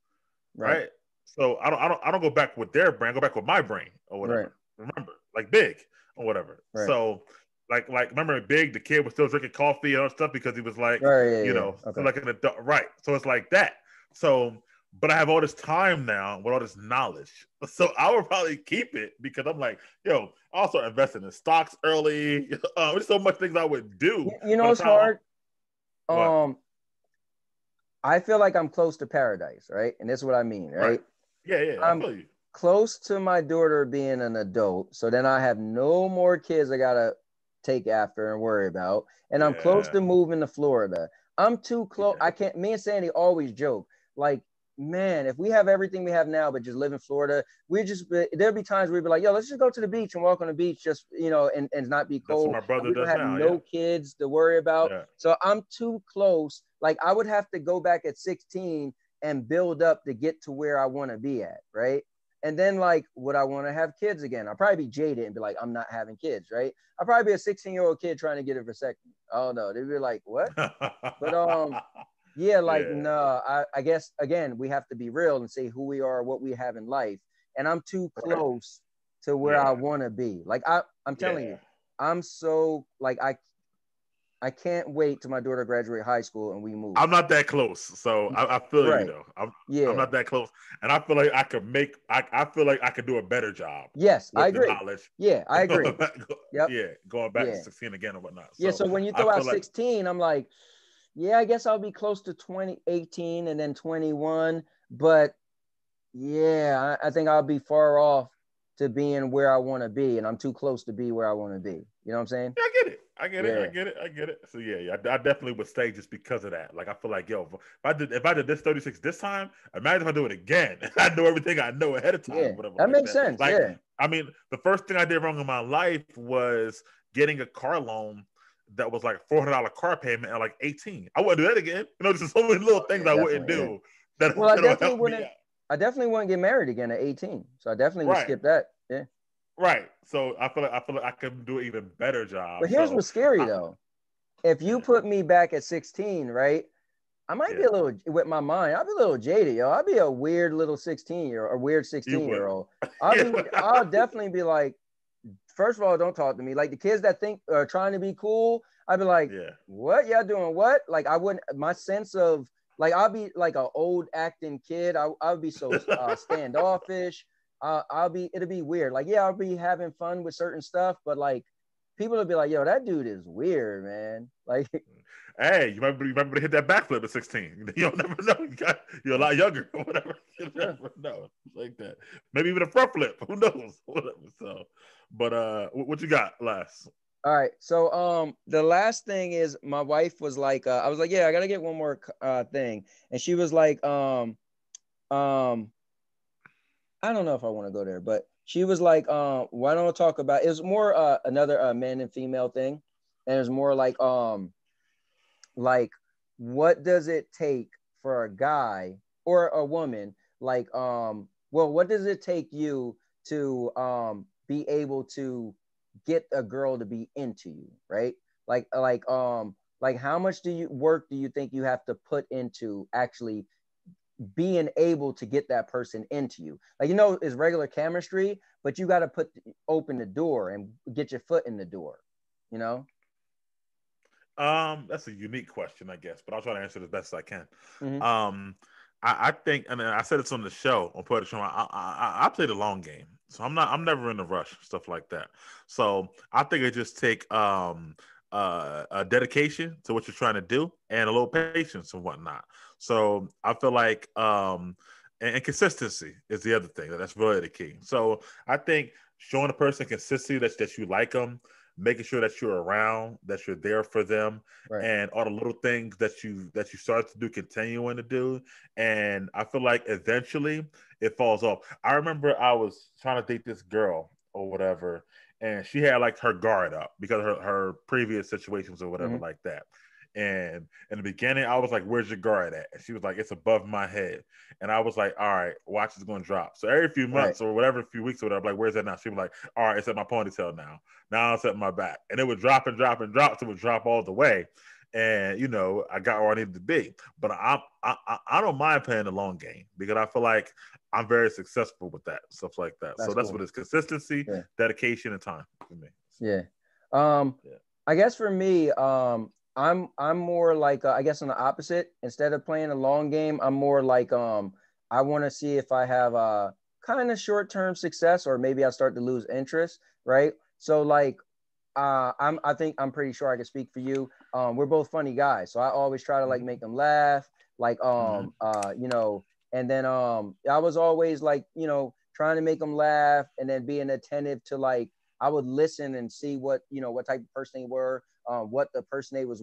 Right. Right. So I don't go back with their brain. I go back with my brain or Right. whatever. Remember, like Big or whatever. Right. So like remember Big, the kid was still drinking coffee and stuff because he was like, Right. Yeah. so Okay. like an adult, right? So it's like that. So, but I have all this time now with all this knowledge. So I would probably keep it because I'm like, yo, I also invested in stocks early. There's so much things I would do. You know But it's it's how hard. what? I feel like I'm close to paradise, right? And this is what I mean, Right. right? Yeah. I I'm feel you. close to my daughter being an adult, so then I have no more kids I gotta take after and worry about. And I'm close Yeah. to moving to Florida. I'm too close. Yeah. I can't. Me and Sandy always joke, like, man, if we have everything we have now, but just live in Florida, there'll be times we'd be like, yo, let's just go to the beach and walk on the beach, just and not be That's what cold. my And brother we don't does have now. Yeah. no kids to worry about. Yeah. So I'm too close. Like I would have to go back at 16 and build up to get to where I want to be at, right? And then like, would I want to have kids again? I'll probably be jaded and be like, I'm not having kids, right? I'll probably be a 16-year-old kid trying to get a vasectomy. Oh no, they'd be like, what? But yeah, like Yeah. no, I guess again we have to be real and say who we are, what we have in life. And I'm too Right. close to where I Yeah. want to be. Like I'm telling Yeah. you, I'm so like I can't wait till my daughter graduate high school and we move. I'm not that close, so I feel you Right. though. I'm Yeah. not that close, and I feel like I could make. I feel like I could do a better job Yes, I with the agree. knowledge. Yeah, I agree. Yep. Yeah, going back to Yeah. 16 again and whatnot. Yeah. So So when you I throw out feel like 16, I'm like, yeah, I guess I'll be close to 2018 and then 21. But yeah, I think I'll be far off to being where I want to be. And I'm too close to be where I want to be. You know what I'm saying? yeah, I get it. I get it. I Yeah. get it. I get it. So yeah, I definitely would stay just because of that. Like I feel like, yo, if I did this 36 this time, imagine if I do it again. I know everything I know ahead of time, Yeah. whatever That like makes that. sense. Like, Yeah. I mean, the first thing I did wrong in my life was getting a car loan that was like $400 car payment at like 18. I wouldn't do that again. You know, just so many little Oh, things yeah, I wouldn't definitely. Yeah. do that Well, that'll help me out. I definitely wouldn't get married again at 18. So I definitely would Right. skip that. Yeah. Right. So I feel like I can do an even better job. But here's So what's scary I, though. If you yeah, put me back at 16, right? I might be yeah, a little with my mind. I'll be a little jaded, yo. I'll be a weird little 16-year, a weird you 16 would. year old. Yeah. I'll definitely be like, first of all, don't talk to me. Like the kids that think are trying to be cool, I'd be like, Yeah. what y'all doing? What? Like I wouldn't. My sense of like I'll be like an old acting kid. I would be so standoffish. It'll be weird. Like yeah, I'll be having fun with certain stuff, but like people will be like, yo, that dude is weird, man. Like Hey, you remember to hit that backflip at 16. You don't never know. You're a lot younger or whatever. You never know. Like that. Maybe even a front flip. Who knows? Whatever. So, but what you got last? all right. So the last thing is my wife was like, I was like, yeah, I gotta get one more thing. And she was like, um, I don't know if I want to go there, but she was like, why don't I talk about it was more another man and female thing. And it's more like what does it take for a guy or a woman, like well, what does it take you to be able to get a girl to be into you, right? Like how much do you think you have to put into actually being able to get that person into you? Like, you know, it's regular chemistry, but you got to open the door and get your foot in the door, you know? That's a unique question, I guess, but I'll try to answer it as best as I can. Mm-hmm. Um, I think, and I said it's on the show on Poetry Show. I play the long game, so I'm never in a rush, stuff like that. So I think it just take a dedication to what you're trying to do and a little patience and whatnot. So I feel like and consistency is the other thing that's really the key. So I think showing a person consistency that you like them, making sure that you're around, that you're there for them, Right. and all the little things that you start to do, continuing to do. And I feel like eventually it falls off. I remember I was trying to date this girl or whatever, and she had like her guard up because of her previous situations or whatever Mm-hmm. like that. And in the beginning, I was like, "Where's your guard at?" And she was like, "It's above my head." And I was like, "All right, watch is going to drop." So every few Right. months or whatever, a few weeks or whatever, I'm like, "Where's that now?" She was like, "All right, it's at my ponytail now. Now it's at my back." And it would drop and drop and drop, so it would drop all the way. And I got where I needed to be. But I don't mind playing the long game because I feel like I'm very successful with that stuff like that. So That's that's cool. what it's consistency, Yeah. dedication, and time for me. Yeah. Yeah. I guess for me, I'm more like I guess on the opposite. Instead of playing a long game, I'm more like I want to see if I have kind of short-term success or maybe I start to lose interest, right? So like I think I'm pretty sure I can speak for you. We're both funny guys, so I always try to like make them laugh, like and then I was always like trying to make them laugh and then being attentive to like I would listen and see what type of person they were, what the person they was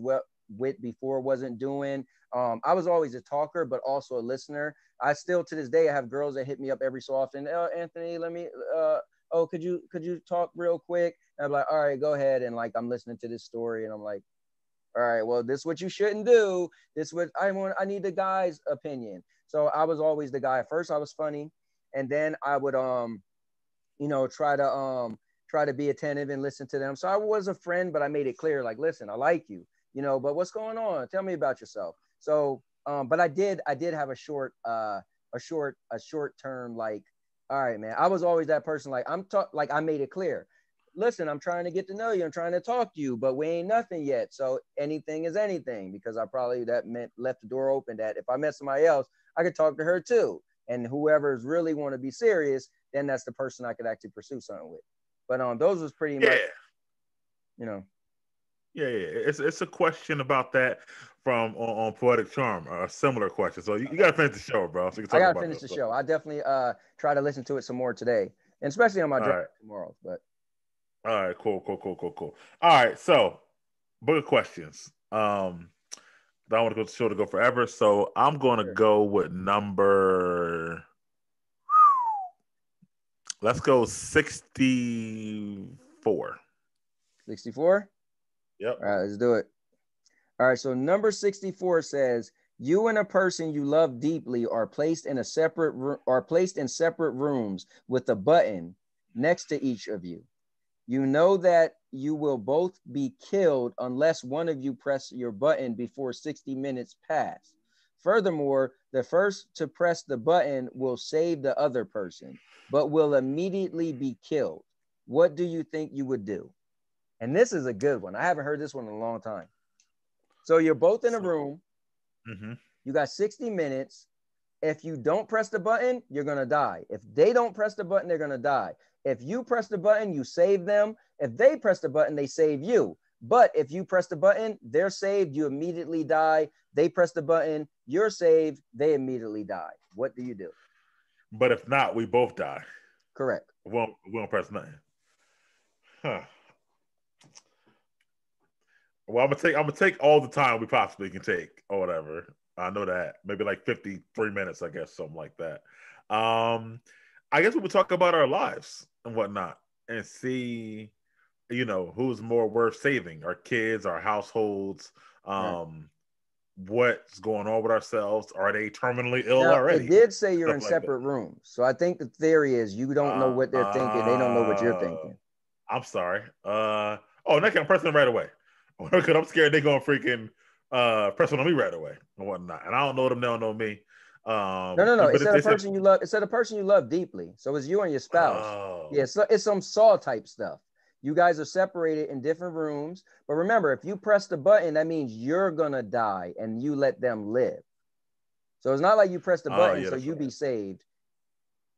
with before wasn't doing. I was always a talker, but also a listener. I still to this day I have girls that hit me up every so often. Oh, Anthony, let me. Oh, could you talk real quick? And I'm like, all right, go ahead. And like I'm listening to this story, and I'm like, all right, well, this is what you shouldn't do. This is what I want. I need the guy's opinion. So I was always the guy. At first, I was funny, and then I would try to be attentive and listen to them. So I was a friend, but I made it clear, like, listen, I like you, but what's going on? Tell me about yourself. So, but I did have a short term, like, all right, man. I was always that person, like, like I made it clear. listen, I'm trying to get to know you. I'm trying to talk to you, but we ain't nothing yet. So anything is anything, because I probably left the door open that if I met somebody else, I could talk to her too. And whoever's really want to be serious, then that's the person I could actually pursue something with. But those was pretty much, you know. Yeah. It's a question about that from on Poetic Charm, a similar question. So you got to finish the show, bro. So you can I talk gotta about finish this. the show. I definitely try to listen to it some more today, and especially on my drive tomorrow. But all right, cool. All right, so book of questions. I don't want to go to the show to go forever, so I'm going to go with number. Let's go 64. 64. Yep. All right, let's do it. All right, so number 64 says, you and a person you love deeply are placed in separate rooms with a button next to each of you. You know that you will both be killed unless one of you press your button before 60 minutes pass. Furthermore, the first to press the button will save the other person, but will immediately be killed. What do you think you would do? And this is a good one. I haven't heard this one in a long time. So you're both in a room. Mm-hmm. You got 60 minutes. If you don't press the button, you're going to die. If they don't press the button, they're going to die. If you press the button, you save them. If they press the button, they save you. But if you press the button, they're saved, you immediately die. They press the button, you're saved, they immediately die. What do you do? But if not, we both die. Correct. We won't press nothing. Huh. Well, I'm gonna take all the time we possibly can take, or whatever. I know that. Maybe like 53 minutes, I guess, something like that. I guess we would talk about our lives and whatnot and see, who's more worth saving, our kids, our households, what's going on with ourselves. Are they terminally ill already? It did say you're Stuff in like separate rooms. So I think the theory is you don't know what they're thinking. They don't know what you're thinking. I'm sorry. Nick, I'm pressing right away. Because I'm scared they're going to freaking press on me right away and whatnot. And I don't know them, they don't know me. No. It said a person you love. It said a person you love deeply. So it's you and your spouse. Oh. Yeah, so it's some Saw type stuff. You guys are separated in different rooms. But remember, if you press the button, that means you're going to die and you let them live. So it's not like you press the button so you be saved.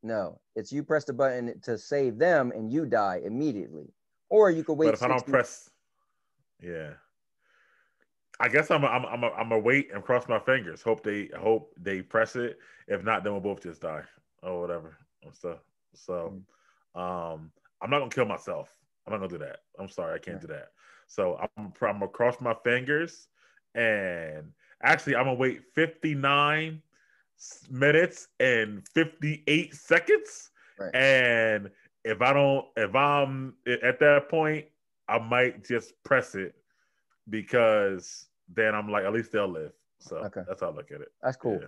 No, it's you press the button to save them and you die immediately. Or you could wait. But if I don't press, I guess I'm a wait and cross my fingers. Hope they press it. If not, then we'll both just die or whatever. So I'm not gonna kill myself. I'm not gonna do that. I'm sorry, I can't do that. So I'm gonna cross my fingers, and actually I'm gonna wait 59 minutes and 58 seconds. Right. And if I'm at that point, I might just press it, because then I'm like, at least they'll live. So that's how I look at it. That's cool. Yeah.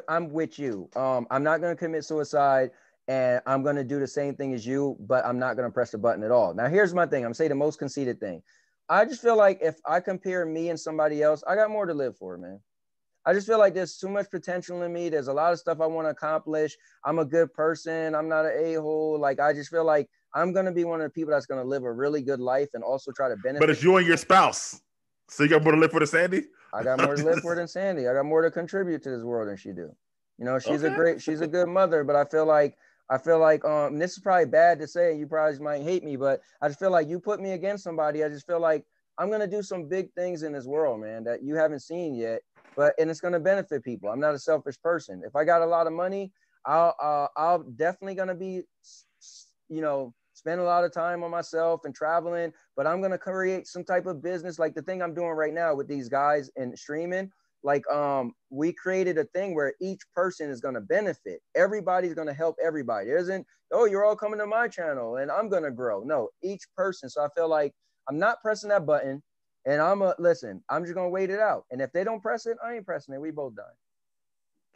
I'm with you. I'm not gonna commit suicide, and I'm gonna do the same thing as you, but I'm not gonna press the button at all. Now here's my thing. I'm gonna say the most conceited thing. I just feel like if I compare me and somebody else, I got more to live for, man. I just feel like there's too much potential in me. There's a lot of stuff I want to accomplish. I'm a good person. I'm not an a-hole. Like, I just feel like I'm going to be one of the people that's going to live a really good life and also try to benefit. But it's you and your spouse. So you got more to live for than Sandy? I got more to live for than Sandy. I got more to contribute to this world than she do. She's a good mother, but I feel like, this is probably bad to say, you probably might hate me, but I just feel like you put me against somebody. I just feel like I'm going to do some big things in this world, man, that you haven't seen yet. And it's going to benefit people. I'm not a selfish person. If I got a lot of money, I'll definitely going to be, spend a lot of time on myself and traveling, but I'm going to create some type of business. Like the thing I'm doing right now with these guys and streaming, we created a thing where each person is going to benefit. Everybody's going to help everybody. There isn't, you're all coming to my channel and I'm going to grow. No, each person. So I feel like I'm not pressing that button. And I'm just going to wait it out. And if they don't press it, I ain't pressing it. We both die.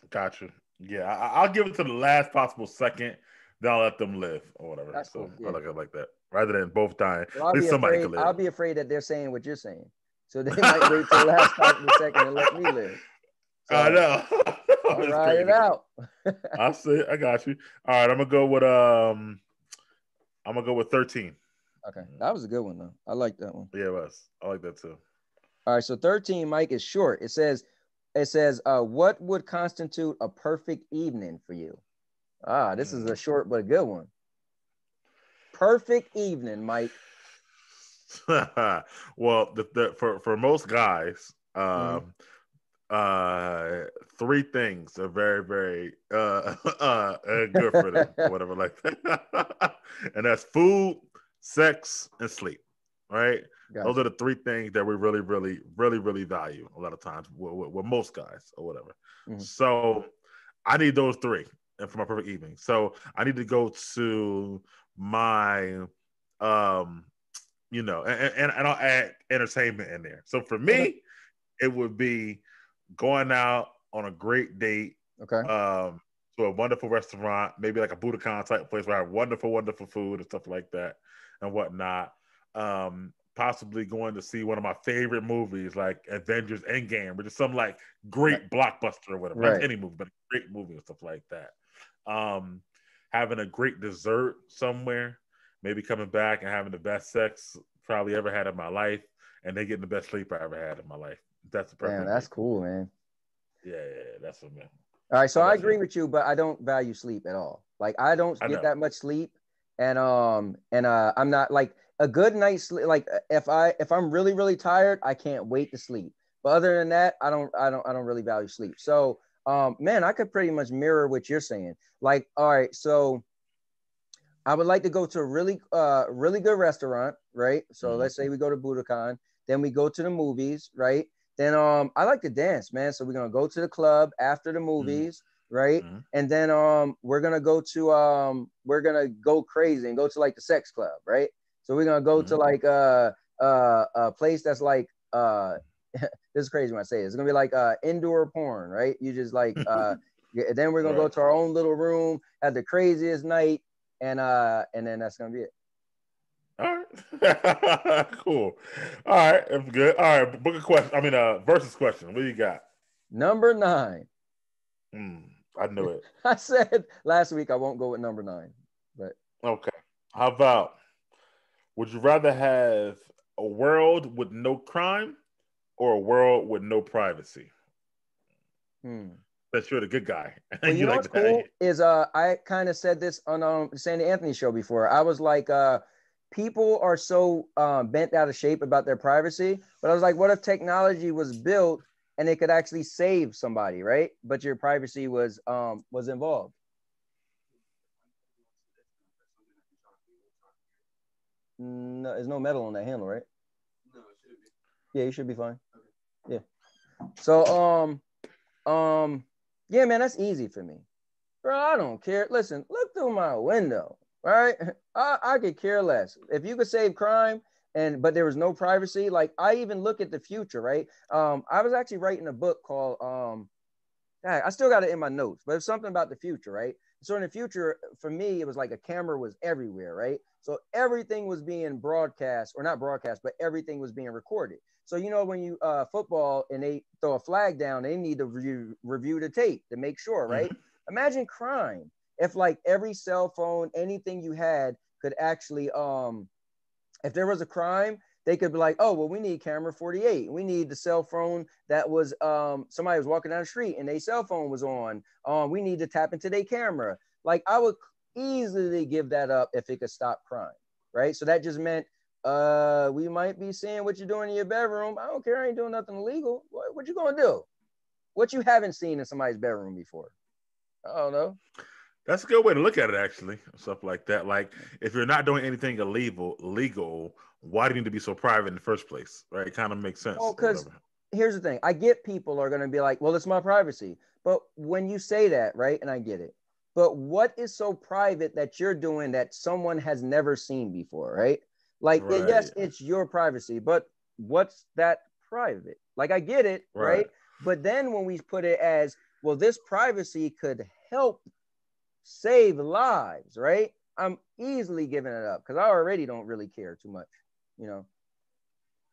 Gotcha. Yeah, I'll give it to the last possible second. Then I'll let them live or whatever. That's cool. Yeah. I look at it like that. Rather than both dying. Well, at least somebody can live. I'll be afraid that they're saying what you're saying. So they might wait till the last possible second and let me live. So, I know. I'll ride it out. I see. I got you. All right, I'm going to go with I'm gonna go with 13. Okay, that was a good one though. I like that one. Yeah, it was. I like that too. All right, so 13, Mike, is short. It says, what would constitute a perfect evening for you? Ah, this is a short but a good one. Perfect evening, Mike. Well, for most guys, three things are very, very good for them, or whatever like that. And that's food, sex, and sleep. Right? Gotcha. Those are the three things that we really, really, really, really value a lot of times with most guys or whatever. So I need those three and for my perfect evening. So I need to go to my and I'll add entertainment in there. So for me, it would be going out on a great date, Okay. To a wonderful restaurant, maybe like a Budokan type place where I have wonderful, wonderful food and stuff like that and whatnot. Possibly going to see one of my favorite movies like Avengers Endgame, which is some like great blockbuster or whatever. Right. Not any movie, but a great movie and stuff like that. Having a great dessert somewhere, maybe coming back and having the best sex probably ever had in my life, and then getting the best sleep I ever had in my life. That's the perfect. Damn, that's cool, man. Yeah, that's what, man. All right, so I agree with you, but I don't value sleep at all. Like I don't get that much sleep, and I'm not like a good night's sleep. Like if I'm really really tired, I can't wait to sleep. But other than that, I don't really value sleep. So man, I could pretty much mirror what you're saying. Like, all right, so I would like to go to a really really good restaurant, right? So let's say we go to Budokan, then we go to the movies, right? Then I like to dance, man. So we're gonna go to the club after the movies, right? And then we're gonna go crazy and go to like the sex club, right? So we're gonna go to like a place that's like this is crazy when I say it. It's gonna be like indoor porn, right? You just like then we're gonna go to our own little room, have the craziest night, and then that's gonna be it. All right. Cool. All right. That's good. All right. Book a question. I mean, versus question. What do you got? Number 9. I knew it. I said last week I won't go with number 9, but okay. How about, would you rather have a world with no crime or a world with no privacy? That's you're the good guy. Well, you know what's cool is I kind of said this on Sandy Anthony show before. I was like, people are so bent out of shape about their privacy, but I was like, what if technology was built and it could actually save somebody, right? But your privacy was involved. No, there's no metal on that handle, right? No, it should be. Yeah, you should be fine. Okay. Yeah. So yeah, man, that's easy for me. Bro, I don't care. Listen, look through my window, right? I could care less. If you could save crime but there was no privacy, like I even look at the future, right? I was actually writing a book called I still got it in my notes, but it's something about the future, right? So in the future, for me, it was like a camera was everywhere, right? So everything was being broadcast, or not broadcast, but everything was being recorded. So, you know, when you football and they throw a flag down, they need to review the tape to make sure, right? Imagine crime. If like every cell phone, anything you had could actually, if there was a crime, they could be like, oh, well, we need camera 48. We need the cell phone that was, somebody was walking down the street and their cell phone was on. We need to tap into their camera. Like I would easily give that up if it could stop crime, right? So that just meant, we might be seeing what you're doing in your bedroom. I don't care. I ain't doing nothing illegal. What you gonna do? What you haven't seen in somebody's bedroom before? I don't know. That's a good way to look at it, actually. Stuff like that. Like, if you're not doing anything illegal, why do you need to be so private in the first place? Right? It kind of makes sense. Well, because here's the thing. I get people are going to be like, well, it's my privacy. But when you say that, right, and I get it. But what is so private that you're doing that someone has never seen before, right? Like, yes, it's your privacy, but what's that private? Like, I get it, right? But then when we put it as, well, this privacy could help save lives, right? I'm easily giving it up because I already don't really care too much, you know?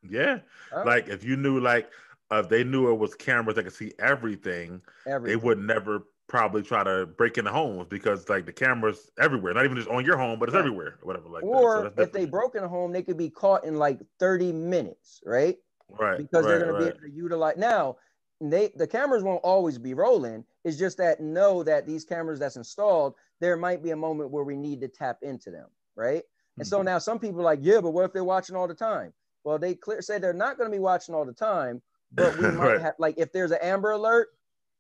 Yeah. Like if you knew, like, if they knew it was cameras that could see everything, they would never probably try to break into homes because like the cameras everywhere, not even just on your home, but it's Right. everywhere or whatever like that. So Or that's if they different. broke in a home, they could be caught in like 30 minutes, right? Right, Because they're right, going to be right. able to utilize now. The cameras won't always be rolling. It's just that know that these cameras that's installed, there might be a moment where we need to tap into them, right? And so now some people are like, yeah, but what if they're watching all the time? Well, they say they're not going to be watching all the time, but we might Right. have, like, if there's an Amber Alert,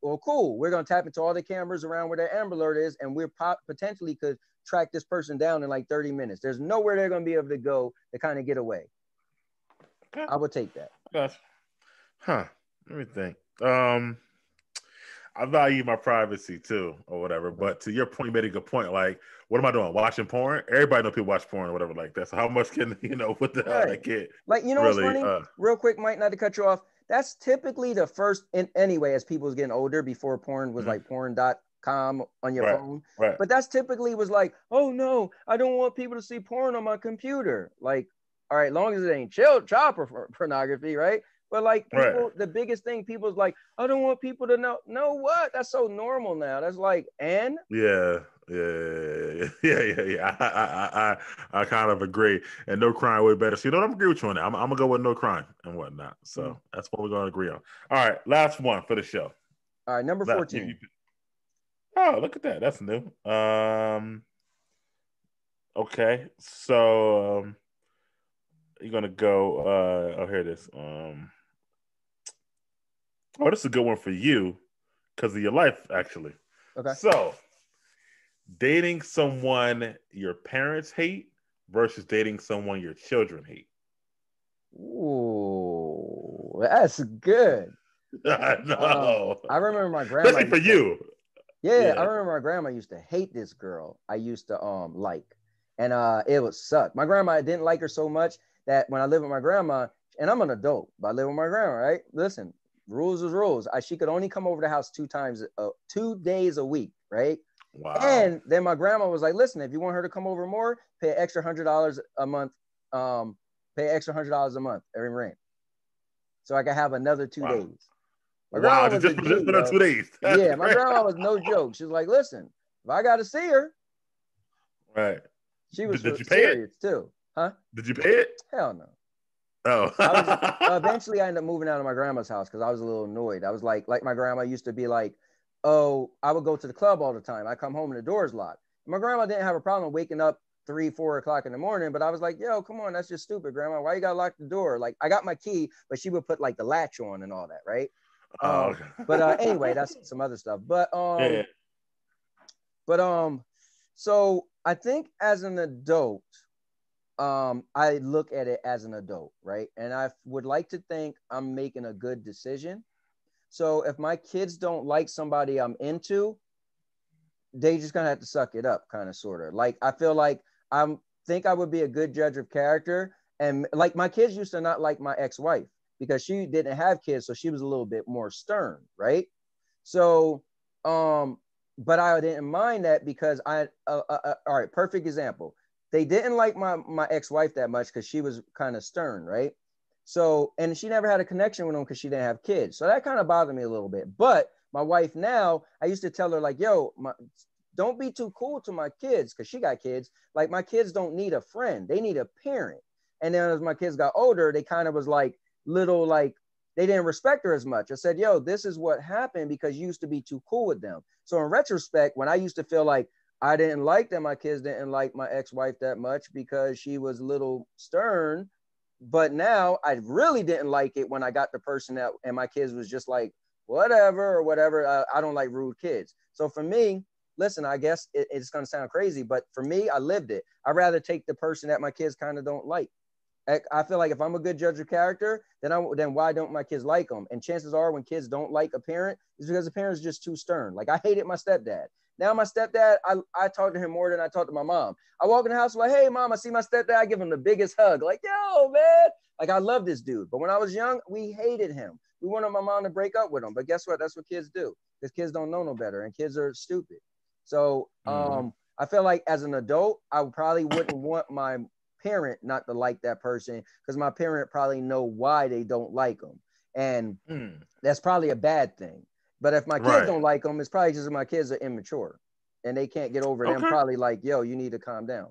well, cool. We're going to tap into all the cameras around where that Amber Alert is, and we're potentially could track this person down in like 30 minutes. There's nowhere they're going to be able to go to kind of get away. Okay. I would take that. Gotcha. Huh. Let me think. I value my privacy too, or whatever. Okay. But to your point, you made a good point. Like, what am I doing? Watching porn? Everybody know people watch porn or whatever like that. So how much can what the hell Right. that kid Like, you know what's really? funny? Real quick, Mike, not to cut you off. That's typically the first, in anyway, as people was getting older before porn was like porn.com on your Right, phone. right. But that's typically was like, oh no, I don't want people to see porn on my computer. Like, all right, long as it ain't child pornography, right? But like Right. people, the biggest thing people's like, I don't want people to know. Know what? That's so normal now. That's like, and Yeah, yeah. I kind of agree. And no crime way better. So I'm agree with you on that. I'm gonna go with no crime and whatnot. So that's what we're gonna agree on. All right, last one for the show. All right, number 14. Oh, look at that. That's new. Okay. So you're gonna go oh, here it is. Oh, this is a good one for you because of your life, actually. Okay. So dating someone your parents hate versus dating someone your children hate. Ooh, that's good. I know. I remember my grandma Especially for used to, you. yeah, I Yeah. remember my grandma used to hate this girl I used to like, and it would suck. My grandma didn't like her so much that when I lived with my grandma, and I'm an adult, but I live with my grandma, right? Listen, rules is rules. She could only come over the house 2 days a week, right? Wow. And then my grandma was like, listen, if you want her to come over more, pay extra $100 a month. Pay extra $100 a month every rent, so I could have another 2 days. My grandma Wow. was a Just G, for the yo. 2 days. That's Yeah, my great. grandma was no joke. She was like, listen, if I got to see her, Right. she was Did you pay it? serious too. Huh? Did you pay it? Hell no. Oh. I was eventually I ended up moving out of my grandma's house because I was a little annoyed. I was like my grandma used to be like, oh, I would go to the club all the time. I come home and the door's locked. My grandma didn't have a problem waking up 3, 4 o'clock in the morning, but I was like, yo, come on, that's just stupid, grandma. Why you gotta lock the door? Like I got my key, but she would put like the latch on and all that, right? Oh, But anyway, that's some other stuff. yeah. So I think as an adult, I look at it as an adult, right? And I would like to think I'm making a good decision. So if my kids don't like somebody I'm into, they just gonna have to suck it up, kind of sort of. Like I feel like I think I would be a good judge of character. And like my kids used to not like my ex-wife because she didn't have kids, so she was a little bit more stern, right? So, but I didn't mind that because all right, perfect example. They didn't like my ex-wife that much because she was kind of stern, right? So, and she never had a connection with them because she didn't have kids. So that kind of bothered me a little bit. But my wife now, I used to tell her like, yo, don't be too cool to my kids because she got kids. Like my kids don't need a friend. They need a parent. And then as my kids got older, they kind of was like little, like they didn't respect her as much. I said, yo, this is what happened because you used to be too cool with them. So in retrospect, when I used to feel like I didn't like them, my kids didn't like my ex-wife that much because she was a little stern. But now I really didn't like it when I got the person that, and my kids was just like, whatever or whatever. I don't like rude kids. So for me, listen, I guess it's going to sound crazy, but for me, I lived it. I'd rather take the person that my kids kind of don't like. I feel like if I'm a good judge of character, then why don't my kids like them? And chances are when kids don't like a parent, it's because the parent's just too stern. Like I hated my stepdad. Now my stepdad, I talk to him more than I talk to my mom. I walk in the house like, hey mom, I see my stepdad. I give him the biggest hug. Like, yo, man. Like I love this dude. But when I was young, we hated him. We wanted my mom to break up with him. But guess what? That's what kids do. Because kids don't know no better and kids are stupid. So I feel like as an adult, I probably wouldn't want my parent not to like that person because my parent probably know why they don't like them. And that's probably a bad thing. But if my kids Right. don't like them, it's probably just my kids are immature and they can't get over them. Okay. Probably like, yo, you need to calm down.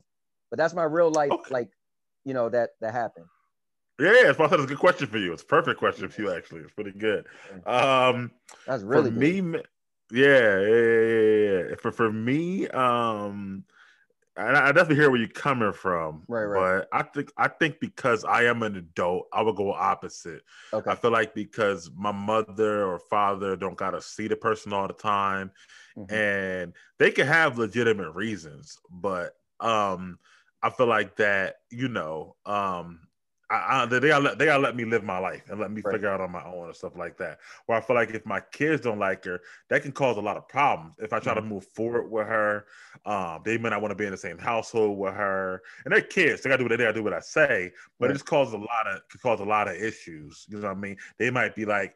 But that's my real life, Okay. like, that happened. Yeah, it's a good question for you. It's a perfect question for you, actually. It's pretty good. That's For really good. me, yeah. For me, and I definitely hear where you're coming from, Right. but I think because I am an adult, I would go opposite. I Okay. feel like because my mother or father don't gotta see the person all the time, Mm-hmm. and they can have legitimate reasons, but I feel like that they gotta let me live my life and let me Right. figure out on my own and stuff like that. Where I feel like if my kids don't like her, that can cause a lot of problems. If I try to Mm-hmm. move forward with her, they may not want to be in the same household with her, and they're kids. They gotta do what I say, but it Right. just could cause a lot of issues. You know what I mean? They might be like,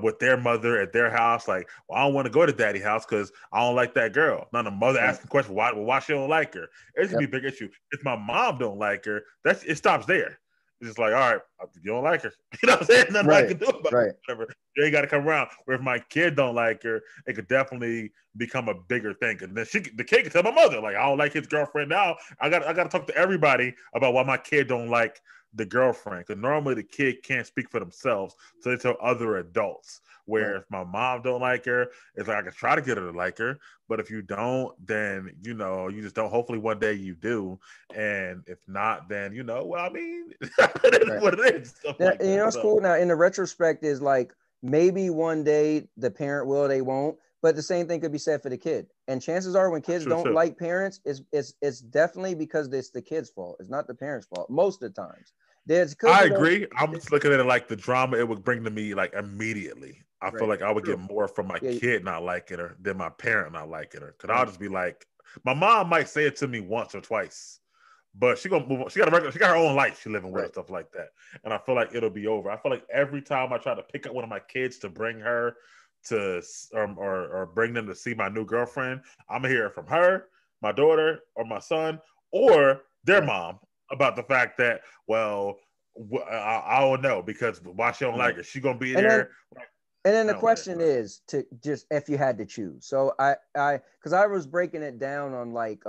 with their mother at their house, like, well, I don't want to go to daddy house because I don't like that girl. Now the mother Right. asking questions, why she don't like her? It's gonna Yep. be a big issue. If my mom don't like her, it stops there. It's just like, all right, you don't like her. You know what I'm saying? Nothing I Right. can do about Right. it. Whatever. You ain't got to come around. Where if my kid don't like her, it could definitely become a bigger thing. And then the kid can tell my mother, like, I don't like his girlfriend now. I got to talk to everybody about why my kid don't like the girlfriend. Because normally the kid can't speak for themselves, so they tell other adults. Where Right. if my mom don't like her, it's like I can try to get her to like her. But if you don't, then you just don't. Hopefully one day you do. And if not, then well, I mean, it is Right. what it is. Stuff Yeah, like that. it's So cool. Now, in the retrospect, is like maybe one day the parent will, they won't. But the same thing could be said for the kid. And chances are, when kids true don't too. like parents, it's definitely because it's the kid's fault. It's not the parents' fault most of the times. There's could I be those. agree. I'm just looking at it like the drama it would bring to me like immediately. I feel Right. like I would get True. more from my Yeah. kid not liking her than my parent not liking her. Cause I'll Right. just be like, my mom might say it to me once or twice, but she gonna move on. She got her own life she living with and Right. stuff like that. And I feel like it'll be over. I feel like every time I try to pick up one of my kids to bring her to or bring them to see my new girlfriend, I'm gonna hear it from her, my daughter, or my son, or their Right. mom about the fact that, well, I don't know because why she don't Right. like her. She gonna be And then there. And then the No, whatever. question is to just if you had to choose. So because I was breaking it down on like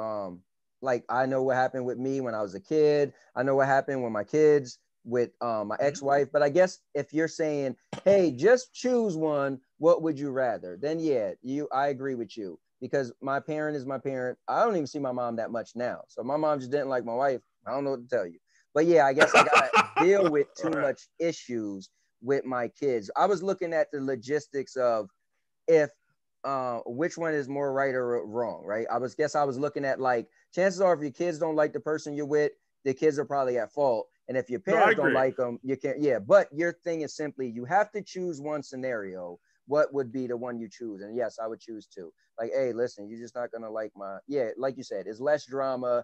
I know what happened with me when I was a kid. I know what happened with my kids with my Mm-hmm. ex-wife. But I guess if you're saying, hey, just choose one, what would you rather? Then yeah, I agree with you because my parent is my parent. I don't even see my mom that much now. So my mom just didn't like my wife. I don't know what to tell you. But yeah, I guess I gotta deal with too Right. much issues with my kids. I was looking at the logistics of if which one is more right or wrong, right? I was looking at like chances are if your kids don't like the person you're with, the kids are probably at fault. And if your No, I parents don't agree. like them, you can't, yeah. But your thing is simply you have to choose one scenario. What would be the one you choose? And yes, I would choose two. Like, hey, listen, you're just not gonna like like you said, it's less drama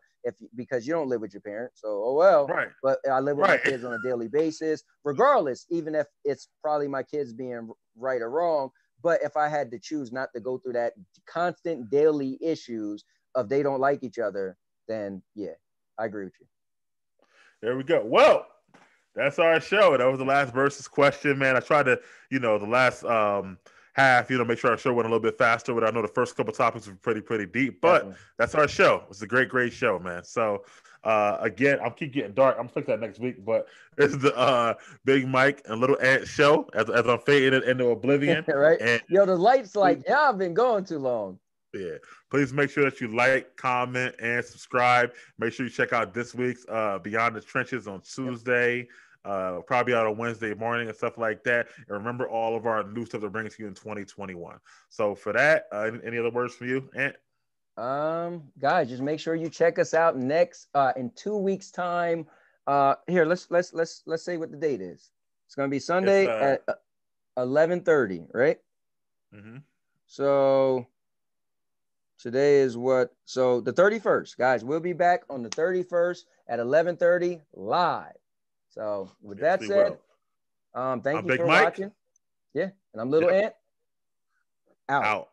because you don't live with your parents. So oh well, Right. but I live with my Right. kids on a daily basis, regardless, even if it's probably my kids being right or wrong. But if I had to choose not to go through that constant daily issues of they don't like each other, then yeah, I agree with you. There we go. Well, that's our show. That was the last versus question, man. I tried to, the last half, make sure our show went a little bit faster. But I know the first couple topics were pretty deep. But Definitely. that's our show. It's a great show, man. So again, I'm keep getting dark. I'm gonna fix that next week. But this is the Big Mike and Little Ant show as I'm fading into oblivion. Right? And Yo, the lights like, yeah, I've been going too long. yeah, please make sure that you like, comment, and subscribe. Make sure you check out this week's Beyond the Trenches on Yep. Tuesday. Probably out on Wednesday morning and stuff like that. And remember all of our new stuff that brings you in 2021. So for that, any other words from you, Ant? Guys, just make sure you check us out next in 2 weeks' time. Here, let's say what the date is. It's gonna be It's Sunday at 11:30, right? mm-hmm. So today is what? So the 31st, guys. We'll be back on the 31st at 11:30 live. So with Yes, that we said, will. thank I'm you Big for Mike. watching. Yeah, and I'm Little Yep. Ant. Out. Out.